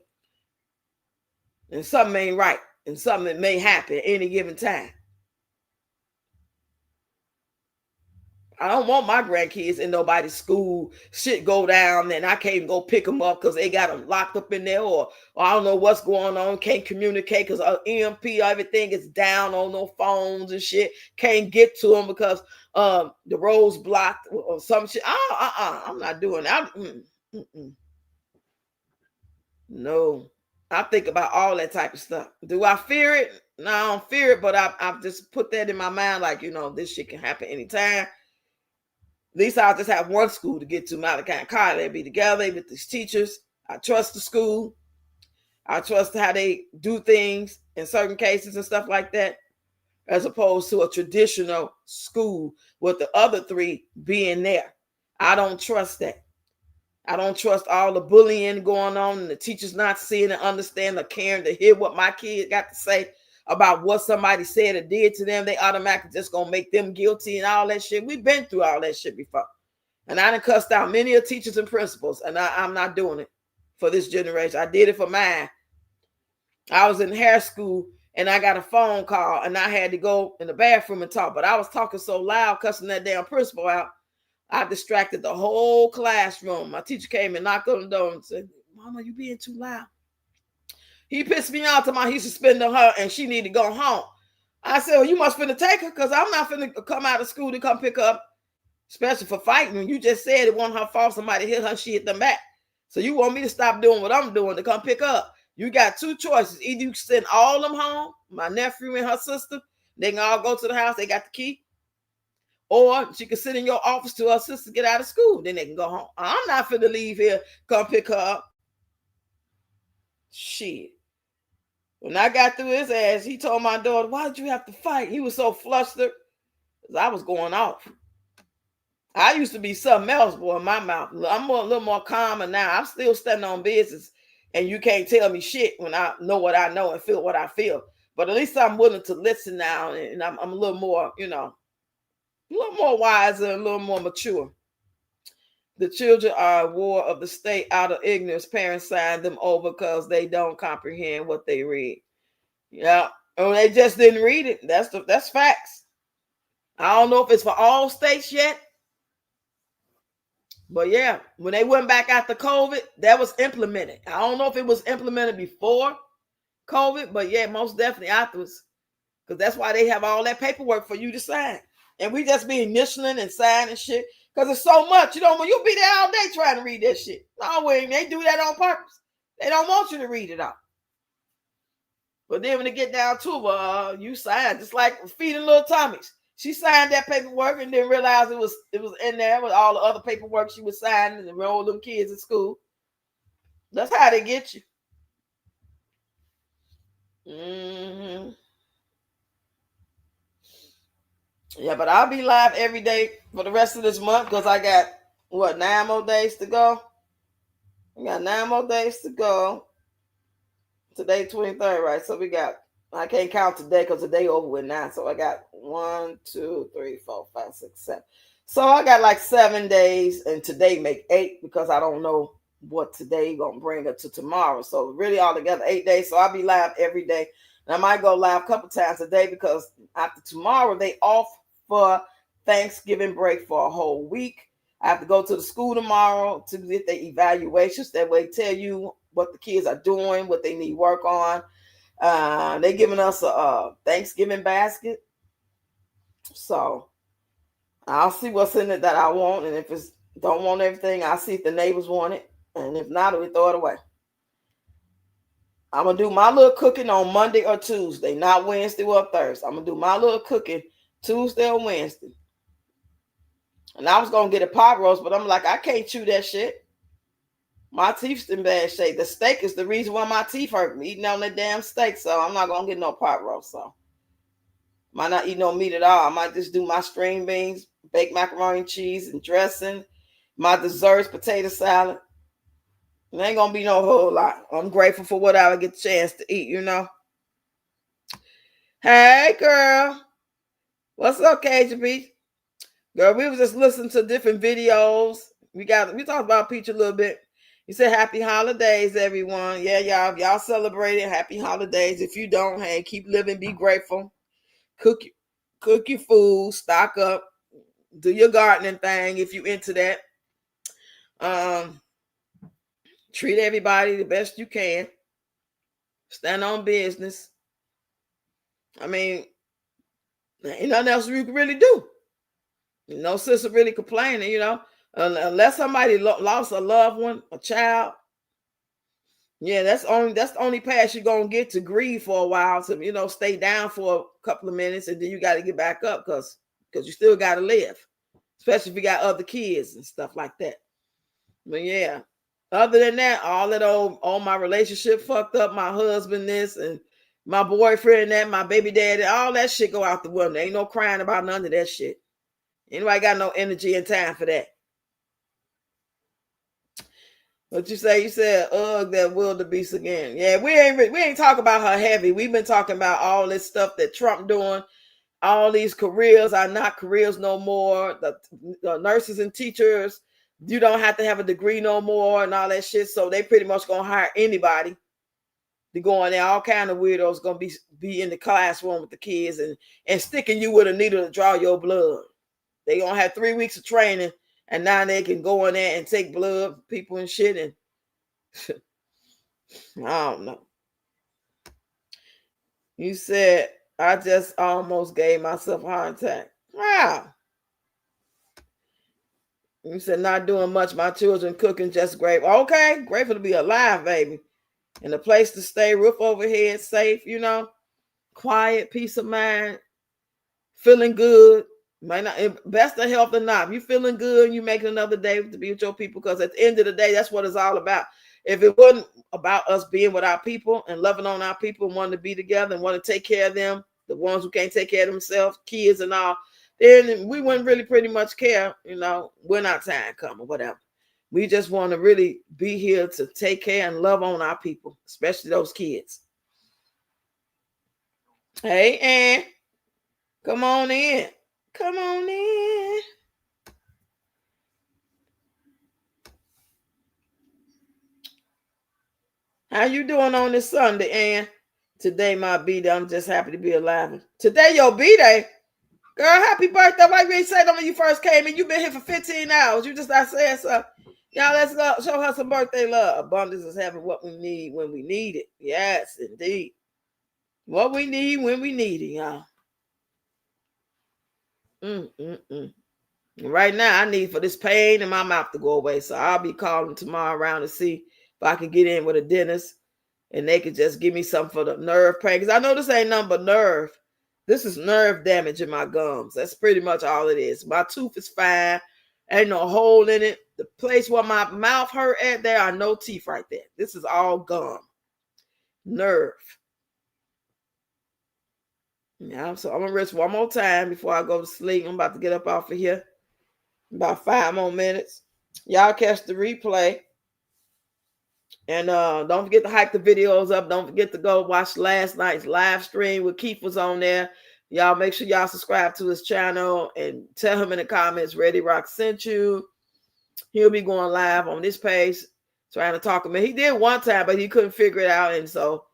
And something ain't right, and something may happen at any given time. I don't want my grandkids in nobody's school, shit go down, and I can't go pick them up because they got them locked up in there, or I don't know what's going on, can't communicate because EMP, everything is down on no phones and shit, can't get to them because the road's blocked or some shit. I'm not doing that. No, I think about all that type of stuff. Do I fear it? No, I don't fear it, but I've just put that in my mind, like, you know, this shit can happen anytime. At least I'll just have one school to get to, Malachi College. They'll be together with these teachers. I trust the school. I trust how they do things in certain cases and stuff like that, as opposed to a traditional school with the other three being there. I don't trust that. I don't trust all the bullying going on and the teachers not seeing and understand or caring to hear what my kid got to say about what somebody said or did to them. They automatically just gonna make them guilty and all that shit. We've been through all that shit before. And I done cussed out many of teachers and principals, and I'm not doing it for this generation. I did it for mine. I was in hair school and I got a phone call and I had to go in the bathroom and talk, but I was talking so loud, cussing that damn principal out, I distracted the whole classroom. My teacher came and knocked on the door and said, "Mama, you being too loud." He pissed me off to my he suspended her and she need to go home. I said, "Well, you must finna take her, because I'm not finna come out of school to come pick her up, especially for fighting. When you just said it wasn't her fault, somebody hit her, she hit them back. So you want me to stop doing what I'm doing to come pick her up? You got two choices. Either you send all them home, my nephew and her sister, they can all go to the house, they got the key. Or she can sit in your office till her sister get out of school, then they can go home. I'm not finna leave here, come pick her up." Shit. When I got through his ass, he told my daughter, "Why did you have to fight?" He was so flustered because I was going off. I used to be something else, boy, in my mouth. I'm a little more calmer now. I'm still standing on business, and you can't tell me shit when I know what I know and feel what I feel. But at least I'm willing to listen now, and I'm a little more, you know, a little more wiser, a little more mature. The children are a war of the state out of ignorance. Parents sign them over because they don't comprehend what they read. Yeah, or they just didn't read it. That's facts. I don't know if it's for all states yet, but yeah, when they went back after COVID, that was implemented. I don't know if it was implemented before COVID, but yeah, most definitely afterwards, because that's why they have all that paperwork for you to sign. And we just be initialing and signing shit because it's so much. You know, when you be there all day trying to read that shit. No, they do that on purpose. They don't want you to read it out. But then when they get down to you sign, just like feeding little Tommy's. She signed that paperwork and didn't realize it was in there with all the other paperwork she was signing and enroll them kids in school. That's how they get you. Mm-hmm. Yeah, but I'll be live every day for the rest of this month because I got, 9 more days to go? We got 9 more days to go. Today, 23rd, right? So I can't count today because the day over with now. So I got 1, 2, 3, 4, 5, 6, 7. So I got like 7 days, and today make 8 because I don't know what today gonna bring up to tomorrow. So really altogether 8 days. So I'll be live every day. And I might go live a couple times a day because after tomorrow they off for Thanksgiving break for a whole week. I have to go to the school tomorrow to get the evaluations. That way, tell you what the kids are doing, what they need work on. They're giving us a Thanksgiving basket. So I'll see what's in it that I want. And if it's don't want everything, I'll see if the neighbors want it. And if not, we throw it away. I'm going to do my little cooking on Monday or Tuesday, not Wednesday or Thursday. I'm going to do my little cooking Tuesday or Wednesday. And I was going to get a pot roast, but I'm like, I can't chew that shit. My teeth's in bad shape. The steak is the reason why my teeth hurt me, eating on that damn steak. So I'm not going to get no pot roast. So might not eat no meat at all. I might just do my string beans, baked macaroni and cheese and dressing, my desserts, potato salad. It ain't going to be no whole lot. I'm grateful for what I get a chance to eat, you know. Hey, girl. What's up, Cajun Beach? Girl, we was just listening to different videos. We talked about Peach a little bit. You said happy holidays, everyone. Yeah, y'all celebrating happy holidays. If you don't, hey, keep living, be grateful. Cook your food, stock up, do your gardening thing if you into that. Treat everybody the best you can. Stand on business. I mean, there ain't nothing else you can really do. No sister really complaining, you know, unless somebody lost a loved one, a child. Yeah, that's the only pass you're gonna get to grieve for a while, to, you know, stay down for a couple of minutes, and then you got to get back up because you still got to live, especially if you got other kids and stuff like that. But yeah, other than that, all my relationship fucked up, my husband this and my boyfriend that, my baby daddy, all that shit go out the window. Ain't no crying about none of that shit. Anybody got no energy and time for that? What you say? You said, ugh, that wildebeest again. Yeah, we ain't talking about her heavy. We've been talking about all this stuff that Trump doing. All these careers are not careers no more. The nurses and teachers, you don't have to have a degree no more and all that shit. So they pretty much gonna hire anybody to go in there. All kind of weirdos gonna be in the classroom with the kids and sticking you with a needle to draw your blood. They gonna have 3 weeks of training, and now they can go in there and take blood, people and shit. And I don't know. You said I just almost gave myself a heart attack. Wow. You said not doing much. My children cooking, just grateful. Okay, grateful to be alive, baby, and a place to stay, roof overhead, safe. You know, quiet, peace of mind, feeling good. Might not best of health or not. If you feeling good, you making another day to be with your people, because at the end of the day, that's what it's all about. If it wasn't about us being with our people and loving on our people and wanting to be together and want to take care of them, the ones who can't take care of themselves, kids and all, then we wouldn't really pretty much care, you know, when our time come or whatever. We just want to really be here to take care and love on our people, especially those kids. Hey, Ann, come on in. Come on in. How you doing on this Sunday, Ann? Today my B-Day. I'm just happy to be alive. Today your B-Day. Girl, happy birthday. Why you ain't say that when you first came in? You've been here for 15 hours. You just not saying so. Y'all, let's go show her some birthday love. Abundance is having what we need when we need it. Yes, indeed. What we need when we need it, y'all. Right now, I need for this pain in my mouth to go away. So I'll be calling tomorrow around to see if I can get in with a dentist and they could just give me something for the nerve pain. Because I know this ain't nothing but nerve. This is nerve damage in my gums. That's pretty much all it is. My tooth is fine. Ain't no hole in it. The place where my mouth hurt at, there are no teeth right there. This is all gum. Nerve. Yeah, so I'm going to rest one more time before I go to sleep. I'm about to get up off of here. About 5 more minutes. Y'all catch the replay. And don't forget to hype the videos up. Don't forget to go watch last night's live stream with Keith was on there. Y'all make sure y'all subscribe to his channel and tell him in the comments Ready Rock sent you. He'll be going live on this page trying to talk to me. He did one time, but he couldn't figure it out. And so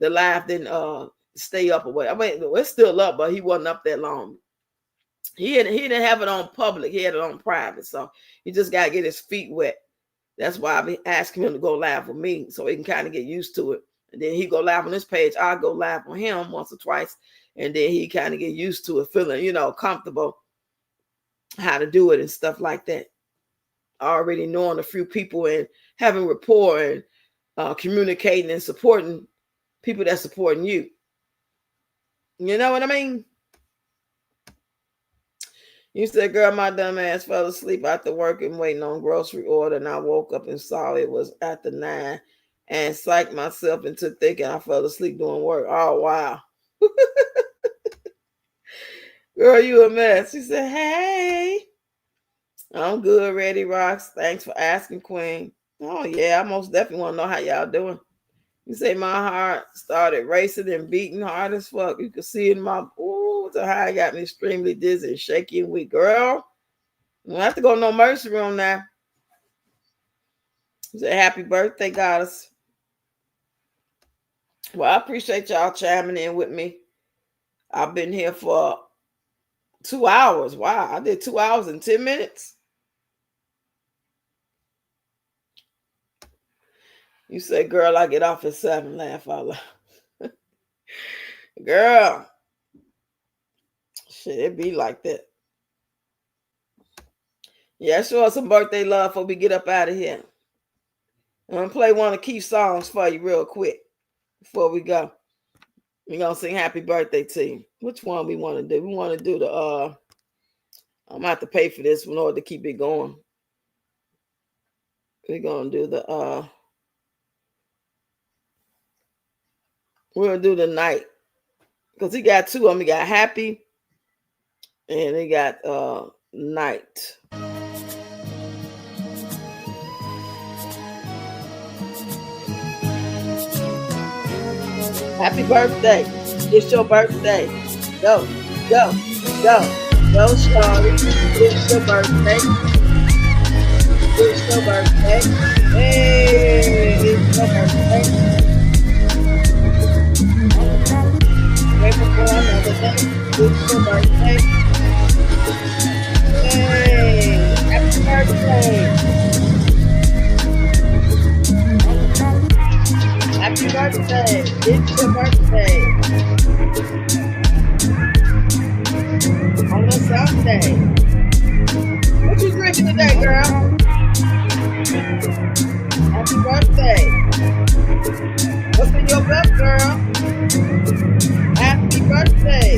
the live didn't stay up or whatever. I mean, it's still up, but he wasn't up that long. He didn't have it on public. He had it on private. So he just got to get his feet wet. That's why I've been asking him to go live with me so he can kind of get used to it. And then he go live on this page. I'll go live on him once or twice. And then he kind of get used to it, feeling, comfortable how to do it and stuff like that. Already knowing a few people and having rapport and communicating and supporting people that supporting you. You know what I mean? You said, girl, my dumb ass fell asleep after work and waiting on grocery order, and I woke up and saw it was after 9 and psyched myself into thinking I fell asleep doing work. Oh, wow. Girl, you a mess. She said, hey. I'm good, Ready Rocks. Thanks for asking, Queen. Oh, yeah, I most definitely want to know how y'all doing. You say my heart started racing and beating hard as fuck. You can see it in my, the high got me extremely dizzy and shaky and weak. Girl, you don't have to go to no mercy room now. You say happy birthday, goddess. Well, I appreciate y'all chiming in with me. I've been here for 2 hours. Wow, I did 2 hours and 10 minutes. You say, girl, I get off at 7. Laugh out loud. Girl. Shit, it be like that. Yeah, show us some birthday love before we get up out of here. I'm going to play one of Keith's songs for you real quick before we go. We're going to sing happy birthday to you. Which one we want to do? We want to do the, I'm going to have to pay for this in order to keep it going. We're going to do the, we're going to do the night. Because he got 2 of them. He got happy and he got night. Happy birthday. It's your birthday. Go, go, go. Go, Charlie. It's your birthday. It's your birthday. Hey, it's your birthday. Grateful for another day. It's your birthday. Hey, happy birthday. Happy birthday. It's your birthday. On a Sunday. What you drinking today, girl? Happy birthday. What's in your cup, girl? Happy birthday.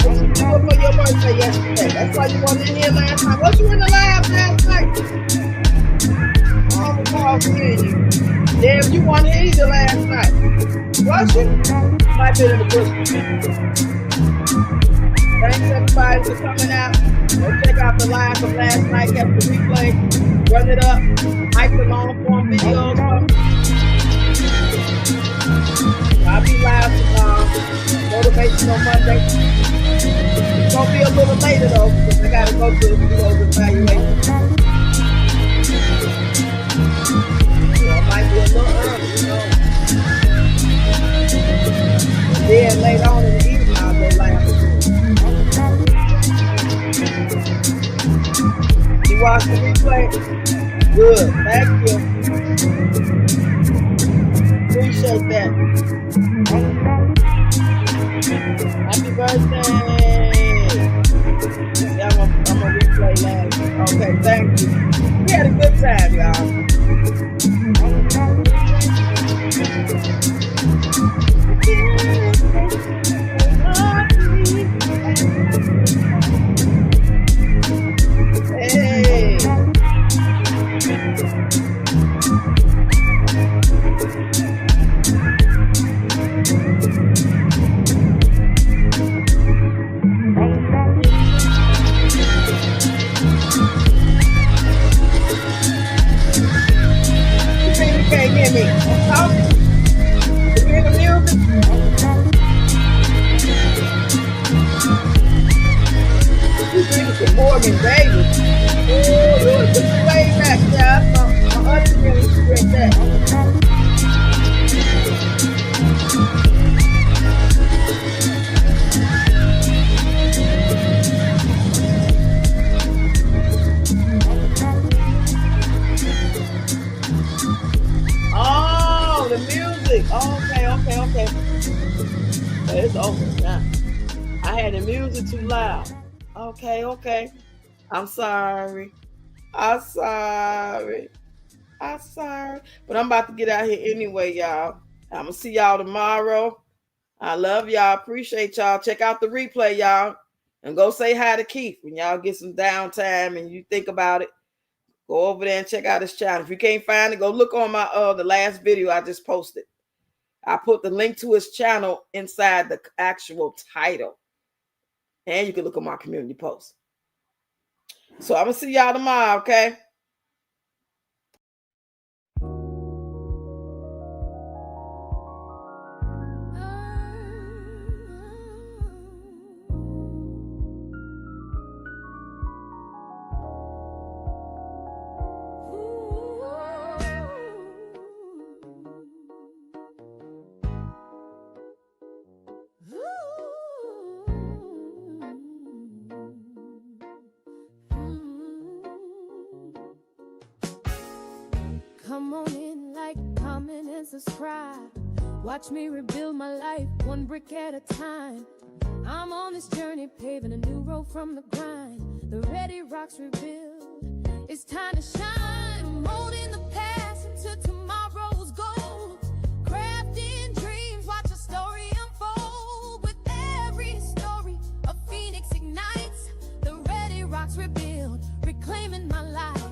What you doing for your birthday yesterday? That's why you wasn't in here last night. Was you in the lab last night? I don't recall seeing you. Damn, you weren't here either last night. Was you? Might be in the bush. Thanks everybody for coming out. Go check out the live from last night. Catch the replay. Run it up. Mike the long form videos. I'll be live tomorrow. Motivational Monday. It's gonna be a little later though, because I gotta go to the evaluation. Might be a little early, you know. And then later on in the evening, I'll go live. You watch the replay? Good, thank you. Appreciate that. Happy birthday. See, I'm a replay last. Okay, thank you. We had a good time, y'all. Hey. You can't hear me. I'm talking. You hear the music? You drinking some Morgan baby. Ooh, you took the way back, y'all. My other really drink that. Oh, yeah. I had the music too loud. Okay. I'm sorry. But I'm about to get out here anyway, y'all. I'm going to see y'all tomorrow. I love y'all. Appreciate y'all. Check out the replay, y'all. And go say hi to Keith when y'all get some downtime and you think about it. Go over there and check out his channel. If you can't find it, go look on my the last video I just posted. I put the link to his channel inside the actual title. And you can look at my community post. So I'm going to see y'all tomorrow, okay? Come on in, like, comment, and subscribe. Watch me rebuild my life one brick at a time. I'm on this journey, paving a new road from the grind. The ready rocks rebuild. It's time to shine. Molding the past into tomorrow's gold. Crafting dreams, watch a story unfold. With every story, a phoenix ignites. The ready rocks rebuild, reclaiming my life.